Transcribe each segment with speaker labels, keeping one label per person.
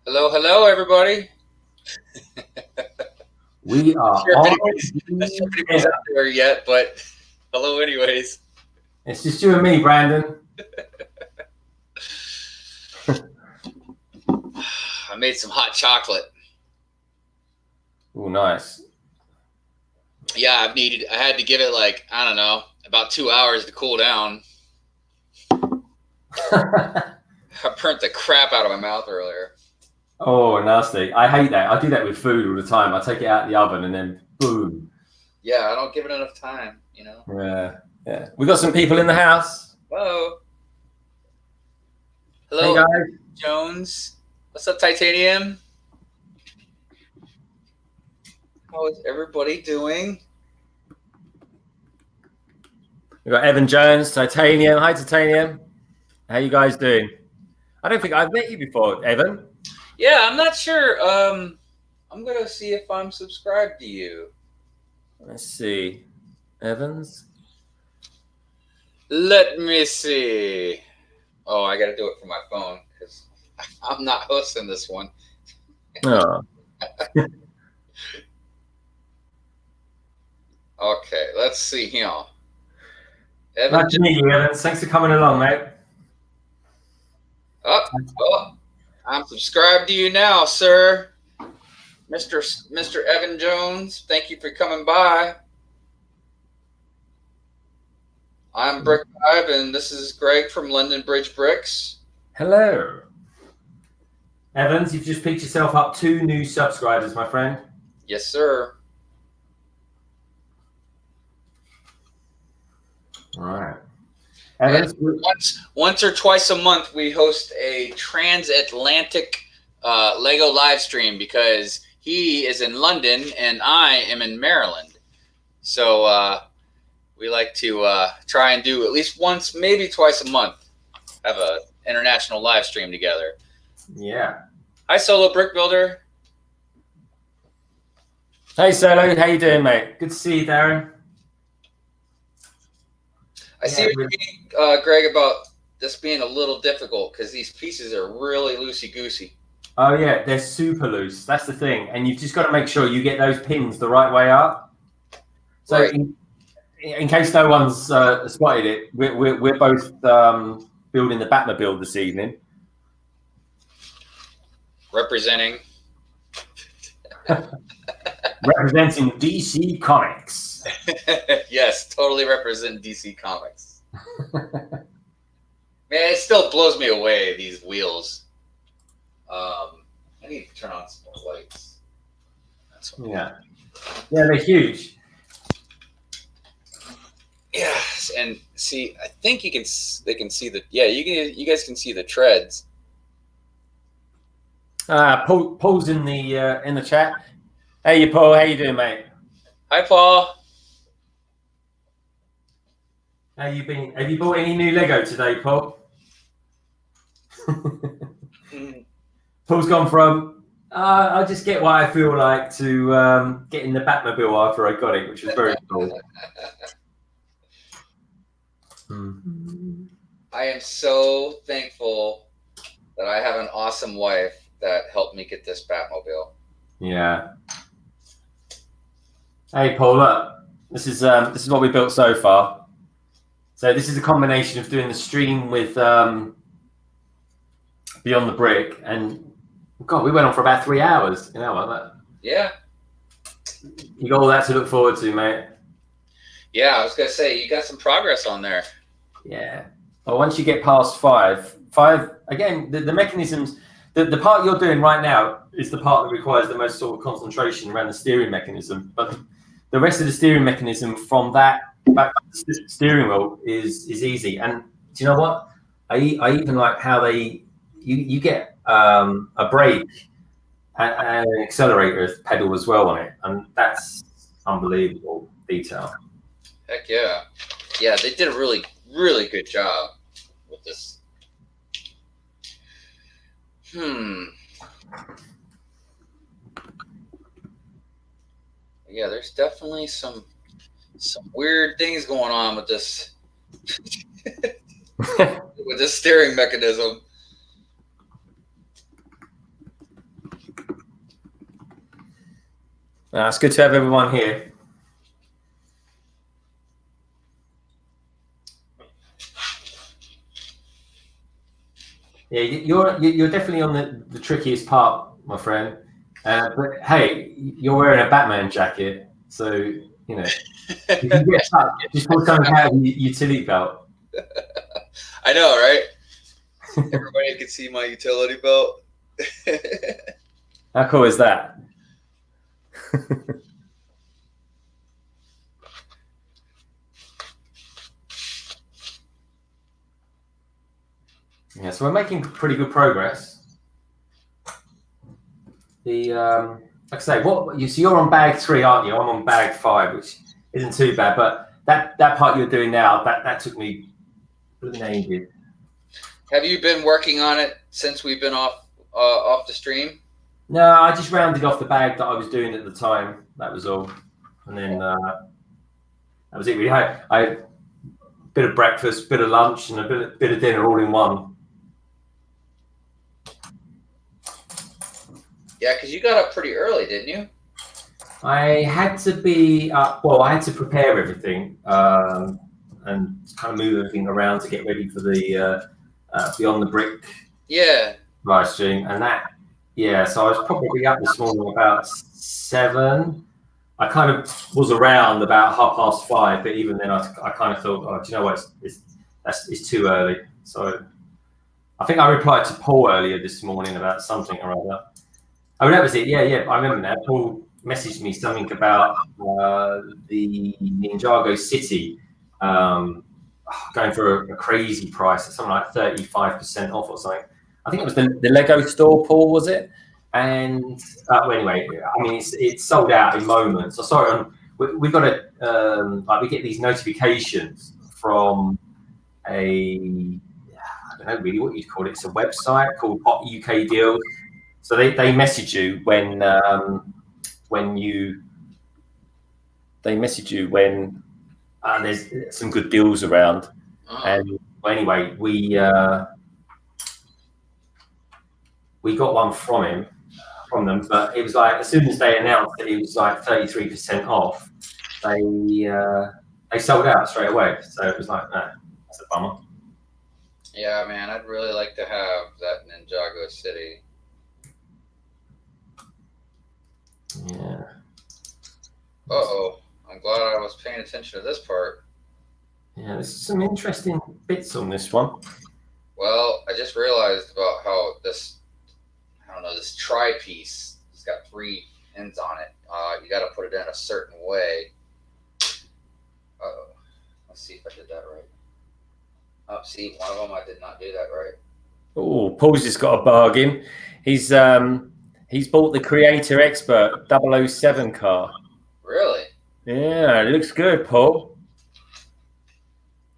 Speaker 1: Hello, hello, everybody.
Speaker 2: We
Speaker 1: Not
Speaker 2: are
Speaker 1: sure if
Speaker 2: on.
Speaker 1: anybody's out there yet, but hello, anyways.
Speaker 2: It's just you and me, Brandon.
Speaker 1: I made some hot chocolate.
Speaker 2: Oh, nice.
Speaker 1: Yeah, I had to give it like, I don't know, about 2 hours to cool down. I burnt the crap out of my mouth earlier.
Speaker 2: Oh, nasty. I hate that. I do that with food all the time. I take it out of the oven and then boom.
Speaker 1: Yeah, I don't give it enough time,
Speaker 2: Yeah. Yeah. We got some people in the house.
Speaker 1: Hello.
Speaker 2: Hey,
Speaker 1: Hello,
Speaker 2: guys.
Speaker 1: Jones. What's up, Titanium? How is everybody doing?
Speaker 2: We got Evan Jones, Titanium. Hi, Titanium. How you guys doing? I don't think I've met you before, Evan.
Speaker 1: Yeah, I'm not sure. I'm going to see if I'm subscribed to you.
Speaker 2: Let's see. Evans.
Speaker 1: Let me see. Oh, I got to do it from my phone because I'm not hosting this one.
Speaker 2: Oh.
Speaker 1: Okay, let's see here.
Speaker 2: Nice to meet you, Evans. Thanks for coming along, mate.
Speaker 1: Oh, I'm subscribed to you now, sir. Mr. Evan Jones, thank you for coming by. I'm Brick Hive, and this is Greg from London Bridge Bricks.
Speaker 2: Hello. Evans, you've just picked yourself up 2 new subscribers, my friend.
Speaker 1: Yes, sir.
Speaker 2: All right. Evans,
Speaker 1: once or twice a month, we host a Transatlantic Lego live stream because he is in London and I am in Maryland. So we like to try and do at least once, maybe twice a month, have a international live stream together.
Speaker 2: Yeah.
Speaker 1: Hi, Solo Brick Builder.
Speaker 2: Hey, Solo. How you doing, mate? Good to see you, Darren.
Speaker 1: I see what you mean, Greg, about this being a little difficult because these pieces are really loosey-goosey.
Speaker 2: Oh, yeah. They're super loose. That's the thing. And you've just got to make sure you get those pins the right way up. So
Speaker 1: right.
Speaker 2: in case no one's spotted it, we're both building the Batmobile this evening.
Speaker 1: Representing
Speaker 2: DC Comics.
Speaker 1: Yes, totally represent DC Comics. Man, it still blows me away, these wheels. I need to turn on some more lights. That's what
Speaker 2: Yeah, they're huge.
Speaker 1: Yes, and see, I think they can see the, you guys can see the treads.
Speaker 2: Paul's in the chat. Hey, Paul, how you doing, mate?
Speaker 1: Hi, Paul.
Speaker 2: How you been? Have you bought any new Lego today, Paul? Paul's gone from I just get what I feel like to getting the Batmobile after I got it, which was very cool.
Speaker 1: I am so thankful that I have an awesome wife that helped me get this Batmobile.
Speaker 2: Yeah. Hey, Paul, look, this is what we built so far. So this is a combination of doing the stream with Beyond the Brick, and God, we went on for about 3 hours. You know like that.
Speaker 1: Yeah.
Speaker 2: You got all that to look forward to, mate.
Speaker 1: Yeah, I was gonna say you got some progress on there.
Speaker 2: Yeah. Well, once you get past five again, the mechanisms. The part you're doing right now is the part that requires the most sort of concentration around the steering mechanism. But the rest of the steering mechanism from that back to the steering wheel is easy. And do you know what? I even like how you get a brake and an accelerator pedal as well on it, and that's unbelievable detail.
Speaker 1: Heck yeah. Yeah, they did a really, really good job with this. Yeah, there's definitely some weird things going on with this with this steering mechanism.
Speaker 2: It's good to have everyone here. Yeah, you're definitely on the trickiest part, my friend. But hey, you're wearing a Batman jacket, so you know you can get stuck. Just pull something out of your utility belt.
Speaker 1: I know, right? Everybody can see my utility belt.
Speaker 2: How cool is that? Yeah, so we're making pretty good progress. Like I say, so you're on bag 3, aren't you? I'm on bag 5, which isn't too bad. But that part you're doing now, that took me ages.
Speaker 1: Have you been working on it since we've been off the stream?
Speaker 2: No, I just rounded off the bag that I was doing at the time. That was all, and then that was it. Really, I had a bit of breakfast, bit of lunch, and a bit of dinner all in one.
Speaker 1: Yeah, because you got up pretty early, didn't you?
Speaker 2: I had to be up. Well, I had to prepare everything and kind of move everything around to get ready for the Beyond the Brick live stream, and that. Yeah, so I was probably up this morning about 7. I kind of was around about 5:30, but even then, I kind of thought, oh, do you know what? It's too early. So I think I replied to Paul earlier this morning about something or other. Oh, that was it. Yeah, I remember that. Paul messaged me something about the Ninjago City going for a crazy price, something like 35% off or something. I think it was the Lego store, Paul, was it? And well, anyway, I mean, it's sold out in moments. Sorry, we got we get these notifications from I don't know really what you'd call it. It's a website called Hot UK Deals. So they message you when there's some good deals around.
Speaker 1: Oh.
Speaker 2: And well, anyway, we got one from them, but it was like as soon as they announced that it was like 33% off, they sold out straight away. So it was like, no, that's a bummer.
Speaker 1: Yeah, man, I'd really like to have that Ninjago City.
Speaker 2: Yeah.
Speaker 1: Uh-oh. I'm glad I was paying attention to this part.
Speaker 2: Yeah, there's some interesting bits on this one.
Speaker 1: Well, I just realized about how this tri-piece, it's got 3 ends on it. You got to put it in a certain way. Uh-oh. Let's see if I did that right. Oh, see, one of them I did not do that right.
Speaker 2: Oh, Paul's just got a bargain. He's bought the Creator Expert 007 car.
Speaker 1: Really?
Speaker 2: Yeah, it looks good, Paul.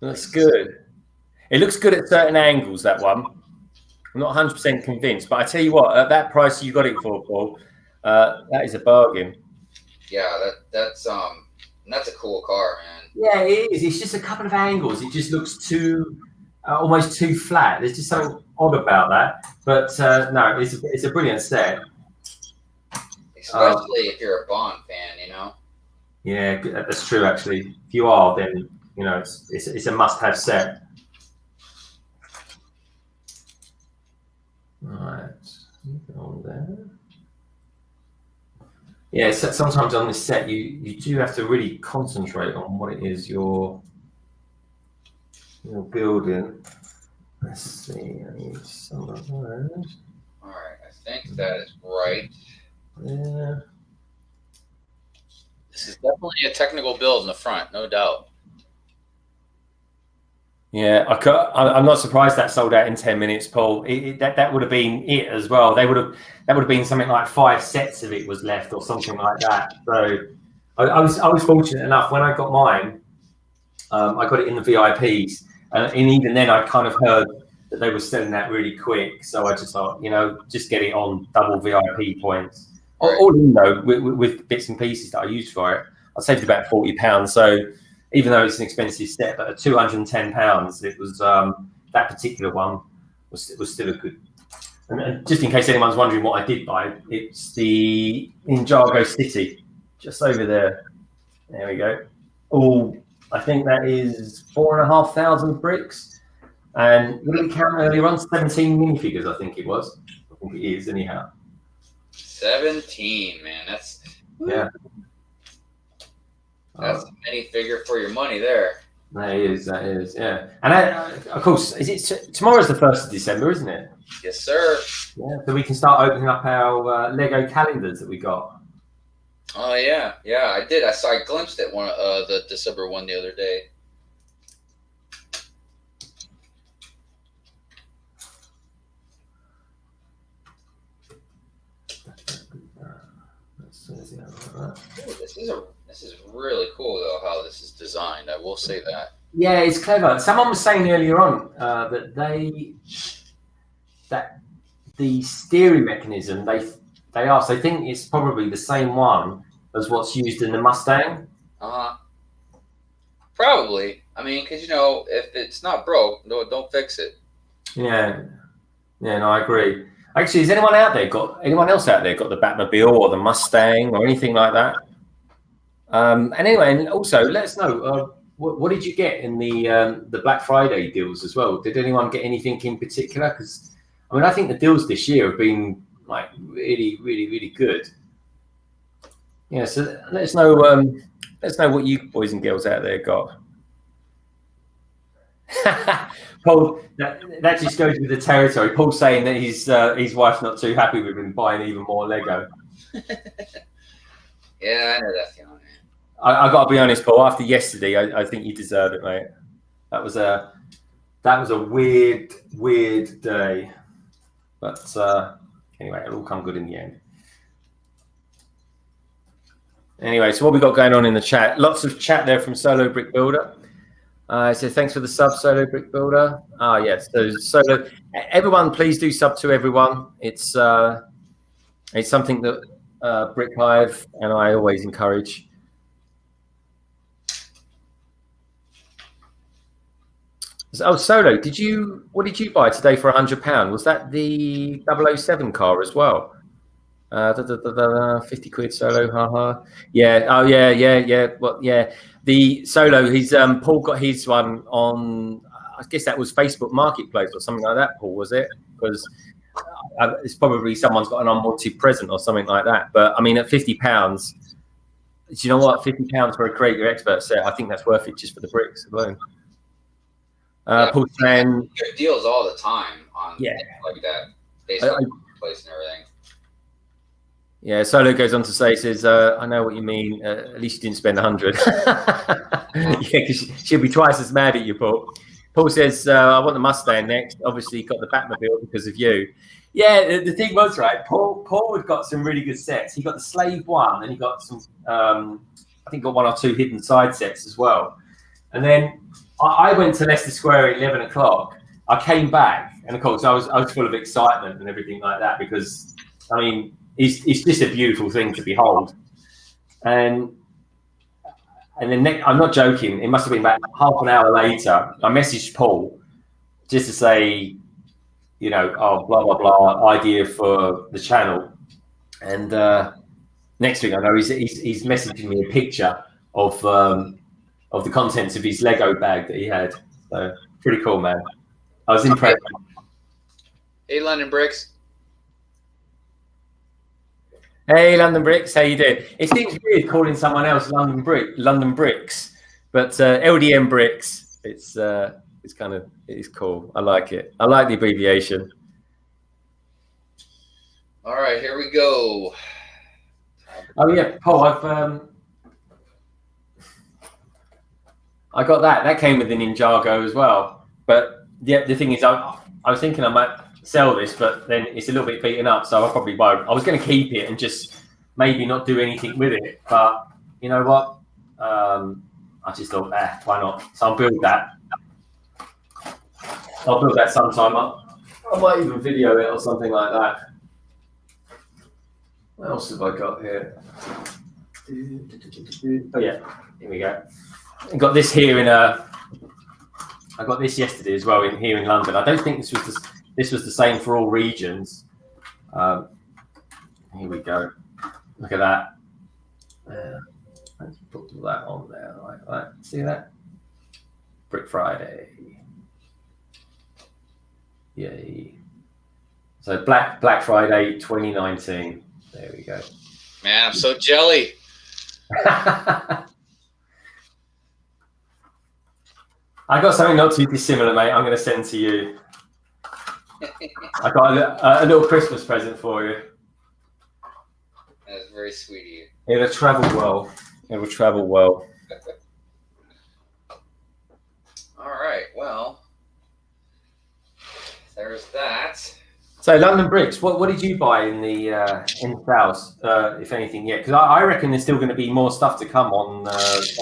Speaker 2: Looks good. It looks good at certain angles, that one. I'm not 100% convinced, but I tell you what, at that price you got it for, Paul, that is a bargain.
Speaker 1: Yeah, that's a cool car, man.
Speaker 2: Yeah, it is. It's just a couple of angles. It just looks almost too flat. There's just something odd about that. But no, it's a brilliant set.
Speaker 1: Especially if you're a Bond fan, you know.
Speaker 2: Yeah, that's true. Actually, if you are, then you know it's a must-have set. Right, on there. Yeah, so sometimes on this set you do have to really concentrate on what it is you're building. Let's see, I need some of those.
Speaker 1: All right, I think that is right.
Speaker 2: Yeah.
Speaker 1: This is definitely a technical build in the front, no doubt.
Speaker 2: Yeah, I'm not surprised that sold out in 10 minutes, Paul. That would have been it as well. That would have been something like 5 sets of it was left or something like that. So I was fortunate enough when I got mine. I got it in the VIPs, and even then I kind of heard that they were selling that really quick. So I just thought, just get it on double VIP points. Right. All in though, with bits and pieces that I used for it, I saved about £40. So even though it's an expensive set, but at £210, it was that particular one was still a good. And just in case anyone's wondering what I did buy, it's the Ninjago City. just over there. There we go. All, I think that is 4,500 bricks. And what did we count earlier on? 17 minifigures, I think it was. I think it is, anyhow.
Speaker 1: 17, man. That's
Speaker 2: yeah.
Speaker 1: That's a minifigure for your money there.
Speaker 2: That is, yeah. And of course, tomorrow's the 1st of December, isn't it?
Speaker 1: Yes, sir.
Speaker 2: Yeah, so we can start opening up our Lego calendars that we got.
Speaker 1: Oh yeah, I did. I glimpsed at one the December one the other day. This is really cool though how this is designed. I will say that.
Speaker 2: Yeah, it's clever. Someone was saying earlier on that the steering mechanism they think it's probably the same one as what's used in the Mustang.
Speaker 1: Probably. I mean, because if it's not broke, don't fix it.
Speaker 2: Yeah. No, I agree. Actually, has anyone else out there got the Batmobile or the Mustang or anything like that? And anyway, and also let us know what did you get in the Black Friday deals as well? Did anyone get anything in particular? Because I mean, I think the deals this year have been like really, really, really good. Yeah, so let us know. Let us know what you boys and girls out there got. Paul, that just goes with the territory. Paul's saying that his wife's not too happy with him buying even more Lego.
Speaker 1: Yeah, I know that feeling.
Speaker 2: I got to be honest, Paul. After yesterday, I think you deserved it, mate. That was a weird day, but anyway, it'll all come good in the end. Anyway, so what we got going on in the chat? Lots of chat there from Solo Brick Builder. So thanks for the sub, Solo Brick Builder. Yes, so Solo. Everyone, please do sub to everyone. It's something that Brick Hive and I always encourage. Oh, Solo, what did you buy today for £100? Was that the 007 car as well? 50 quid Solo, haha. Yeah. Oh yeah. Well, yeah. The Solo, Paul got his one on. I guess that was Facebook Marketplace or something like that. Paul, was it? Because it's probably someone's got an unwanted present or something like that. But I mean, at £50, do you know what? £50 for a Create Your Expert set. I think that's worth it just for the bricks alone. Paul saying
Speaker 1: good deals all the time on things like that, Facebook Marketplace and everything.
Speaker 2: Yeah, Solo goes on to say, says, I know what you mean. At least you didn't spend 100. Yeah, because she'll be twice as mad at you, Paul. Paul says, I want the Mustang next. Obviously, got the Batmobile because of you. Yeah, the thing was, right, Paul had got some really good sets. He got the Slave one, and he got some, I think got one or two hidden side sets as well. And then I went to Leicester Square at 11 o'clock. I came back, and of course, I was full of excitement and everything like that because, I mean, it's just a beautiful thing to behold. And then I'm not joking, it must have been about half an hour later, I messaged Paul just to say, oh, blah, blah, blah, idea for the channel. And next thing I know, he's messaging me a picture of the contents of his Lego bag that he had. So pretty cool, man. I was impressed.
Speaker 1: Hey, London Bricks.
Speaker 2: Hey, London Bricks, how you doing? It seems weird calling someone else London Bricks, but LDM Bricks. It's cool. I like it. I like the abbreviation.
Speaker 1: All right, here we go.
Speaker 2: Oh yeah, Paul, I got that. That came with the Ninjago as well. But the thing is, I was thinking I might sell this, but then it's a little bit beaten up, so I probably won't. I was going to keep it and just maybe not do anything with it, but you know what? I just thought, why not? So I'll build that. I'll build that sometime. I might even video it or something like that. What else have I got here? Oh yeah, here we go. I got this here I got this yesterday as well here in London. I don't think this was the same for all regions. Here we go. Look at that. Let's put that on there like that. See that? Brick Friday. Yay. So Black Friday 2019. There we go.
Speaker 1: Man, I'm so jelly.
Speaker 2: I got something not too dissimilar, mate. I'm going to send to you. I got a little Christmas present for you.
Speaker 1: That's very sweet of you.
Speaker 2: It'll travel well. It will travel well.
Speaker 1: All right. Well, there's that.
Speaker 2: So London Bricks, what did you buy in the sales, if anything, yet? Because I reckon there's still going to be more stuff to come on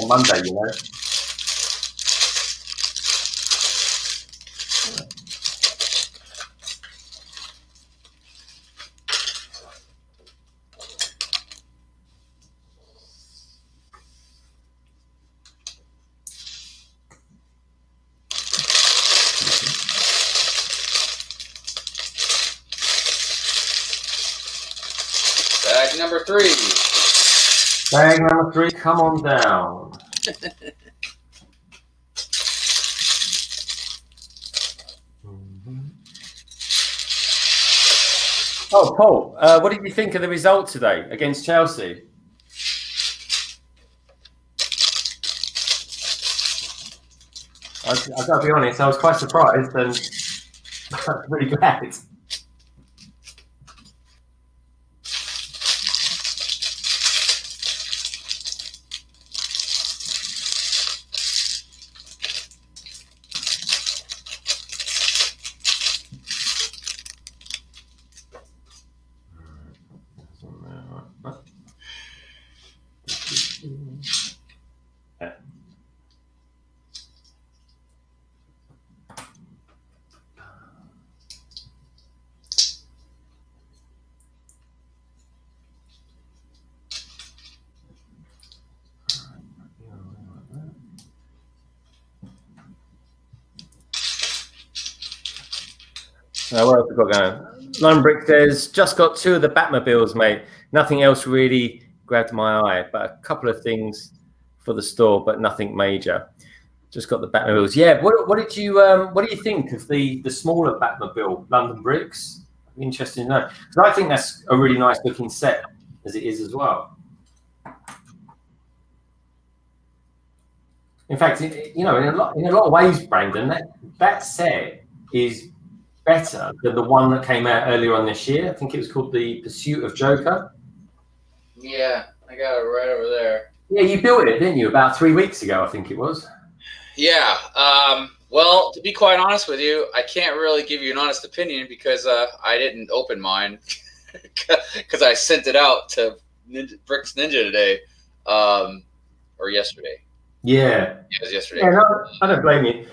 Speaker 2: Monday. You know.
Speaker 1: Bag number 3.
Speaker 2: Bag number 3, come on down. Oh, Paul, what did you think of the result today against Chelsea? I've got to be honest, I was quite surprised and really glad. What else have we got going? Lone Brick says, just got 2 of the Batmobiles, mate. Nothing else really grabbed my eye, but a couple of things for the store, but nothing major. Just got the Batmobiles. Yeah, what do you think of the smaller Batmobile, London Bricks? Interesting to know. Because I think that's a really nice looking set as it is as well. In fact, you know, in a lot of ways, Brandon, that set is better than the one that came out earlier on this year. I think it was called The Pursuit of Joker.
Speaker 1: Yeah, I got it right over there.
Speaker 2: Yeah, you built it, didn't you? About 3 weeks ago, I think it was.
Speaker 1: Yeah. Well, to be quite honest with you, I can't really give you an honest opinion because I didn't open mine because I sent it out to Bricks Ninja today or yesterday.
Speaker 2: Yeah.
Speaker 1: It was yesterday.
Speaker 2: Yeah, no, I don't blame you.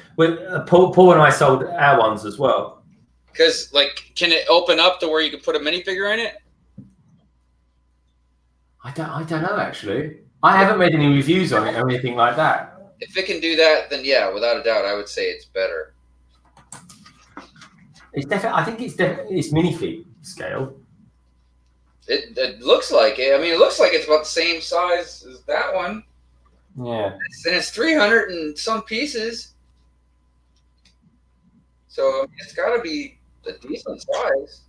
Speaker 2: Paul and I sold our ones as well.
Speaker 1: Because, like, can it open up to where you can put a minifigure in it?
Speaker 2: I don't know, actually. I haven't made any reviews on it or anything like that.
Speaker 1: If it can do that, then yeah, without a doubt, I would say it's better.
Speaker 2: It's definitely. I think it's minifig scale.
Speaker 1: It looks like it. I mean, it looks like it's about the same size as that one.
Speaker 2: Yeah.
Speaker 1: And it's 300 and some pieces. So I mean, it's got to be a decent size.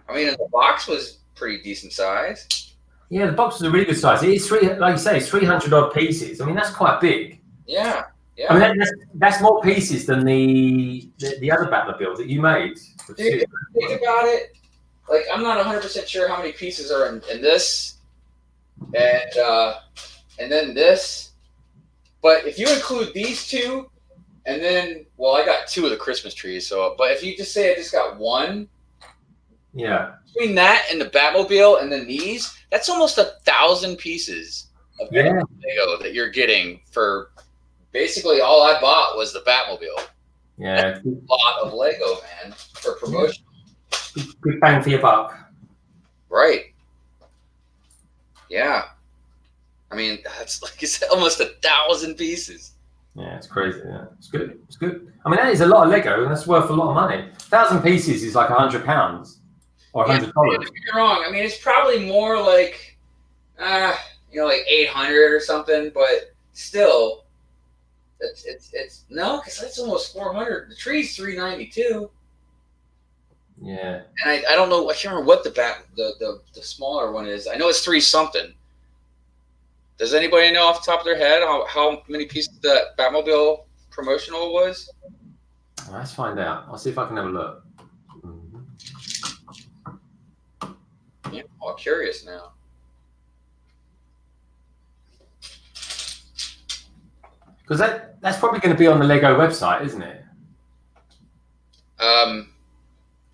Speaker 1: I mean, the box was pretty decent size.
Speaker 2: Yeah, the box was a really good size. It's like you say, it's 300 odd pieces. I mean, that's quite big.
Speaker 1: Yeah, yeah.
Speaker 2: I mean, that's more pieces than the other Batmobile that you made.
Speaker 1: Think about it. Like, I'm not 100% sure how many pieces are in this, and then this. But if you include these two, and then, well, I got 2 of the Christmas trees. So, but if you just say I just got 1,
Speaker 2: yeah,
Speaker 1: between that and the Batmobile, and then these, that's almost 1,000 pieces of Lego that you're getting for basically all I bought was the Batmobile.
Speaker 2: Yeah,
Speaker 1: that's a lot of Lego, man, for promotion.
Speaker 2: Good bang for your buck.
Speaker 1: Right. Yeah. I mean, that's like you said, almost 1,000 pieces.
Speaker 2: Yeah, it's crazy. Yeah, it's good. It's good. I mean, that is a lot of Lego, and that's worth a lot of money. 1,000 pieces is like £100 or $100.
Speaker 1: Don't get me wrong. I mean, it's probably more like like 800 or something, but still, it's no, because that's almost 400. The tree's 392.
Speaker 2: Yeah.
Speaker 1: And I don't know. I can't remember what the smaller one is. I know it's 3 something. Does anybody know off the top of their head how many pieces that Batmobile promotional was?
Speaker 2: Let's find out. I'll see if I can have a look.
Speaker 1: Yeah, I'm all curious now.
Speaker 2: Because that's probably going to be on the Lego website, isn't it?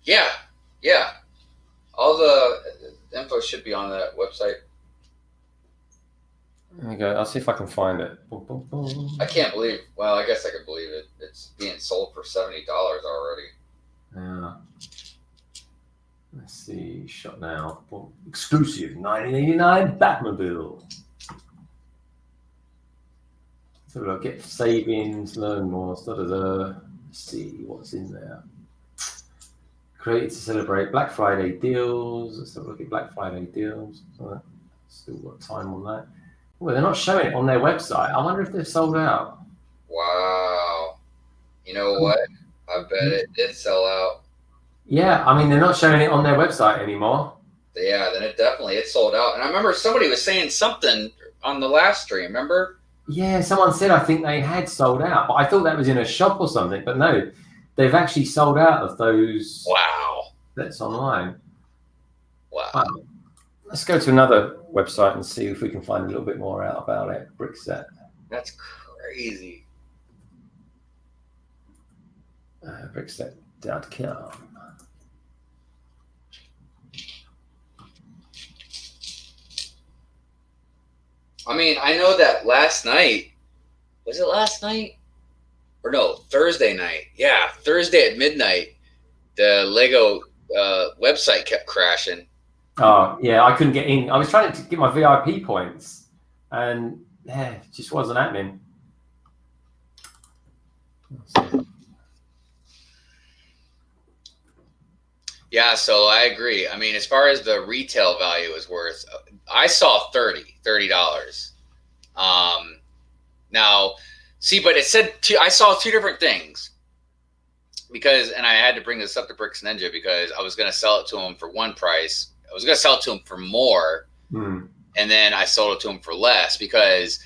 Speaker 1: Yeah. All the info should be on that website.
Speaker 2: There we go. I'll see if I can find it.
Speaker 1: I can't believe. Well, I guess I could believe it. It's being sold for $70 already.
Speaker 2: Yeah. Let's see. Shot now. Exclusive 1989 Batmobile. Let's have a look. Get savings, learn more. Let's see what's in there. Created to celebrate Black Friday deals. Let's have a look at Black Friday deals. Still got time on that. Well, they're not showing it on their website. I wonder if they've sold out.
Speaker 1: Wow. You know what? I bet it did sell out.
Speaker 2: Yeah, I mean, they're not showing it on their website anymore.
Speaker 1: Yeah, then it sold out. And I remember somebody was saying something on the last stream, remember?
Speaker 2: Yeah, someone said I think they had sold out, but I thought that was in a shop or something. But no, they've actually sold out of those.
Speaker 1: Wow.
Speaker 2: That's online.
Speaker 1: Wow.
Speaker 2: Let's go to another website and see if we can find a little bit more out about it. Brickset.
Speaker 1: That's crazy.
Speaker 2: Brickset.com.
Speaker 1: I mean, I know that last night, was it last night? Or no, Thursday night. Yeah, Thursday at midnight, the Lego website kept crashing.
Speaker 2: Oh, yeah, I couldn't get in. I was trying to get my VIP points, and yeah, it just wasn't happening.
Speaker 1: Yeah, so I agree. I mean, as far as the retail value is worth, I saw $30. Now, see, but it said I saw 2 different things because, and I had to bring this up to Bricks Ninja because I was going to sell it to him for one price. I was going to sell it to him for more, and then I sold it to him for less because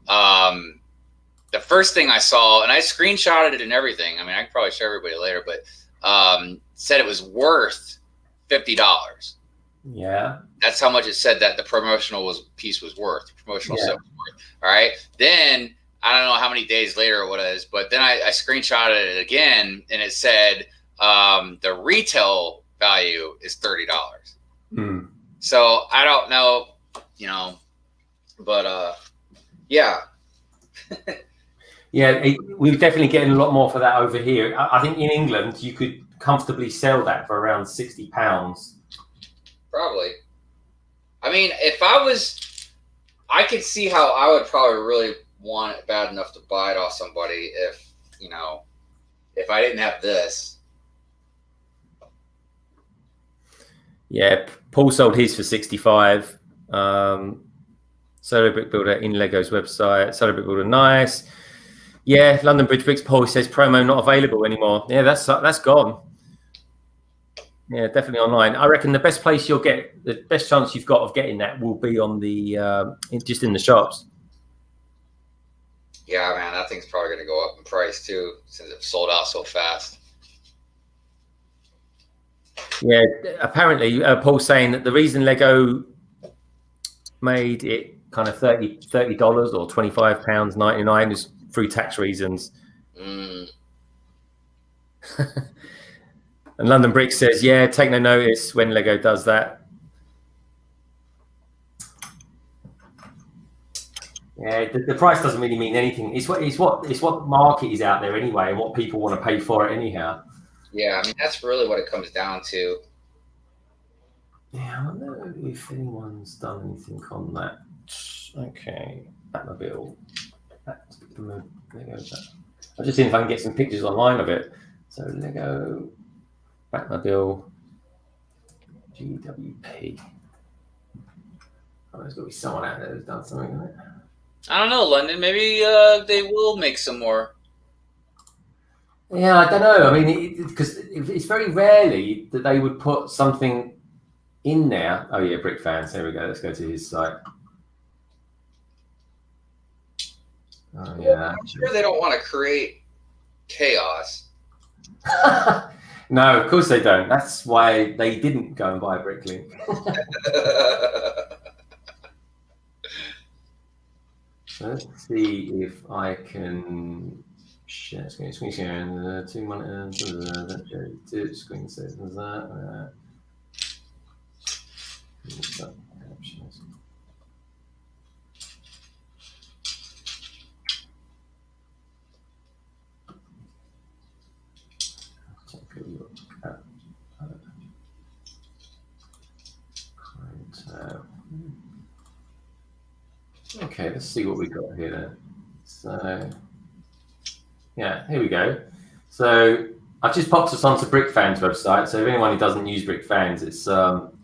Speaker 1: the first thing I saw, and I screenshotted it and everything. I mean, I can probably show everybody later, but said it was worth $50.
Speaker 2: Yeah,
Speaker 1: that's how much it said that the promotional piece was worth. The promotional set was worth. All right. Then I don't know how many days later it was, but then I screenshotted it again, and it said the retail value is $30. So I don't know, but yeah.
Speaker 2: Yeah, we're definitely getting a lot more for that over here. I think in England you could comfortably sell that for around £60.
Speaker 1: Probably. I mean, I could see how I would probably really want it bad enough to buy it off somebody if I didn't have this.
Speaker 2: Yeah, Paul sold his for 65. Solar Brick Builder in Lego's website. Solar Brick Builder, nice. Yeah, London Bridge Bricks. Paul says promo not available anymore. Yeah, that's gone. Yeah, definitely online. I reckon the best place you'll get, the best chance you've got of getting that will be on the just in the shops.
Speaker 1: Yeah, man, that thing's probably going to go up in price too since it sold out so fast.
Speaker 2: Yeah, apparently Paul's saying that the reason Lego made it kind of $30 or £25.99 is through tax reasons. And London Brick says, yeah, take no notice when Lego does that. Yeah, the price doesn't really mean anything. It's what market is out there anyway, and what people want to pay for it anyhow.
Speaker 1: Yeah, I mean that's really what it comes down to.
Speaker 2: Yeah, I wonder if anyone's done anything on that. Okay, Batmobile. I'll just see if I can get some pictures online of it. So Lego Batmobile GWP. Oh, there's got to be someone out there who's done something, isn't it?
Speaker 1: I don't know, London. Maybe they will make some more.
Speaker 2: Yeah, I don't know. I mean, because it's very rarely that they would put something in there. Oh yeah, Brick Fans. There we go. Let's go to his site. Oh yeah.
Speaker 1: I'm sure they don't want to create chaos.
Speaker 2: No, of course they don't. That's why they didn't go and buy Bricklink. Let's see if I can share screen share and 2 monitors, screen says that. Take a look at okay, let's see what we got here then. So, yeah, here we go. So I've just popped us onto Brick Fans website. So if anyone who doesn't use Brick Fans, it's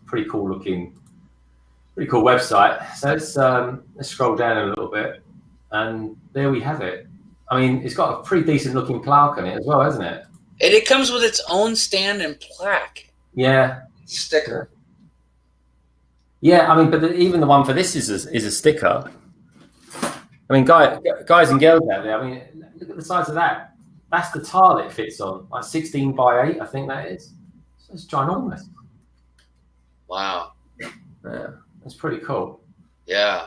Speaker 2: pretty cool looking, pretty cool website. So let's scroll down a little bit, and there we have it. I mean, it's got a pretty decent looking plaque on it as well, hasn't it?
Speaker 1: And it comes with its own stand and plaque.
Speaker 2: Yeah.
Speaker 1: Sticker.
Speaker 2: Yeah, I mean, but even the one for this is a sticker. I mean, guys and girls out there, I mean, look at the size of that. That's the tile it fits on, like 16 by 8, I think that is. So it's ginormous.
Speaker 1: Wow.
Speaker 2: Yeah, that's pretty cool.
Speaker 1: Yeah.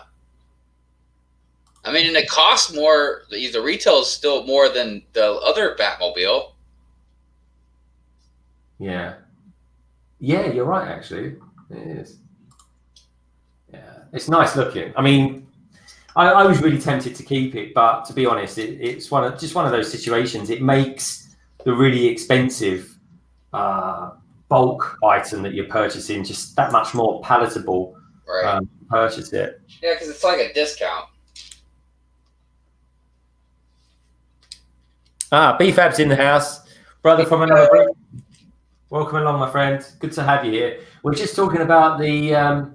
Speaker 1: I mean, and it costs more. The retail is still more than the other Batmobile.
Speaker 2: Yeah. Yeah, you're right, actually. It is. Yeah, it's nice looking. I mean, I was really tempted to keep it, but to be honest, it's one of those situations. It makes the really expensive bulk item that you're purchasing just that much more palatable.
Speaker 1: Right.
Speaker 2: Purchase it.
Speaker 1: Yeah, because it's like a discount.
Speaker 2: BFAB's in the house, brother from another brick. Welcome along, my friend. Good to have you here. We're just talking about the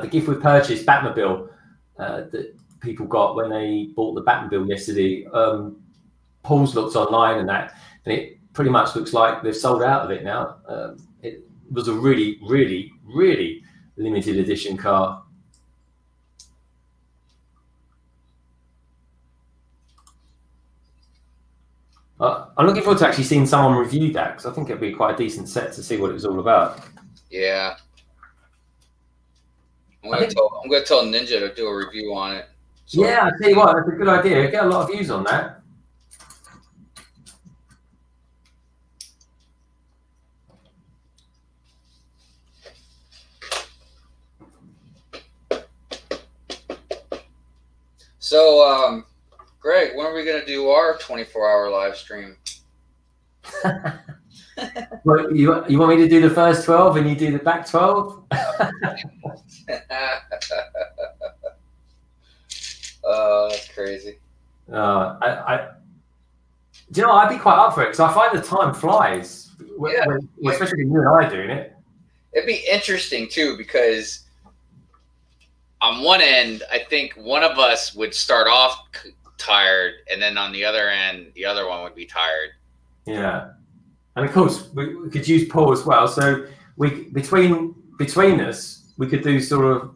Speaker 2: gift with purchase Batmobile that people got when they bought the Batmobile yesterday. Paul's looked online and it pretty much looks like they've sold out of it now. It was a really, really, really limited edition car. I'm looking forward to actually seeing someone review that because I think it'd be quite a decent set to see what it was all about.
Speaker 1: Yeah. I'm gonna tell Ninja to do a review on it.
Speaker 2: So, yeah, I tell you what, that's a good idea. Get a lot of views on that.
Speaker 1: So, Greg, when are we gonna do our 24-hour live stream?
Speaker 2: Well, you want me to do the first 12 and you do the back 12?
Speaker 1: That's crazy.
Speaker 2: Do you know, I'd be quite up for it because I find the time flies, especially when you and I are doing it.
Speaker 1: It'd be interesting too because on one end, I think one of us would start off tired, and then on the other end, the other one would be tired.
Speaker 2: Yeah, and of course we could use Paul as well. So between us, we could do sort of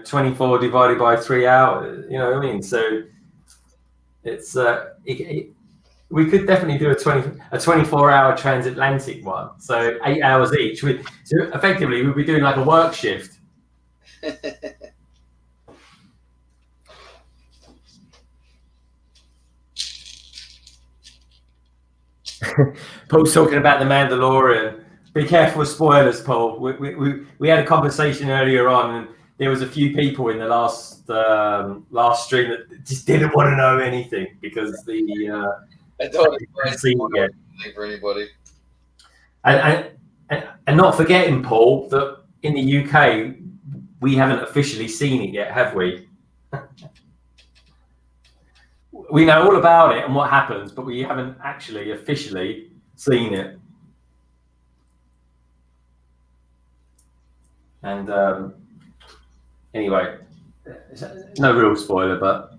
Speaker 2: 24 divided by 3 hours. You know what I mean? So it's we could definitely do a 24-hour transatlantic one. So 8 hours each. So effectively, we'd be doing like a work shift. Paul's talking about the Mandalorian. Be careful with spoilers, Paul. We had a conversation earlier on, and there was a few people in the last stream that just didn't want to know anything because
Speaker 1: I don't for anybody.
Speaker 2: And not forgetting, Paul, that in the UK we haven't officially seen it yet, have we? We know all about it and what happens, but we haven't actually officially seen it. And Anyway, no real spoiler, but.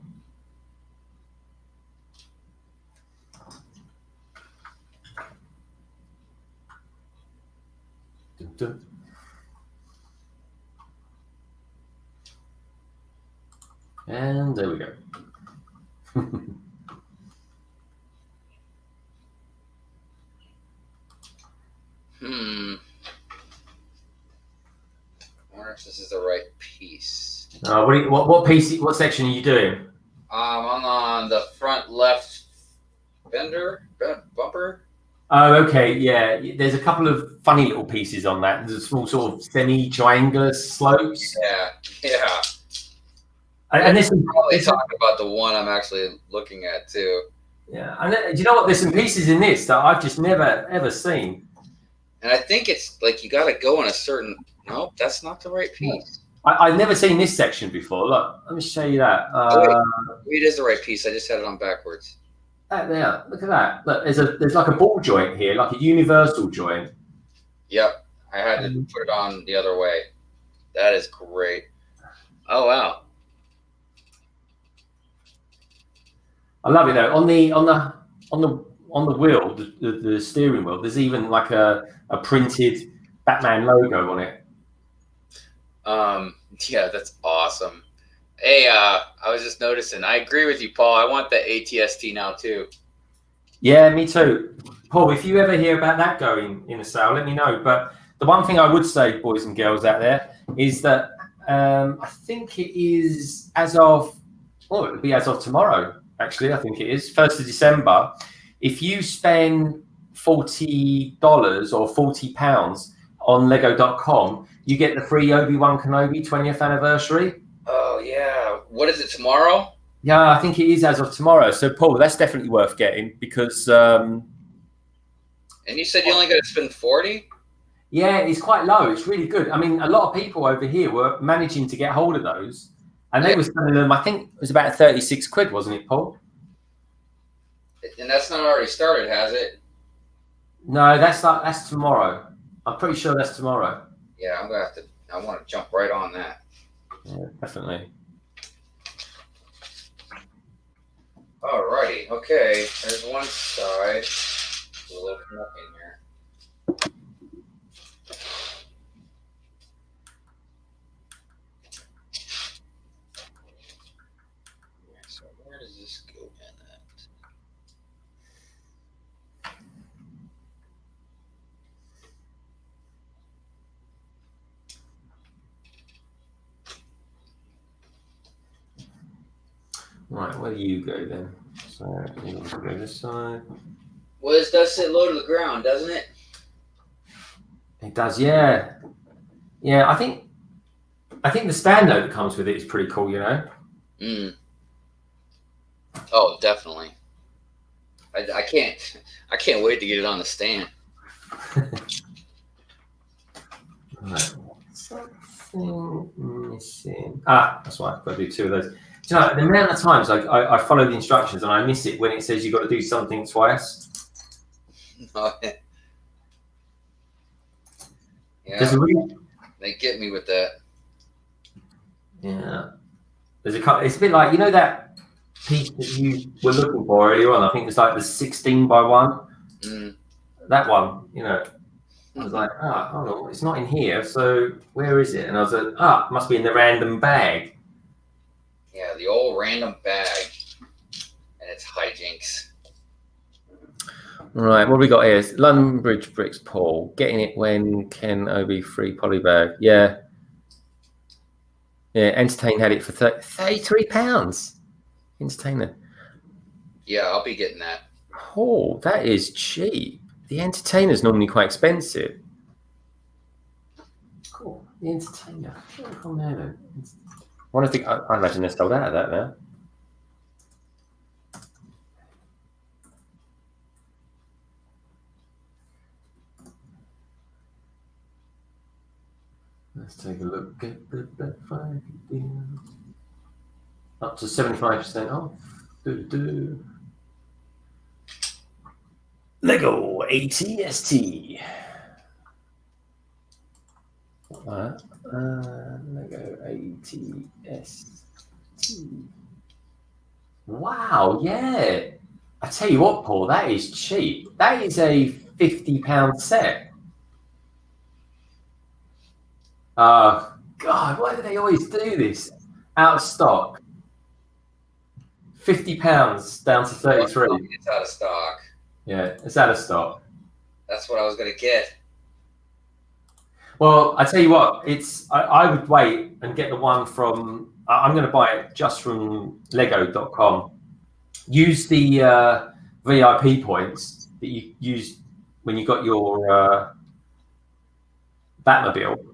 Speaker 2: And there we go.
Speaker 1: I wonder if this is the right piece.
Speaker 2: What piece? What section are you doing?
Speaker 1: I'm on the front left bumper.
Speaker 2: Oh, okay, yeah. There's a couple of funny little pieces on that. There's a small sort of semi-triangular slopes.
Speaker 1: Yeah.
Speaker 2: And this
Speaker 1: probably talking about the one I'm actually looking at too.
Speaker 2: Yeah, and do you know what? There's some pieces in this that I've just never ever seen.
Speaker 1: And I think it's like you got to go in a certain. Nope, that's not the right piece.
Speaker 2: I've never seen this section before. Look, let me show you that.
Speaker 1: It is the right piece. I just had it on backwards.
Speaker 2: That there, look at that. Look, there's like a ball joint here, like a universal joint.
Speaker 1: Yep, I had to put it on the other way. That is great. Oh wow.
Speaker 2: I love it though. On the wheel, the steering wheel, there's even like a printed Batman logo on it.
Speaker 1: Yeah, that's awesome. Hey, I was just noticing. I agree with you, Paul. I want the ATST now too.
Speaker 2: Yeah, me too. Paul, if you ever hear about that going in a sale, let me know. But the one thing I would say, boys and girls out there, is that I think it is it'll be as of tomorrow. Actually, I think it is 1st of December. If you spend $40 or £40 on Lego.com, you get the free Obi-Wan Kenobi 20th anniversary.
Speaker 1: Oh yeah, what is it tomorrow?
Speaker 2: Yeah, I think it is as of tomorrow. So, Paul, that's definitely worth getting because.
Speaker 1: And you said you only got to spend 40.
Speaker 2: Yeah, it's quite low. It's really good. I mean, a lot of people over here were managing to get hold of those. And they were selling them, I think it was about 36 quid, wasn't it, Paul?
Speaker 1: And that's not already started, has it?
Speaker 2: No, that's tomorrow. I'm pretty sure that's tomorrow.
Speaker 1: Yeah, I'm going to have to, I want to jump right on that.
Speaker 2: Yeah, definitely.
Speaker 1: Alrighty, okay. There's one side. There's a little nook in here. So where does this go in at?
Speaker 2: Right, where do you go then? So you go this side.
Speaker 1: Well, this does sit low to the ground, doesn't it?
Speaker 2: It does, yeah. Yeah, I think the stand note that comes with it is pretty cool, you know.
Speaker 1: Oh, definitely. I can't wait to get it on the stand.
Speaker 2: Right. Something missing. That's why I've got to do 2 of those. Do you know, the amount of times I follow the instructions and I miss it when it says you've got to do something twice.
Speaker 1: Yeah, they get me with that.
Speaker 2: Yeah. There's a couple. It's a bit like, you know, that piece that you were looking for earlier on. I think it's like the 16x1. That one, you know. I was like, hold on, it's not in here. So where is it? And I was like, it must be in the random bag.
Speaker 1: Yeah, the old random bag, and it's hijinks.
Speaker 2: Right, what have we got here? London Bridge Bricks, Paul. Getting it when Ken Obi free polybag. Yeah. Yeah, Entertain had it for £33. Entertainer.
Speaker 1: Yeah, I'll be getting that.
Speaker 2: Oh, that is cheap. The Entertainer's normally quite expensive. Cool. The Entertainer. From there then. I imagine they're sold out of that now. Let's take a look at the Black Friday deal. Up to 75% off. Lego ATST. Lego ATS. Wow, yeah. I tell you what, Paul, that is cheap. That is a £50 set. God, why do they always do this? Out of stock. £50 down to 33.
Speaker 1: It's out of stock.
Speaker 2: Yeah, it's out of stock.
Speaker 1: That's what I was going to get.
Speaker 2: Well, I tell you what, I would wait and get the one from. I'm going to buy it just from Lego.com. Use the VIP points that you used when you got your Batmobile,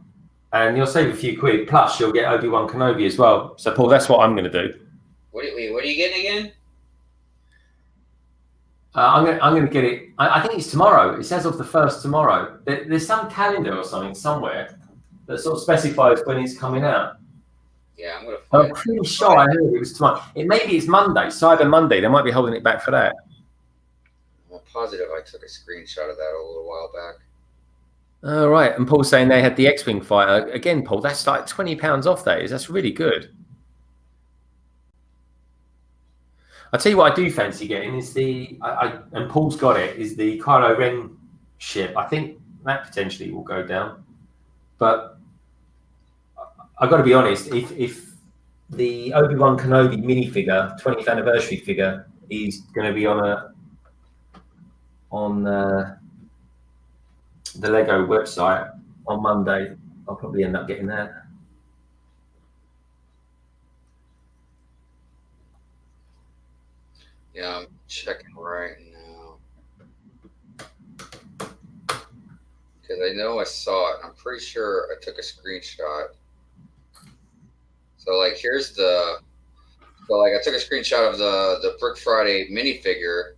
Speaker 2: and you'll save a few quid. Plus, you'll get Obi-Wan Kenobi as well. So, Paul, that's what I'm going to do.
Speaker 1: What are you getting again?
Speaker 2: I'm going to get it. I think it's tomorrow. It says of the 1st tomorrow. There's some calendar or something somewhere that sort of specifies when it's coming out.
Speaker 1: Yeah, I'm going to find
Speaker 2: I'm pretty sure I heard it was tomorrow. Maybe it's Monday, Cyber Monday. They might be holding it back for that.
Speaker 1: I'm positive I took a screenshot of that a little while back.
Speaker 2: All right. And Paul's saying they had the X-Wing fighter. Again, Paul, that's like £20 off that is. That's really good. I'll tell you what I do fancy getting is and Paul's got it, is the Kylo Ren ship. I think that potentially will go down. But I've got to be honest, if the Obi-Wan Kenobi minifigure, 20th anniversary figure, is going to be on the Lego website on Monday, I'll probably end up getting that.
Speaker 1: Yeah, I'm checking right now. Because I know I saw it. I'm pretty sure I took a screenshot. So, like, here's I took a screenshot of the Brick Friday minifigure.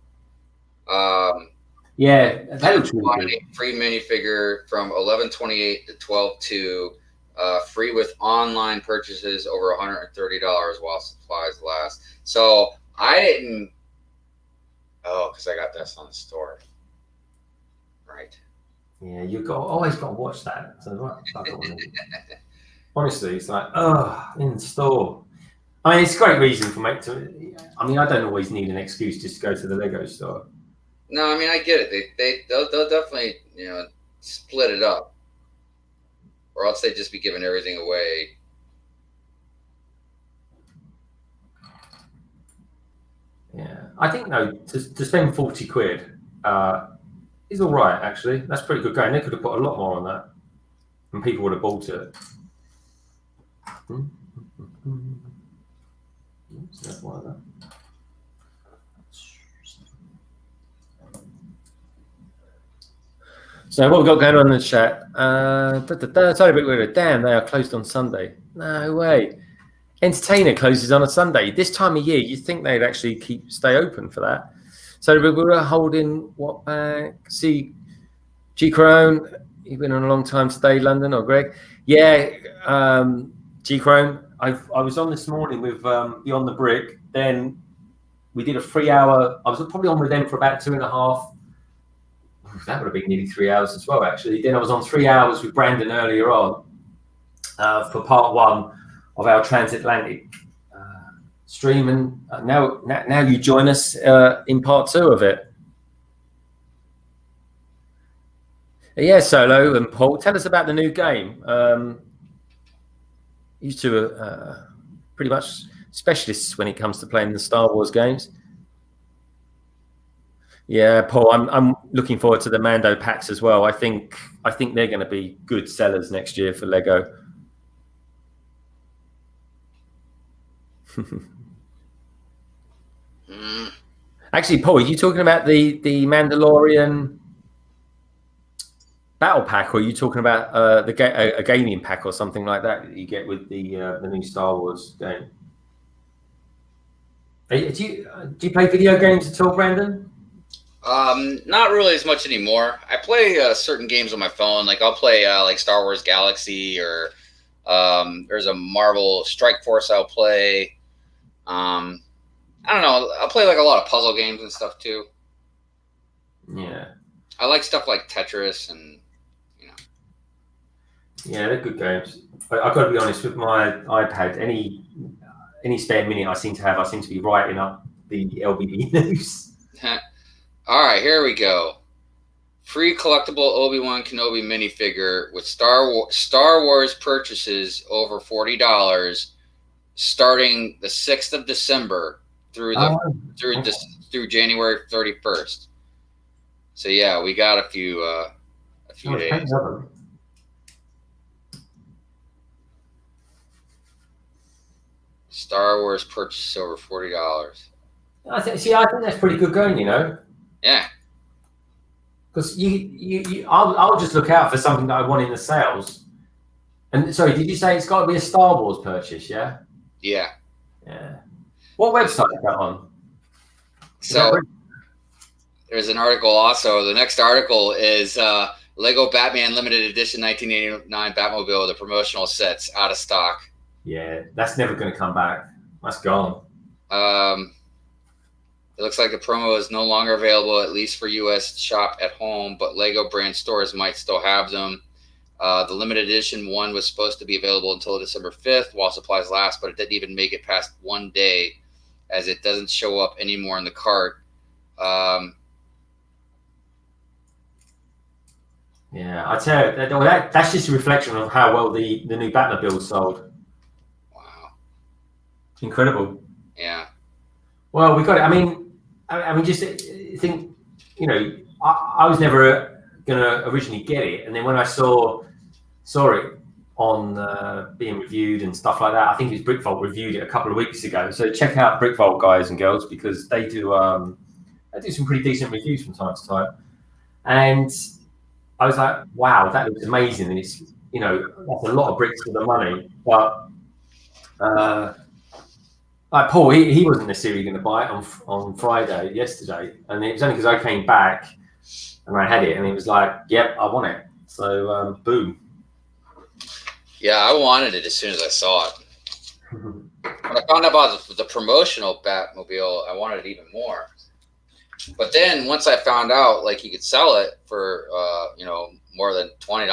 Speaker 2: Yeah, that looks really good.
Speaker 1: Free minifigure from 11/28 to 12/2. Free with online purchases over $130 while supplies last. So, I didn't... Oh, because I got this on the store. Right.
Speaker 2: Yeah, always got to watch that. So, honestly, it's like, in store. I mean, it's a great reason for I don't always need an excuse just to go to the Lego store.
Speaker 1: No, I mean, I get it. They'll definitely, split it up. Or else they'd just be giving everything away.
Speaker 2: Yeah, I think to spend 40 quid is all right. Actually, that's pretty good going. They could have put a lot more on that, and people would have bought it. So what we've got going on in the chat? Sorry, but we're damn. They are closed on Sunday. No way. Entertainer closes on a Sunday. This time of year, you'd think they'd actually stay open for that. So we were holding what back? See, G Crone, you've been on a long time today, London, or Greg? Yeah, G Crone. I was on this morning with Beyond the Brick. Then we did a 3-hour. I was probably on with them for about 2.5. That would have been nearly 3 hours as well, actually. Then I was on 3 hours with Brandon earlier on for part 1 of our Transatlantic stream, and now you join us in part 2 of it. Yeah, Solo and Paul, tell us about the new game. You two are pretty much specialists when it comes to playing the Star Wars games. Yeah, Paul, I'm looking forward to the Mando packs as well. I think they're going to be good sellers next year for Lego. Actually, Paul, are you talking about the Mandalorian battle pack, or are you talking about a gaming pack or something like that you get with the new Star Wars game? Do you play video games at all, Brandon?
Speaker 1: Not really as much anymore. I play certain games on my phone. Like I'll play like Star Wars Galaxy, or there's a Marvel Strike Force I'll play. I don't know. I'll play like a lot of puzzle games and stuff too.
Speaker 2: Yeah.
Speaker 1: I like stuff like Tetris and
Speaker 2: Yeah, they're good games. I've got to be honest, with my iPad, any spare minute I seem to be writing up the LBB news.
Speaker 1: All right, here we go. Free collectible Obi-Wan Kenobi minifigure with Star Wars purchases over $40 starting the 6th of December through January 31st. So yeah, we got a few days. Star Wars purchase over $40.
Speaker 2: I think that's pretty good going, you know.
Speaker 1: Yeah.
Speaker 2: Because I'll just look out for something that I want in the sales. And sorry, did you say it's got to be a Star Wars purchase? Yeah.
Speaker 1: Yeah.
Speaker 2: Yeah. What website is that on?
Speaker 1: So there's an article also. The next article is Lego Batman Limited Edition 1989 Batmobile. The promotional sets out of stock.
Speaker 2: Yeah, that's never going to come back. That's gone.
Speaker 1: It looks like the promo is no longer available, at least for U.S. shop at home, but Lego brand stores might still have them. The limited edition one was supposed to be available until December 5th while supplies last, but it didn't even make it past one day as it doesn't show up anymore in the cart.
Speaker 2: Yeah, I tell you, that's just a reflection of how well the new Batmobile sold.
Speaker 1: Wow.
Speaker 2: Incredible.
Speaker 1: Yeah.
Speaker 2: Well, we got it. I mean, just think, you know, I was never going to originally get it. And then when I saw it on being reviewed and stuff like that, I think it was Brickvault reviewed it a couple of weeks ago. So check out Brickvault, guys and girls, because they do some pretty decent reviews from time to time. And I was like, wow, that looks amazing. And it's, you know, that's a lot of bricks for the money. But like Paul, he wasn't necessarily going to buy it on Friday, yesterday. And it was only because I came back and I had it. And he was like, yep, I want it. So, boom.
Speaker 1: Yeah, I wanted it as soon as I saw it. When I found out about the promotional Batmobile, I wanted it even more. But then once I found out, like, you could sell it for, you know, more than $20,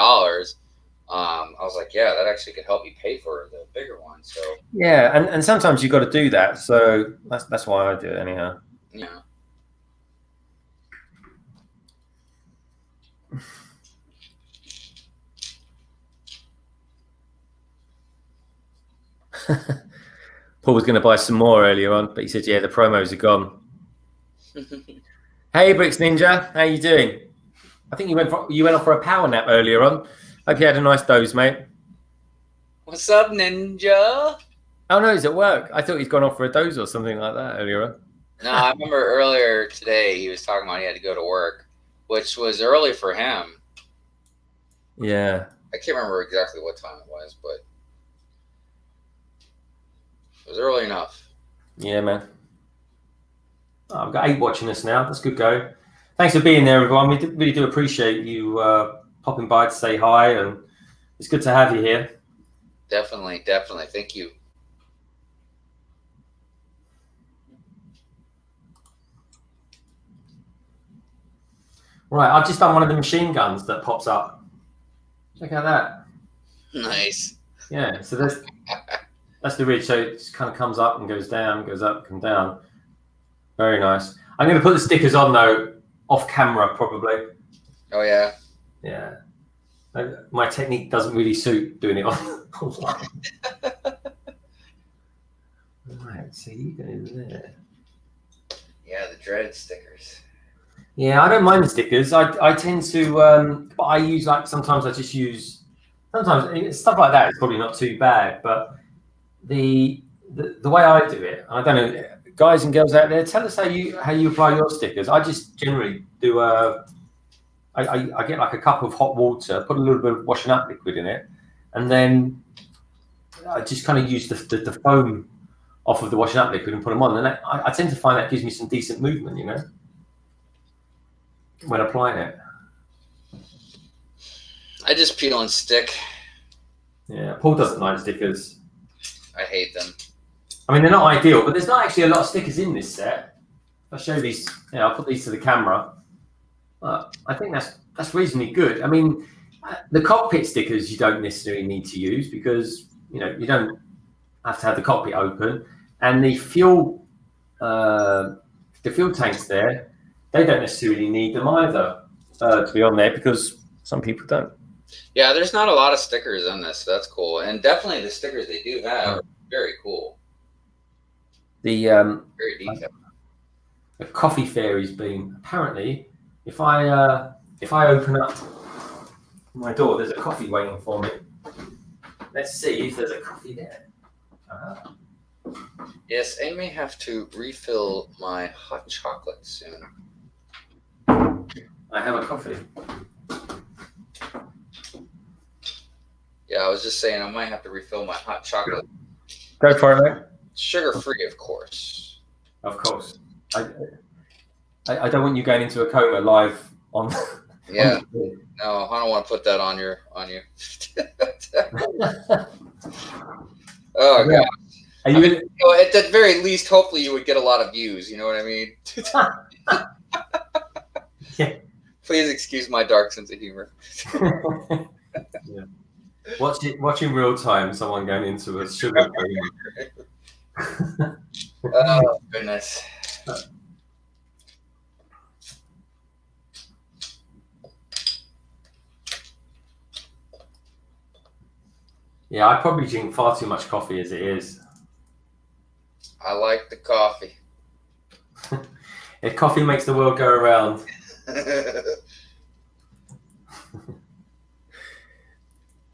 Speaker 1: I was like, yeah, that actually could help me pay for the bigger one. So
Speaker 2: yeah, and sometimes you got to do that. So that's why I do it anyhow.
Speaker 1: Yeah.
Speaker 2: Paul was going to buy some more earlier on, but he said, yeah, the promos are gone. Hey, Bricks Ninja, how you doing? I think you went off for a power nap earlier on. Hope you had a nice doze, mate.
Speaker 1: What's up, Ninja?
Speaker 2: Oh no, he's at work. I thought he'd gone off for a doze or something like that earlier on.
Speaker 1: No, I remember earlier today he was talking about he had to go to work, which was early for him.
Speaker 2: Yeah.
Speaker 1: I can't remember exactly what time it was, but it was early enough.
Speaker 2: Yeah, man. Oh, I've got 8 watching us now. That's good go. Thanks for being there, everyone. We really do appreciate you popping by to say hi, and it's good to have you here.
Speaker 1: Definitely. Thank you.
Speaker 2: Right, I've just done one of the machine guns that pops up. Check out that.
Speaker 1: Nice.
Speaker 2: Yeah, so that's the ridge. So it just kind of comes up and goes down, goes up, come down. Very nice. I'm going to put the stickers on, though, off camera, probably.
Speaker 1: Oh, yeah?
Speaker 2: Yeah. My technique doesn't really suit doing it online. Right, so you go there.
Speaker 1: Yeah, the dreaded stickers.
Speaker 2: Yeah, I don't mind the stickers. I tend to, but I use, like, sometimes sometimes stuff like that is probably not too bad, but the way I do it, I don't know, guys and girls out there, tell us how you apply your stickers. I just generally do I get like a cup of hot water, put a little bit of washing up liquid in it, and then I just kind of use the foam off of the washing up liquid and put them on. And I tend to find that gives me some decent movement, you know, when applying it.
Speaker 1: I just peel and stick.
Speaker 2: Yeah, Paul doesn't like stickers.
Speaker 1: I hate them.
Speaker 2: I mean, they're not ideal, but there's not actually a lot of stickers in this set. I'll show these. Yeah, I'll put these to the camera. I think that's reasonably good. I mean, The cockpit stickers you don't necessarily need to use because you don't have to have the cockpit open, and the fuel tanks there, they don't necessarily need them either to be on there because some people don't.
Speaker 1: Yeah, there's not a lot of stickers on this, so that's cool, and definitely the stickers they do have are very cool.
Speaker 2: The
Speaker 1: very detailed.
Speaker 2: The coffee fairy's been apparently. If I open up my door, there's a coffee waiting for me. Let's see if there's a coffee there.
Speaker 1: Yes, I may have to refill my hot chocolate soon.
Speaker 2: I have a coffee.
Speaker 1: Yeah, I was just saying I might have to refill my hot chocolate.
Speaker 2: Go for it, mate.
Speaker 1: Sugar-free, of course.
Speaker 2: Of course. I don't want you going into a coma live on.
Speaker 1: Yeah. No, I don't want to put that on you. Oh god. At the very least, hopefully you would get a lot of views. You know what I mean?
Speaker 2: Yeah.
Speaker 1: Please excuse my dark sense of humor.
Speaker 2: Yeah. Watch in real time someone going into a sugar coma.
Speaker 1: Oh goodness.
Speaker 2: Yeah, I probably drink far too much coffee as it is.
Speaker 1: I like the coffee.
Speaker 2: If coffee makes the world go around.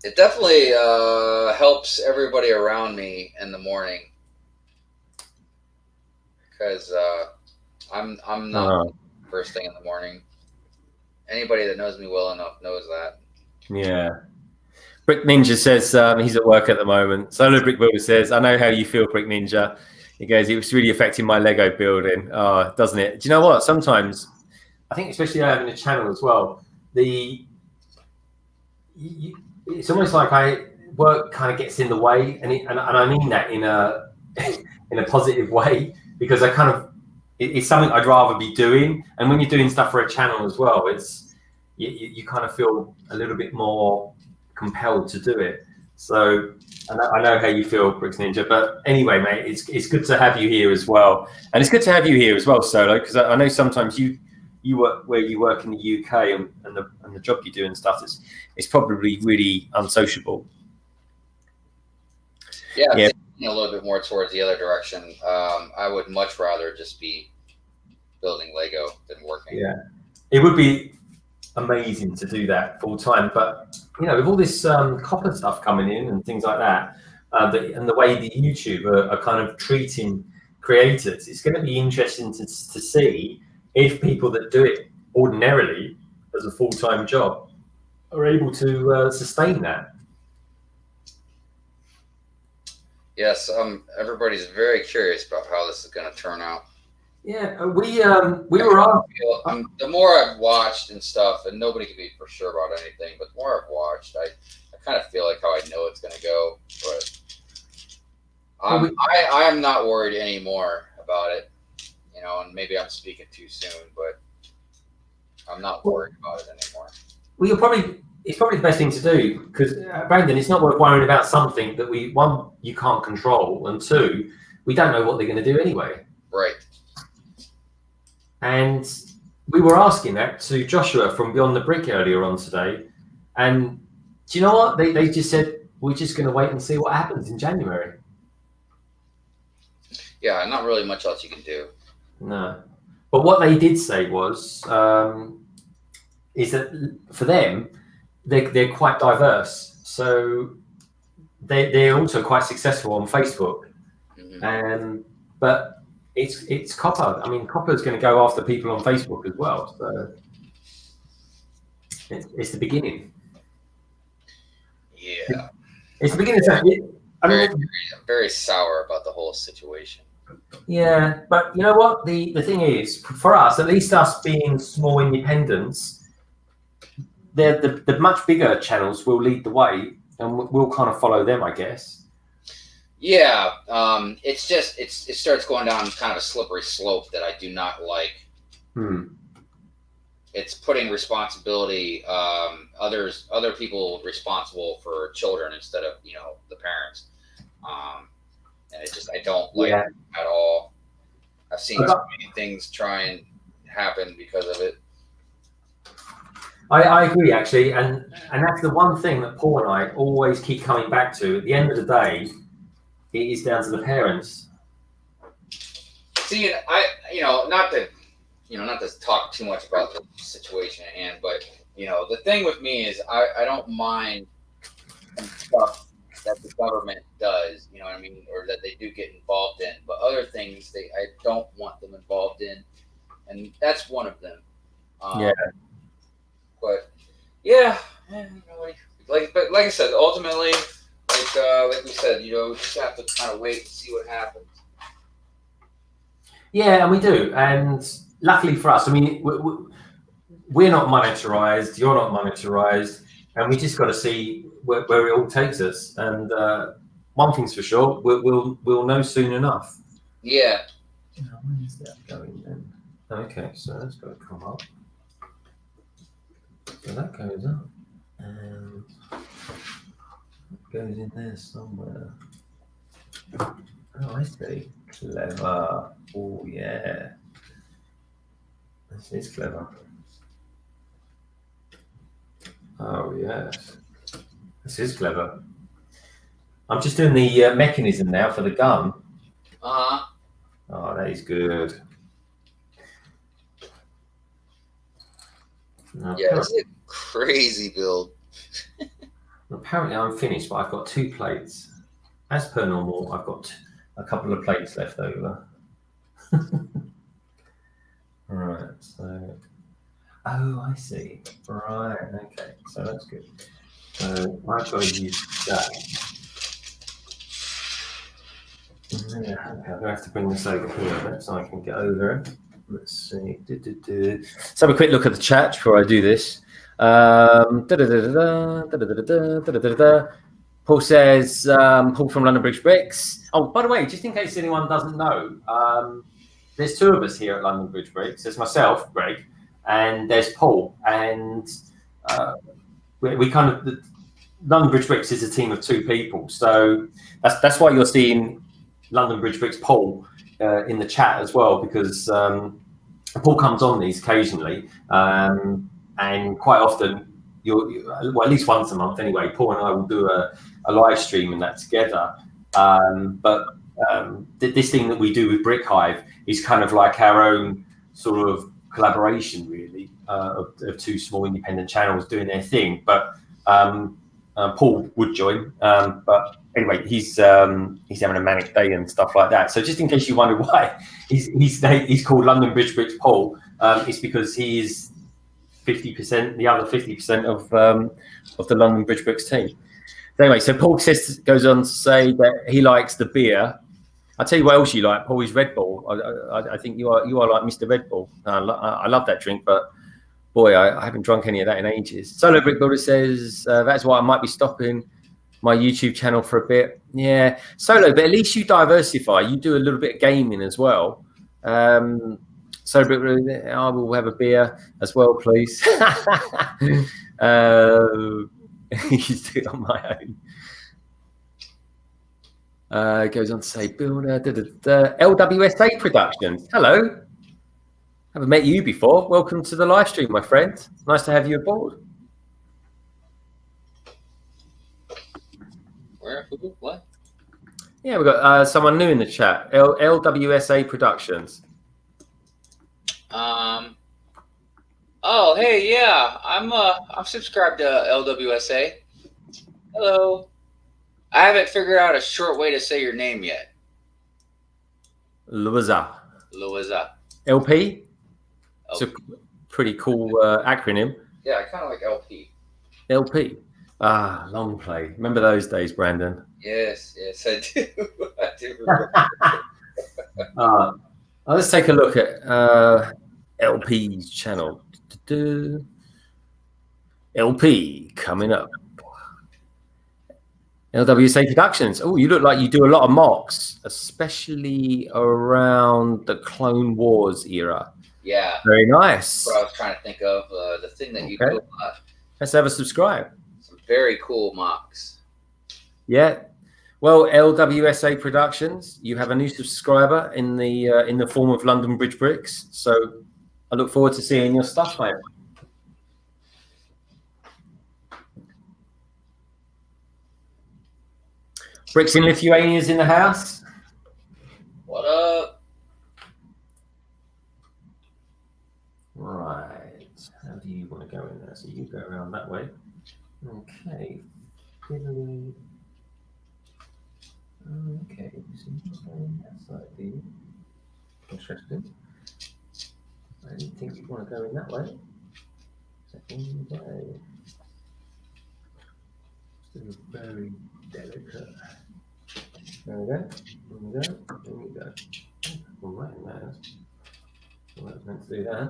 Speaker 1: It definitely helps everybody around me in the morning because I'm not first thing in the morning. Anybody that knows me well enough knows that.
Speaker 2: Yeah. Brick Ninja says he's at work at the moment. Solar Brick Builder says, I know how you feel, Brick Ninja. He goes, it was really affecting my Lego building. Oh, doesn't it? Do you know what? Sometimes, I think especially having a channel as well, it's almost like work kind of gets in the way. And I mean that in a positive way, because it's something I'd rather be doing. And when you're doing stuff for a channel as well, you kind of feel a little bit more compelled to do it. So I know how you feel, Bricks Ninja. But anyway, mate, it's good to have you here as well, and it's good to have you here as well, Solo, because I know sometimes you work where you work in the UK and the job you do and stuff. It's probably really unsociable.
Speaker 1: Yeah, a little bit more towards the other direction. I would much rather just be building Lego than working.
Speaker 2: Yeah, it would be amazing to do that full time, but with all this copper stuff coming in and things like that, and the way the YouTube are kind of treating creators, it's going to be interesting to see if people that do it ordinarily as a full-time job are able to sustain that.
Speaker 1: Yes, everybody's very curious about how this is going to turn out.
Speaker 2: Yeah, we were on.
Speaker 1: The more I've watched and stuff, and nobody can be for sure about anything, but the more I've watched, I kind of feel like how I know it's going to go. But I am not worried anymore about it, and maybe I'm speaking too soon, but I'm not worried about it anymore.
Speaker 2: Well, it's probably the best thing to do, because Brandon, it's not worth worrying about something that one, you can't control, and two, we don't know what they're going to do anyway.
Speaker 1: Right.
Speaker 2: And we were asking that to Joshua from Beyond the Brick earlier on today. And do you know what? They just said, we're just going to wait and see what happens in January.
Speaker 1: Yeah, not really much else you can do.
Speaker 2: No. But what they did say was, is that for them, they're quite diverse. So they're also quite successful on Facebook. Mm-hmm. But it's copper. I mean, copper is going to go after people on Facebook as well. So it's the beginning.
Speaker 1: Yeah,
Speaker 2: it's the beginning.
Speaker 1: I'm very sour about the whole situation.
Speaker 2: Yeah, but you know what? The thing is, for us, at least us being small independents, the much bigger channels will lead the way, and we'll kind of follow them, I guess.
Speaker 1: Yeah, it's just it starts going down kind of a slippery slope that I do not like. it's putting responsibility, other people responsible for children instead of the parents, and I don't like it at all. I've seen so many things try and happen because of it.
Speaker 2: I agree, actually, and that's the one thing that Paul and I always keep coming back to. At the end of the day, it is down to the parents.
Speaker 1: See, not to talk too much about the situation at hand, but the thing with me is I don't mind stuff that the government does, you know what I mean, or that they do get involved in, but other things I don't want them involved in, and that's one of them. But yeah, like I said, ultimately, like we said, we just have to kind of wait and see what happens.
Speaker 2: Yeah, and we do, and luckily for us, I mean, we're not monetarized, you're not monetarized, and we just got to see where it all takes us. And one thing's for sure, we'll know soon enough.
Speaker 1: Yeah.
Speaker 2: Where is that going then? Okay, so that's got to come up. So that goes up, and it goes in there somewhere. Oh, I see. Clever. Oh, yeah. This is clever. Oh, yes. This is clever. I'm just doing the mechanism now for the gun.
Speaker 1: Uh-huh.
Speaker 2: Oh, that is good.
Speaker 1: Yeah, it's a crazy build.
Speaker 2: Apparently, I'm finished, but I've got 2 plates. As per normal, I've got a couple of plates left over. Right, so... Oh, I see. Right, okay. So that's good. So I've got to use that. Yeah, okay, I'm going to have to bring this over here a bit so I can get over it. Let's see. Let's have a quick look at the chat before I do this. Paul says, Paul from London Bridge Bricks. Oh, by the way, just in case anyone doesn't know, there's 2 of us here at London Bridge Bricks. There's myself, Greg, and there's Paul. And we kind of, London Bridge Bricks is a team of 2 people. So that's why you're seeing London Bridge Bricks Paul in the chat as well, because Paul comes on these occasionally, and quite often, well, at least once a month anyway, Paul and I will do a live stream and that together. But this thing that we do with Brick Hive is kind of like our own sort of collaboration, really, of 2 small independent channels doing their thing. But Paul would join, but anyway, he's having a manic day and stuff like that. So just in case you wonder why he's called London Bridge Bricks Paul, it's because he is 50%, the other 50% of the London Bridge Bricks team. So anyway, so Paul goes on to say that he likes the beer. I'll tell you what else you like, Paul, is Red Bull. I think you are like Mr. Red Bull. I love that drink, but boy, I haven't drunk any of that in ages. Solo Brick Builder says that's why I might be stopping my YouTube channel for a bit. Yeah, Solo, but at least you diversify. You do a little bit of gaming as well. Solo Brick Builder, I will have a beer as well, please. He's doing it on my own. Goes on to say, Builder, LWSA Productions. Hello. Haven't met you before. Welcome to the live stream, my friend. Nice to have you aboard.
Speaker 1: Where? Who? What?
Speaker 2: Yeah, we've got someone new in the chat. LWSA Productions.
Speaker 1: Oh, hey, yeah. I'm subscribed to LWSA. Hello. I haven't figured out a short way to say your name yet.
Speaker 2: Louisa. LP? It's a pretty cool acronym.
Speaker 1: Yeah, I kind of like LP.
Speaker 2: LP. Ah, long play. Remember those days, Brandon?
Speaker 1: Yes, I do. I do remember.
Speaker 2: Let's take a look at LP's channel. LP coming up. LWSA Productions. Oh, you look like you do a lot of mocks, especially around the Clone Wars era.
Speaker 1: Yeah.
Speaker 2: Very nice.
Speaker 1: What I was trying to think of, the thing that you do a lot.
Speaker 2: Let's have a subscribe.
Speaker 1: Some very cool mocks.
Speaker 2: Yeah. Well, LWSA Productions, you have a new subscriber in the form of London Bridge Bricks. So I look forward to seeing your stuff, mate. Bricks in Lithuania's in the house.
Speaker 1: What up?
Speaker 2: Right. How do you want to go in there? So you go around that way. Okay. Okay. Interesting. I didn't think you'd want to go in that way. Second day. Still very delicate. There we go. There we go. There we go. All right, man. Well, that's meant to do that.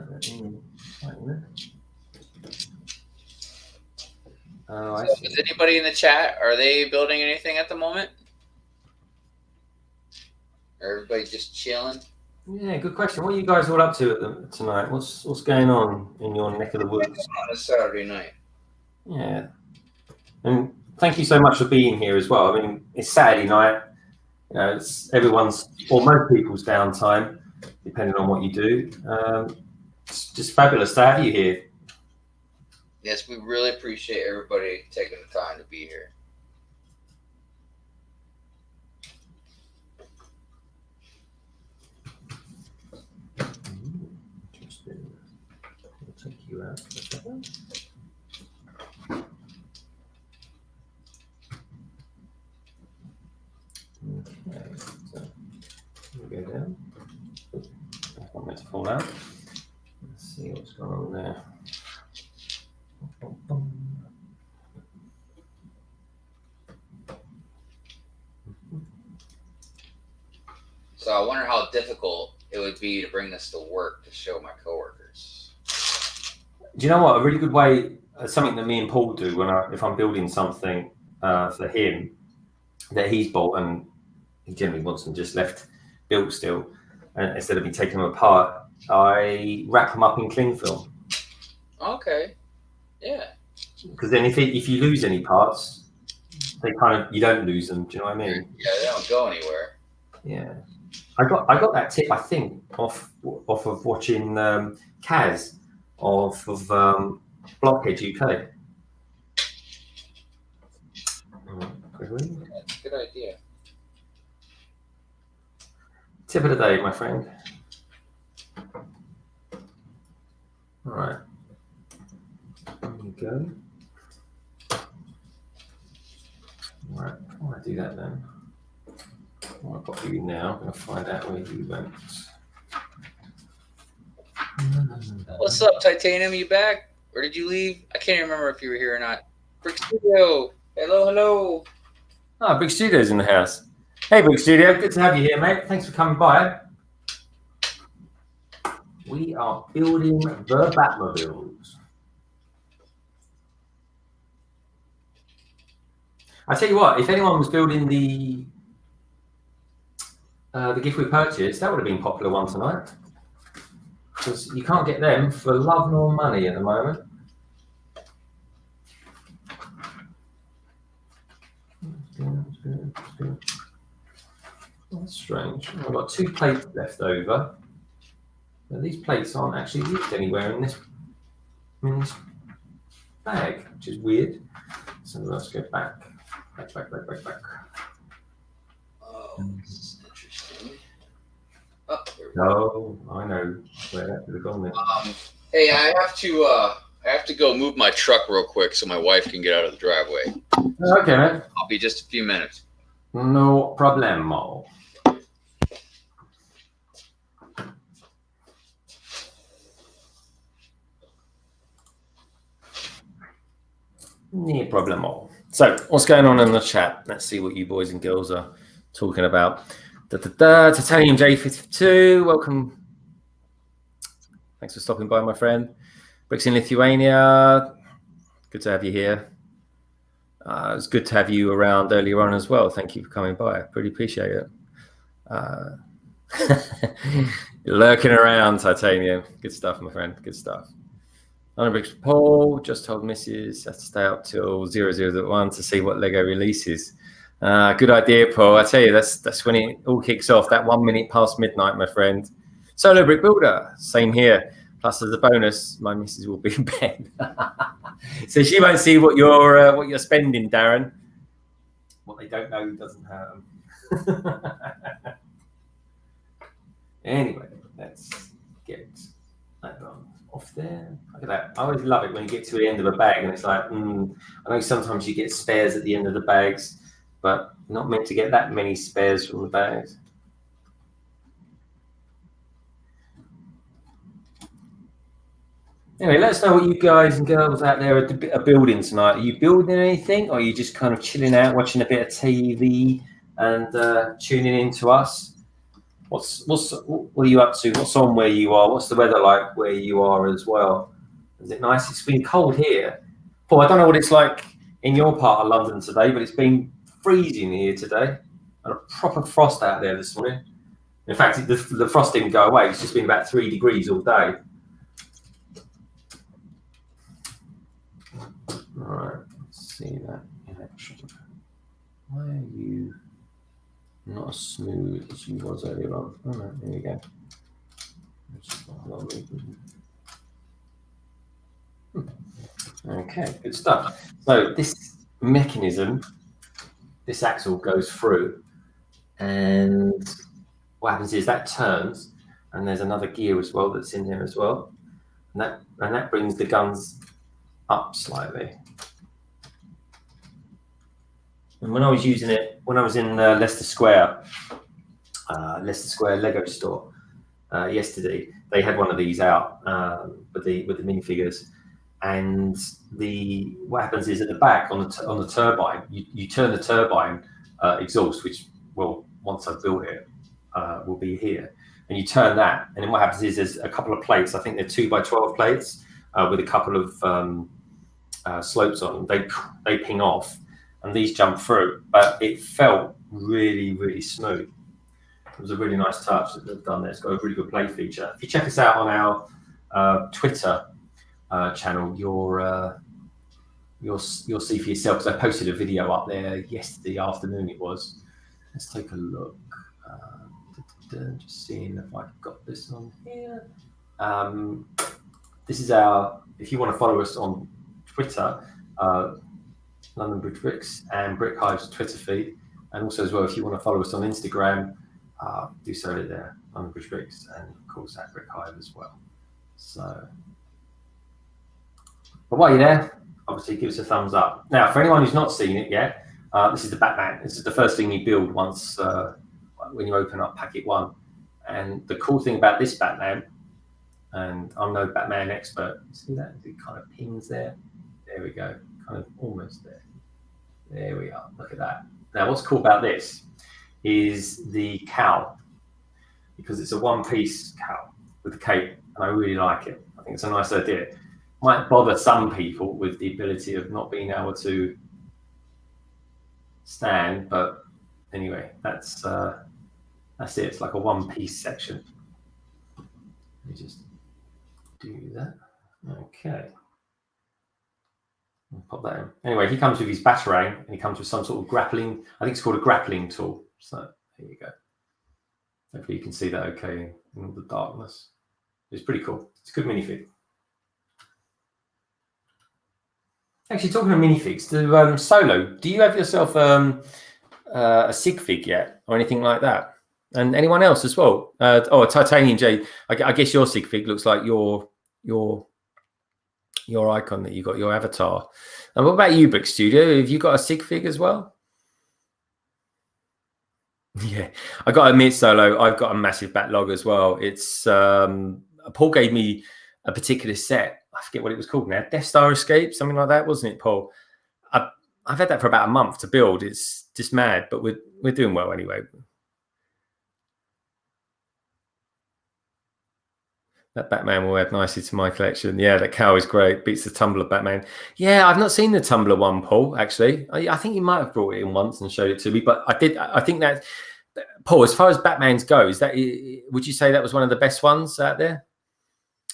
Speaker 2: Oh, I see.
Speaker 1: Is anybody in the chat? Are they building anything at the moment? Or everybody just chilling?
Speaker 2: Yeah, good question. What are you guys all up to tonight? What's going on in your neck of the woods?
Speaker 1: On a Saturday night.
Speaker 2: Yeah. And thank you so much for being here as well. I mean, it's Saturday night. You know, it's everyone's or most people's downtime, depending on what you do. It's just fabulous to have you here.
Speaker 1: Yes, we really appreciate everybody taking the time to be here.
Speaker 2: Interesting. I'll take you out for a second. Okay, so we go down. That's not meant to fall out. Let's see what's going on there.
Speaker 1: So I wonder how difficult it would be to bring this to work to show my coworkers.
Speaker 2: Do you know what? A really good way, something that me and Paul do if I'm building something for him that he's bought and he generally wants them just left built still, and instead of me taking them apart, I wrap them up in cling film.
Speaker 1: Okay. Yeah.
Speaker 2: Because then if you lose any parts, you don't lose them. Do you know what I mean?
Speaker 1: Yeah, they don't go anywhere.
Speaker 2: Yeah. I got that tip, I think, off of watching Kaz off of Blockhead UK.
Speaker 1: That's a good idea.
Speaker 2: Tip of the day, my friend. All right. There you go. All right. Before I do that then, I've got you now. I'm going to find out where you went.
Speaker 1: What's up, Titanium? You back? Or did you leave? I can't remember if you were here or not. Brick Studio. Hello, hello.
Speaker 2: Oh, Big Studio's in the house. Hey, Big Studio. Good to have you here, mate. Thanks for coming by. We are building the Batmobiles. I tell you what, if anyone was building the gift we purchased, that would have been a popular one tonight. Because you can't get them for love nor money at the moment. That's strange. I've got 2 plates left over. But these plates aren't actually used anywhere in this bag, which is weird. So let's go back. Back.
Speaker 1: Oh, this is interesting.
Speaker 2: Oh, I know where that could have gone then.
Speaker 1: Hey, I have to go move my truck real quick so my wife can get out of the driveway.
Speaker 2: Okay, man.
Speaker 1: I'll be just a few minutes.
Speaker 2: No problemo. No problemo. So, what's going on in the chat? Let's see what you boys and girls are talking about. Titanium J52, welcome. Thanks for stopping by, my friend. Bricks in Lithuania, good to have you here. It's good to have you around earlier on as well. Thank you for coming by. I pretty appreciate it. Lurking around, Titanium. Good stuff, my friend. Good stuff. Bricks Paul just told Mrs. to stay up till 0001 to see what Lego releases. Good idea, Paul. I tell you, that's when it all kicks off. That 1 minute past midnight, my friend. Solo Brick Builder, same here. Plus, as a bonus, my missus will be in bed, so she won't see what you're spending, Darren. What they don't know doesn't hurt them. Anyway, let's get that off there. Look at that. I always love it when you get to the end of a bag and it's like, I know sometimes you get spares at the end of the bags, but you're not meant to get that many spares from the bags. Anyway, let us know what you guys and girls out there are building tonight. Are you building anything, or are you just kind of chilling out, watching a bit of TV and tuning in to us? What are you up to? What's on where you are? What's the weather like where you are as well? Is it nice? It's been cold here. Paul, I don't know what it's like in your part of London today, but it's been freezing here today. And a proper frost out there this morning. In fact, the frost didn't go away. It's just been about 3 degrees all day. All right, let's see that. Why are you not as smooth as you was earlier on? Oh no, there you go. Okay, good stuff. So this mechanism, this axle goes through, and what happens is that turns, and there's another gear as well that's in there as well, and that brings the guns up slightly. And when I was using it, when I was in Leicester Square Lego store yesterday, they had one of these out with the minifigures, and what happens is at the back on the turbine, you turn the turbine exhaust, which once I've built it will be here, and you turn that, and then what happens is there's a couple of plates. I think they're 2x12 plates with a couple of slopes on. They ping off. And these jump through, but it felt really, really smooth. It was a really nice touch that they've done there. It's got a really good play feature. If you check us out on our Twitter channel, you'll see for yourself, because I posted a video up there yesterday afternoon. It was. Let's take a look. Just seeing if I've got this on here. This is if you want to follow us on Twitter, London Bridge Bricks and Brick Hive's Twitter feed, and also as well, if you want to follow us on Instagram, do so there, London Bridge Bricks, and of course at Brick Hive as well. So, but while you're there, obviously give us a thumbs up. Now, for anyone who's not seen it yet, this is the Batman. This is the first thing you build once when you open up packet 1. And the cool thing about this Batman, and I'm no Batman expert, see that? It kind of pings there. There we go. Kind of almost there. There we are. Look at that. Now, what's cool about this is the cowl, because it's a one-piece cowl with the cape, and I really like it. I think it's a nice idea. Might bother some people with the ability of not being able to stand, but anyway, that's it. It's like a one-piece section. Let me just do that. Okay. I'll pop that in. Anyway, he comes with his batarang, and he comes with some sort of grappling. I think it's called a grappling tool. So there you go. Hopefully you can see that okay in all the darkness. It's pretty cool. It's a good minifig. Actually, talking of minifigs, Solo, do you have yourself a sig fig yet, or anything like that? And anyone else as well? Titanium J. I guess your sig fig looks like your icon that you got, your avatar. And what about you, Brick Studio? Have you got a sig fig as well? Yeah, I got to admit, Solo, I've got a massive backlog as well. It's Paul gave me a particular set. I forget what it was called now. Death Star Escape, something like that, wasn't it, Paul? I've had that for about a month to build. It's just mad, but we're doing well anyway. That Batman will add nicely to my collection. Yeah, that cow is great. Beats the Tumbler Batman. Yeah, I've not seen the Tumbler one, Paul, actually. I think you might have brought it in once and showed it to me, but I think that Paul, as far as Batmans go, would you say that was one of the best ones out there?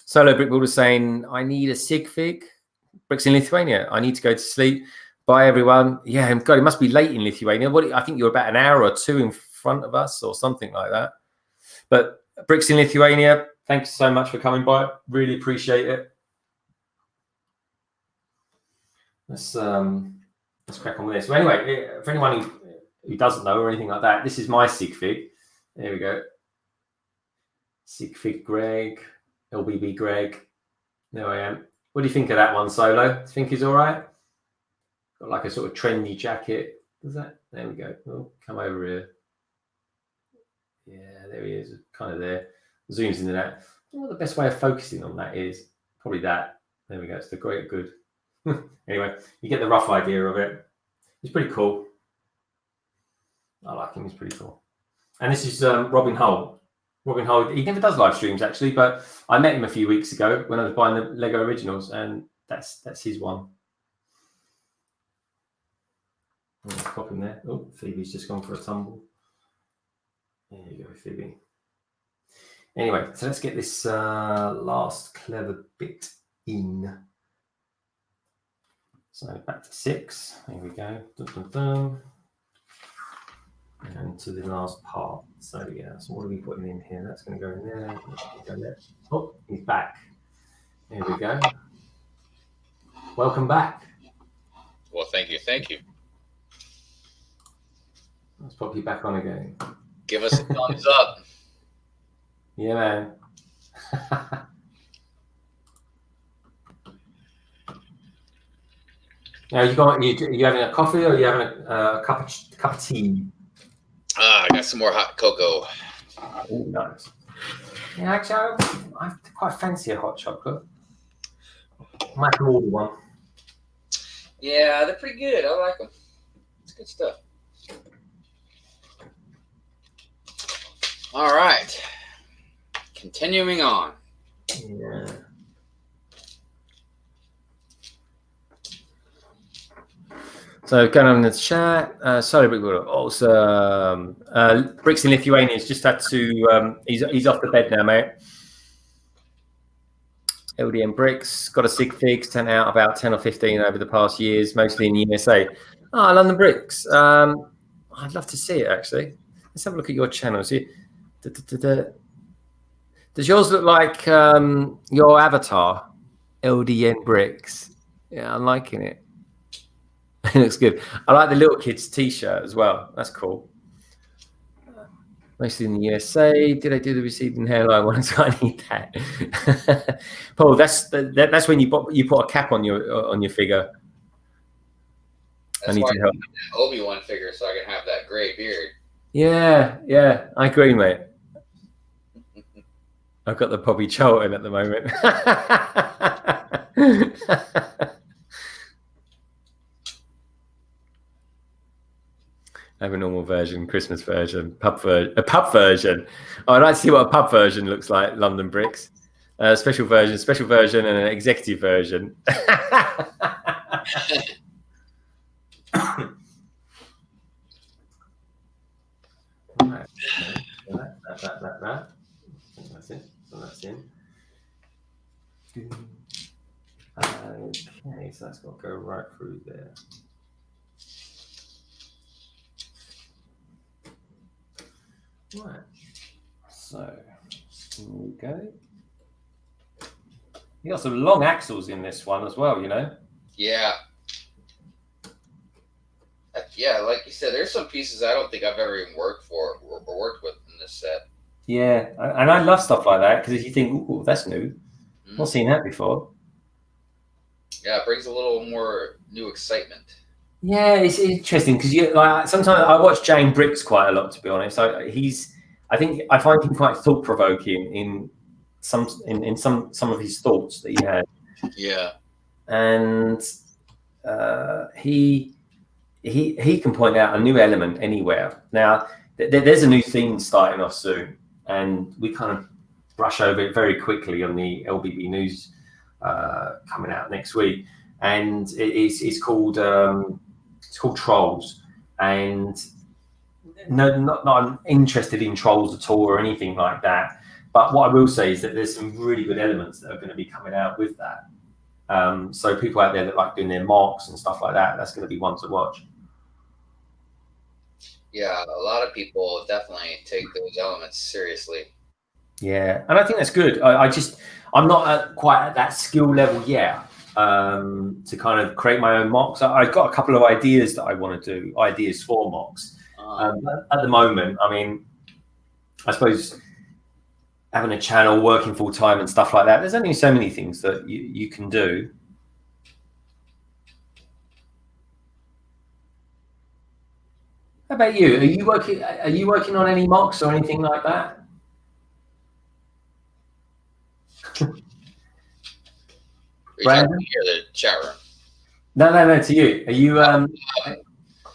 Speaker 2: Solo Brick Builder saying, I need a sig fig. Bricks in Lithuania. I need to go to sleep. Bye, everyone. Yeah, God, it must be late in Lithuania. I think you're about an hour or two in front of us or something like that. But Bricks in Lithuania, thanks so much for coming by. Really appreciate it. Let's crack on with this. So anyway, for anyone who doesn't know or anything like that, this is my sig fig. There we go. Sig fig Greg, LBB Greg. There I am. What do you think of that one, Solo? Do you think he's all right? Got like a sort of trendy jacket. Does that? There we go. Oh, come over here. Yeah, there he is. Kind of there. Zooms into that. Well, the best way of focusing on that is probably that. There we go. It's the great good. Anyway, you get the rough idea of it. He's pretty cool. I like him. He's pretty cool. And this is Robin Hull. Robin Hull, he never does live streams actually, but I met him a few weeks ago when I was buying the Lego Originals, and that's his one. Let's pop him there. Oh, Phoebe's just gone for a tumble. There you go, Phoebe. Anyway, so let's get this last clever bit in. So back to 6. Here we go. Dun, dun, dun. And to the last part. So yeah, so what are we putting in here? That's going to go in there. Go there. Oh, he's back. There we go. Welcome back.
Speaker 1: Well, thank you. Thank you.
Speaker 2: Let's pop you back on again.
Speaker 1: Give us a thumbs up.
Speaker 2: Yeah, man. Now you having a coffee or are you having a cup of tea?
Speaker 1: I got some more hot cocoa.
Speaker 2: Oh, nice. Yeah, actually, I quite fancy a hot chocolate. I might have to order one.
Speaker 1: Yeah, they're pretty good. I like them. It's good stuff. All right. Continuing on.
Speaker 2: Yeah. So going on in the chat, sorry, Brick Builder. Awesome. Bricks in Lithuania has just had to. He's off the bed now, mate. LDM Bricks got a sig fig, sent out about 10 or 15 over the past years, mostly in the USA. Ah, London Bricks. I'd love to see it actually. Let's have a look at your channel. See, does yours look like your avatar, LDN Bricks? Yeah, I'm liking it. It looks good. I like the little kids t-shirt as well. That's cool. Mostly in the USA. Did I do the receding hairline ones? I need that. Paul, that's when you put a cap on your figure.
Speaker 1: That's why I need that Obi-Wan figure so I can have that gray beard.
Speaker 2: Yeah, I agree, mate. I've got the Bobby Charlton at the moment. I have a normal version, Christmas version, a pub version. Oh, I'd like to see what a pub version looks like, London Bricks. Special version, and an executive version. Right. That. That's it. So that's in. Okay, so that's got to go right through there. Right, so here we go. You got some long axles in this one as well, you know?
Speaker 1: Yeah. Yeah, like you said, there's some pieces I don't think I've ever even worked with in this set.
Speaker 2: Yeah, and I love stuff like that because you think, ooh, that's new. Mm-hmm. Not seen that before.
Speaker 1: Yeah, it brings a little more new excitement.
Speaker 2: Yeah, it's interesting because sometimes I watch Jane Bricks quite a lot, to be honest. I think I find him quite thought provoking in some of his thoughts that he had.
Speaker 1: Yeah,
Speaker 2: and he can point out a new element anywhere. Now there's a new theme starting off soon, and we kind of brush over it very quickly on the LBB news coming out next week, and it's called Trolls, and no, not interested in trolls at all or anything like that. But what I will say is that there's some really good elements that are going to be coming out with that. So people out there that like doing their mocks and stuff like that, that's going to be one to watch.
Speaker 1: Yeah, a lot of people definitely take those elements seriously.
Speaker 2: Yeah, and I think that's good. I'm not quite at that skill level yet to kind of create my own mocks. I've got a couple of ideas that I want to do, ideas for mocks. But at the moment, I mean, I suppose having a channel, working full time and stuff like that, there's only so many things that you can do. How about you? Are you working on any mocks or anything like that?
Speaker 1: Brandon? Here, the chat room.
Speaker 2: No, to you. Are you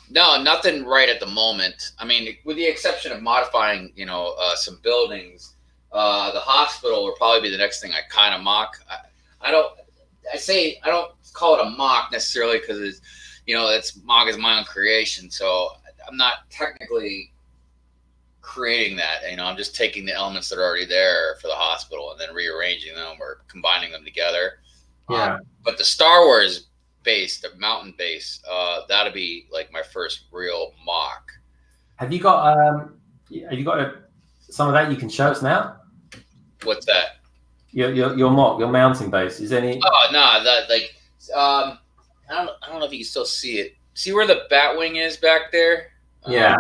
Speaker 1: No, nothing right at the moment. I mean, with the exception of modifying, some buildings, the hospital will probably be the next thing I kind of mock. I don't call it a mock necessarily because it's mock is my own creation. So I'm not technically creating that. I'm just taking the elements that are already there for the hospital and then rearranging them or combining them together.
Speaker 2: Yeah.
Speaker 1: But the Star Wars base, the mountain base, that'll be like my first real mock.
Speaker 2: Have you got some of that you can show us now?
Speaker 1: What's that?
Speaker 2: Your mock, your mountain base. Is any?
Speaker 1: Oh no, that I don't know if you can still see it. See where the Batwing is back there?
Speaker 2: Yeah.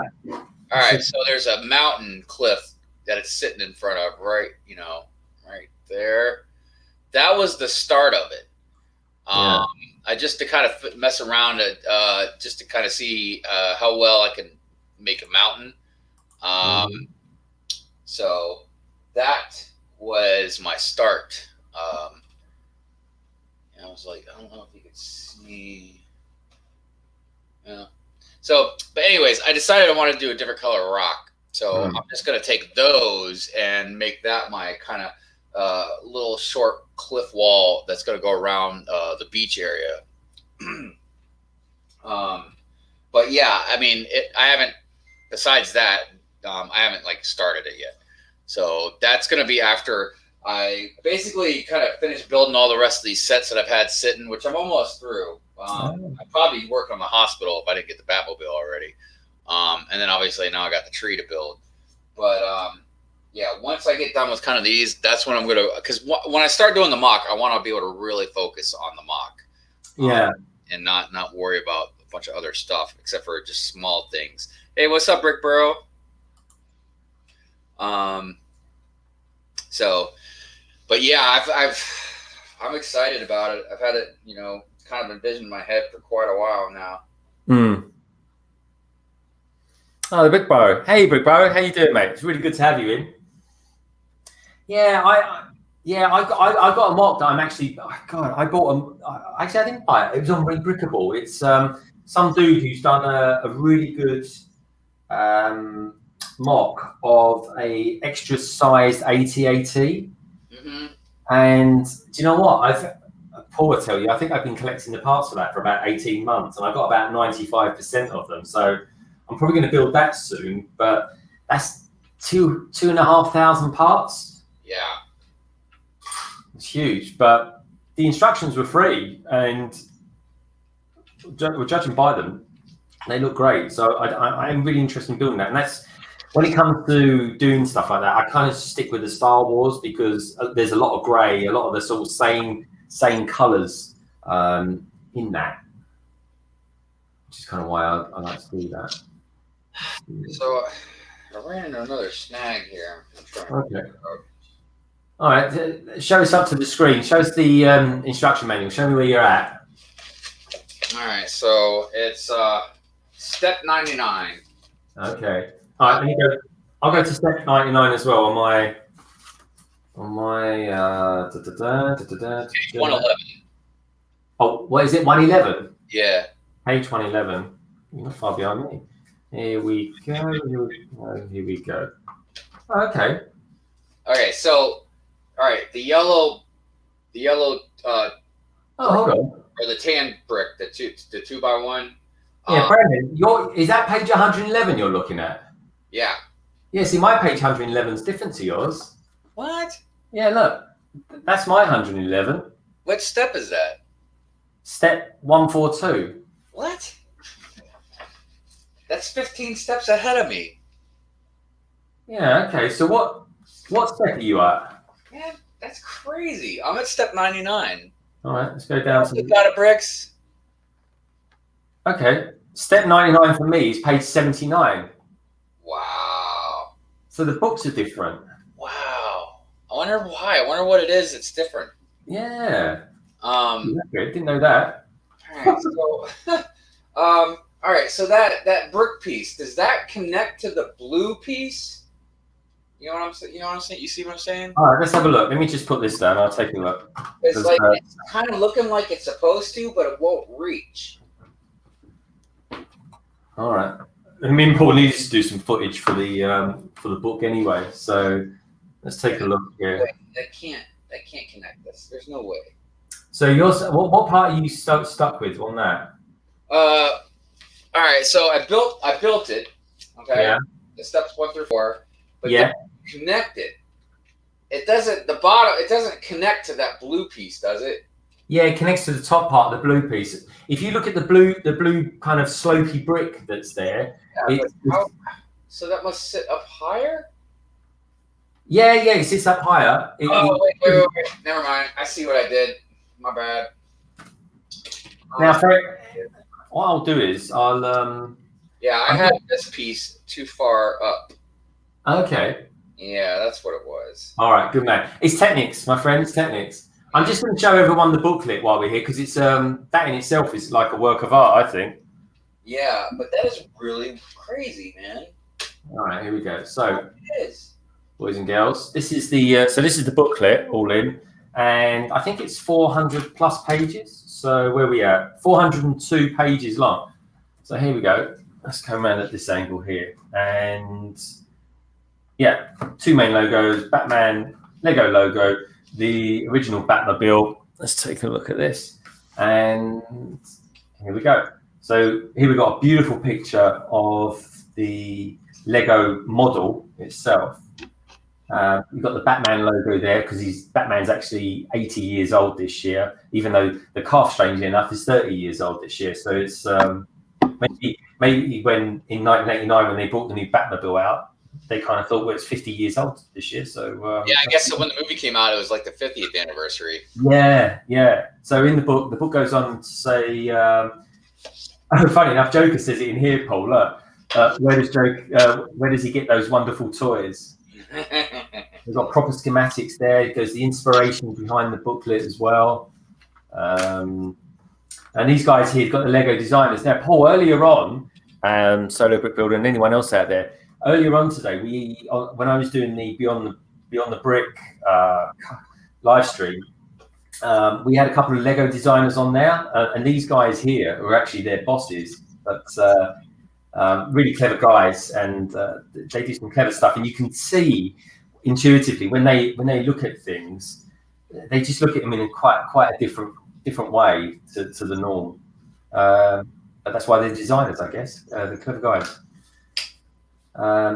Speaker 1: All right, so there's a mountain cliff that it's sitting in front of, right there. That was the start of it. I just to kind of mess around just to kind of see how well I can make a mountain. So that was my start. I was like, I don't know if you could see. Yeah. So, but anyways, I decided I wanted to do a different color rock. So I'm just going to take those and make that my kind of little short cliff wall that's going to go around the beach area. But yeah, I mean, I haven't, besides that, I haven't started it yet. So that's going to be after I basically kind of finished building all the rest of these sets that I've had sitting, which I'm almost through. I'd probably work on the hospital if I didn't get the Batmobile already. And then obviously now I got the tree to build. But yeah, once I get done with kind of these, that's when I'm going to, because when I start doing the mock, I want to be able to really focus on the mock.
Speaker 2: Yeah.
Speaker 1: And not worry about a bunch of other stuff except for just small things. Hey, what's up, Rick Burrow? But yeah, I'm excited about it. I've had it, kind of envisioned in my head for quite a while now.
Speaker 2: Oh, the Brick Burrow. Hey, Brick Burrow, how you doing, mate? It's really good to have you in. Yeah, I got a mock that I'm actually. Oh God, I bought I didn't buy it. It was on Rebrickable. It's some dude who's done a really good mock of a extra sized AT-AT. And do you know what? Paul will tell you, I think I've been collecting the parts for that for about 18 months, and I got about 95% of them. So I'm probably going to build that soon. But that's 2,500 parts.
Speaker 1: Yeah,
Speaker 2: it's huge. But the instructions were free, and we're judging by them. They look great. So I'm really interested in building that, and that's. When it comes to doing stuff like that, I kind of stick with the Star Wars because there's a lot of grey, a lot of the sort of same colours in that, which is kind of why I like to do that.
Speaker 1: So I ran into another snag here.
Speaker 2: Okay. All right, show us up to the screen. Show us the instruction manual. Show me where you're at.
Speaker 1: All right, so it's step 99.
Speaker 2: Okay. All right, let me go. I'll go to step 99 as well on my. Page
Speaker 1: 111.
Speaker 2: Oh, what is it? 111.
Speaker 1: Yeah.
Speaker 2: Page 111. You're not far behind me. Here we go. Here we go. Okay.
Speaker 1: Okay. So, all right. The yellow.
Speaker 2: Oh, hold on.
Speaker 1: Or the tan brick, the 2x1.
Speaker 2: Yeah, Brandon. Is that page 111 you're looking at?
Speaker 1: Yeah.
Speaker 2: Yeah, see, my page 111 is different to yours.
Speaker 1: What?
Speaker 2: Yeah, look, that's my 111.
Speaker 1: What step is that?
Speaker 2: Step 142.
Speaker 1: What? That's 15 steps ahead of me.
Speaker 2: Yeah, okay. So what step are you at?
Speaker 1: Man, that's crazy. I'm at step 99.
Speaker 2: All right, let's go down
Speaker 1: You
Speaker 2: to.
Speaker 1: got it, Bricks.
Speaker 2: Okay, step 99 for me is page 79.
Speaker 1: Wow.
Speaker 2: So the books are different.
Speaker 1: Wow. I wonder why. I wonder what it is that's different.
Speaker 2: Yeah.
Speaker 1: Um.
Speaker 2: Okay, didn't know that.
Speaker 1: All right. So, all right. So that brick piece, does that connect to the blue piece? You know what I'm saying? You know what I'm saying? You see what I'm saying?
Speaker 2: All right, let's have a look. Let me just put this down. I'll take a look.
Speaker 1: It's like it's kind of looking like it's supposed to, but it won't reach.
Speaker 2: All right. And me and Paul needs to do some footage for the book anyway. So let's take a look here.
Speaker 1: Wait, that can't connect this. There's no way.
Speaker 2: So yours, what part are you stuck with on that?
Speaker 1: All right. So I built it. Okay.
Speaker 2: Yeah.
Speaker 1: The steps 1 through 4. But
Speaker 2: Yeah.
Speaker 1: connect it. It doesn't. The bottom. It doesn't connect to that blue piece, does it?
Speaker 2: Yeah, it connects to the top part, the blue piece. If you look at the blue kind of slopey brick that's there,
Speaker 1: so that must sit up higher.
Speaker 2: Yeah, it sits up higher.
Speaker 1: Wait. Never mind. I see what I did. My bad.
Speaker 2: Now, what I'll do is I'll.
Speaker 1: Yeah, I had this piece too far up.
Speaker 2: Okay.
Speaker 1: Yeah, that's what it was.
Speaker 2: All right, good man. It's Technics, my friend. It's Technics. I'm just going to show everyone the booklet while we're here because it's that in itself is like a work of art, I think.
Speaker 1: Yeah, but that is really crazy, man.
Speaker 2: All right, here we go. So,
Speaker 1: it is.
Speaker 2: Boys and girls, this is the this is the booklet all in, and I think it's 400 plus pages. So where are we at? 402 pages long. So here we go. Let's come around at this angle here, and yeah, 2 main logos: Batman Lego logo, the original Batmobile. Let's take a look at this, and here we go. So here we've got a beautiful picture of the Lego model itself. We've got the Batman logo there because Batman's actually 80 years old this year, even though the calf, strangely enough, is 30 years old this year. So it's maybe when in 1989 when they brought the new Batmobile out, they kind of thought, well, it's 50 years old this year. So
Speaker 1: yeah, I guess so. When the movie came out, it was like the 50th anniversary.
Speaker 2: Yeah. So in the book goes on to say, funny enough, Joker says it in here, Paul. Look, where does he get those wonderful toys? We've got proper schematics there. It goes the inspiration behind the booklet as well. And these guys here have got the Lego designers. Now, Paul, earlier on, Solo Brick Builder and anyone else out there, earlier on today, when I was doing the Beyond the Brick live stream, we had a couple of Lego designers on there, and these guys here were actually their bosses, but really clever guys, and they do some clever stuff. And you can see intuitively when they look at things, they just look at them in quite a different way to the norm. But that's why they're designers, I guess. They're clever guys.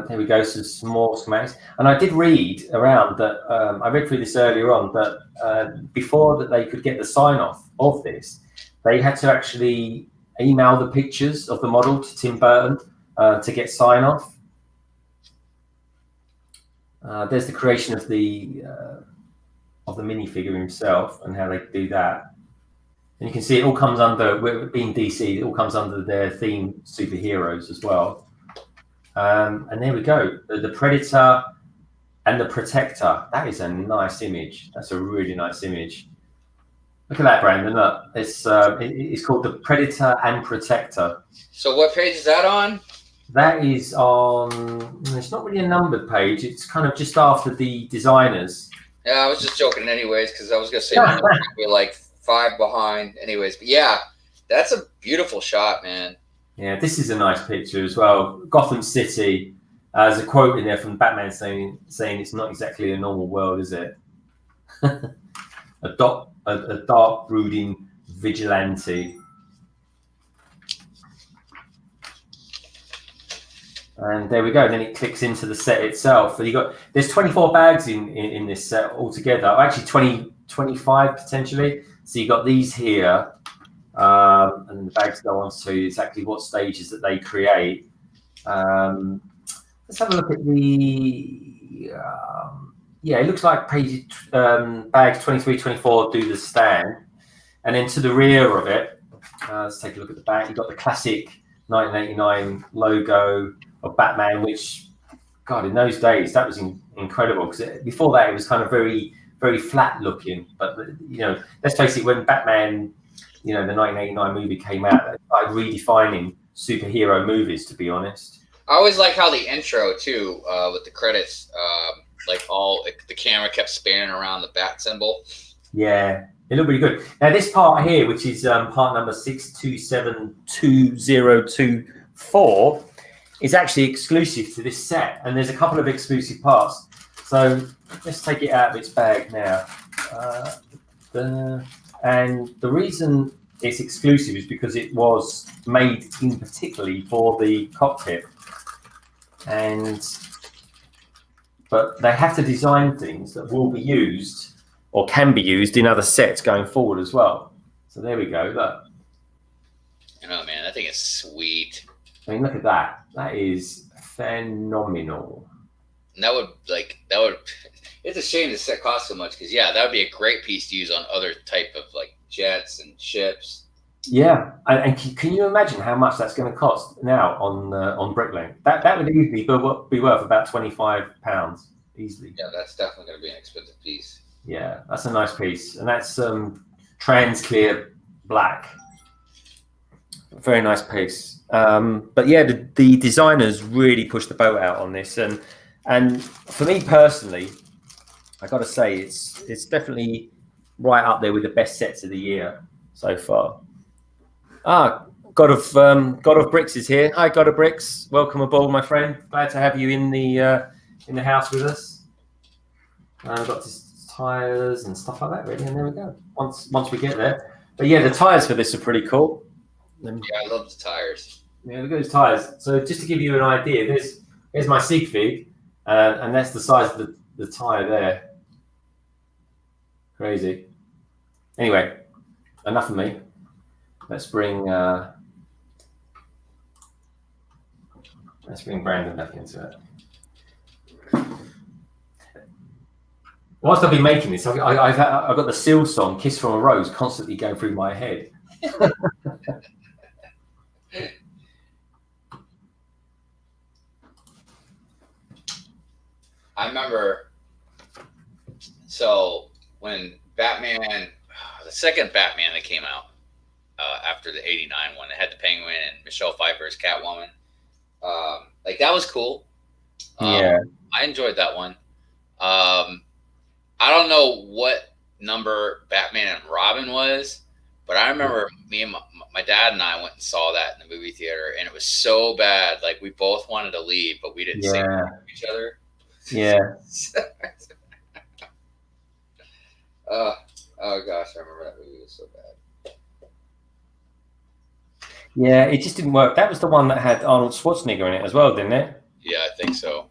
Speaker 2: Here we go, some more schematics. And I did read around that, I read through this earlier on, that before that they could get the sign off of this, they had to actually email the pictures of the model to Tim Burton to get sign off. There's the creation of the minifigure himself and how they do that. And you can see it all comes under, being DC, it all comes under their theme superheroes as well. And there we go, the Predator and the Protector. That is a nice image. That's a really nice image. Look at that, Brandon. Look, it's called the Predator and Protector.
Speaker 1: So what page is that on?
Speaker 2: That is on. It's not really a numbered page. It's kind of just after the designers.
Speaker 1: Yeah, I was just joking, anyways, because I was gonna say we're like 5 behind, anyways. But yeah, that's a beautiful shot, man.
Speaker 2: Yeah, this is a nice picture as well. Gotham City. There's a quote in there from Batman saying it's not exactly a normal world, is it? A dark, brooding vigilante. And there we go. Then it clicks into the set itself. So there's 24 bags in this set altogether. Actually, 25 potentially. So you got these here, and the bags go on to exactly what stages that they create. Let's have a look at the. Yeah, it looks like bags 23, 24 do the stand, and then to the rear of it, let's take a look at the back. You've got the classic 1989 logo of Batman, which, God, in those days that was incredible, because before that it was kind of very, very flat looking. But let's face it, when Batman, the 1989 movie came out, it started redefining superhero movies, to be honest.
Speaker 1: I always like how the intro too, with the credits, the camera kept spanning around the bat symbol.
Speaker 2: Yeah, it looked really good. Now this part here, which is part number 62720024, is actually exclusive to this set, and there's a couple of exclusive parts. So let's take it out of its bag now. And the reason it's exclusive is because it was made in particularly for the cockpit. But they have to design things that will be used or can be used in other sets going forward as well. So there we go. Look.
Speaker 1: Oh man, that thing is sweet.
Speaker 2: I mean, look at that. That is phenomenal.
Speaker 1: And that would. It's a shame the set costs so much, because that would be a great piece to use on other type of jets and ships.
Speaker 2: Yeah, and can you imagine how much that's going to cost now on Bricklink? That would easily be worth about £25 easily.
Speaker 1: Yeah, that's definitely going to be an expensive piece.
Speaker 2: Yeah, that's a nice piece, and that's trans clear black. Very nice piece. But yeah, the designers really pushed the boat out on this, and for me personally, I got to say it's definitely right up there with the best sets of the year so far. God of Bricks is here. Hi, God of Bricks. Welcome aboard, my friend. Glad to have you in the house with us. I've got tires and stuff like that ready, and there we go. Once we get there, but yeah, the tires for this are pretty cool.
Speaker 1: Yeah, I love the tires.
Speaker 2: Yeah, look at those tires. So just to give you an idea, here's my sig fig, and that's the size of the tire there. Crazy. Anyway, enough of me. Let's bring Brandon back into it. Whilst I've been making this, I've got the Seal song "Kiss from a Rose" constantly going through my head.
Speaker 1: I remember, so when Batman, the second Batman that came out after the '89 one, it had the Penguin and Michelle Pfeiffer as Catwoman. That was cool.
Speaker 2: Yeah,
Speaker 1: I enjoyed that one. I don't know what number Batman and Robin was, but I remember me and my dad and I went and saw that in the movie theater, and it was so bad. We both wanted to leave, but we didn't say anything to each other.
Speaker 2: Yeah.
Speaker 1: Oh gosh, I remember that movie. It was so bad.
Speaker 2: Yeah, it just didn't work. That was the one that had Arnold Schwarzenegger in it as well, didn't it?
Speaker 1: Yeah, I think so.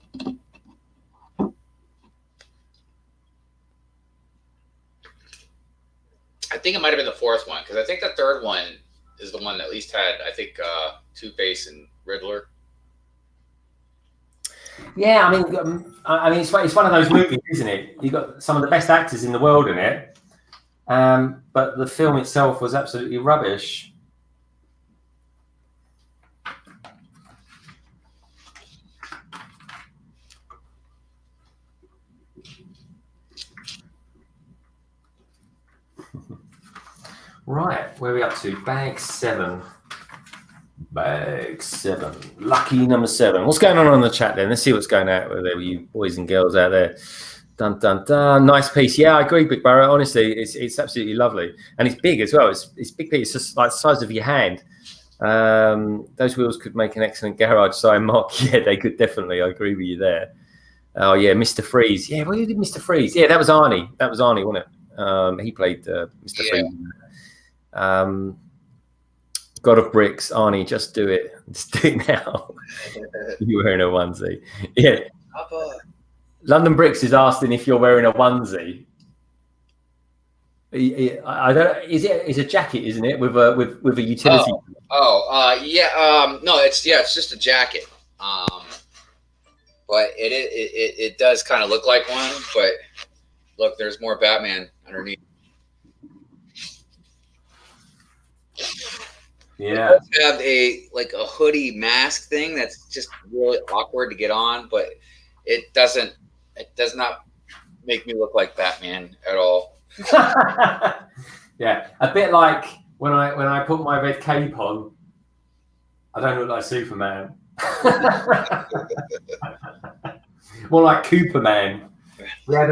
Speaker 1: I think it might have been the fourth one, because I think the third one is the one that at least had, I think, Two-Face and Riddler.
Speaker 2: Yeah, I mean, it's one of those movies, isn't it? You got some of the best actors in the world in it, but the film itself was absolutely rubbish. Right, where are we up to? Bag 7. Bag 7. Lucky number 7. What's going on the chat then? Let's see what's going out there with you boys and girls out there. Dun, dun, dun. Nice piece. Yeah, I agree, Big Barrow. Honestly, it's absolutely lovely. And it's big as well. It's big piece. It's just like the size of your hand. Those wheels could make an excellent garage sign, Mark. Yeah, they could definitely. I agree with you there. Oh, yeah, Mr. Freeze. Yeah, well, who did Mr. Freeze? Yeah, that was Arnie. That was Arnie, wasn't it? He played Mr. Freeze. God of Bricks, Arnie, just do it. Just do it now. You're wearing a onesie. Yeah.
Speaker 1: Papa.
Speaker 2: London Bricks is asking if you're wearing a onesie. I don't. It's a jacket, isn't it? With a utility.
Speaker 1: Yeah. No, it's just a jacket. But it does kind of look like one. But look, there's more Batman underneath.
Speaker 2: Yeah.
Speaker 1: It does have a hoodie mask thing that's just really awkward to get on, but it does not make me look like Batman at all.
Speaker 2: Yeah, a bit like when I put my red cape on, I don't look like Superman. More like Cooperman. We had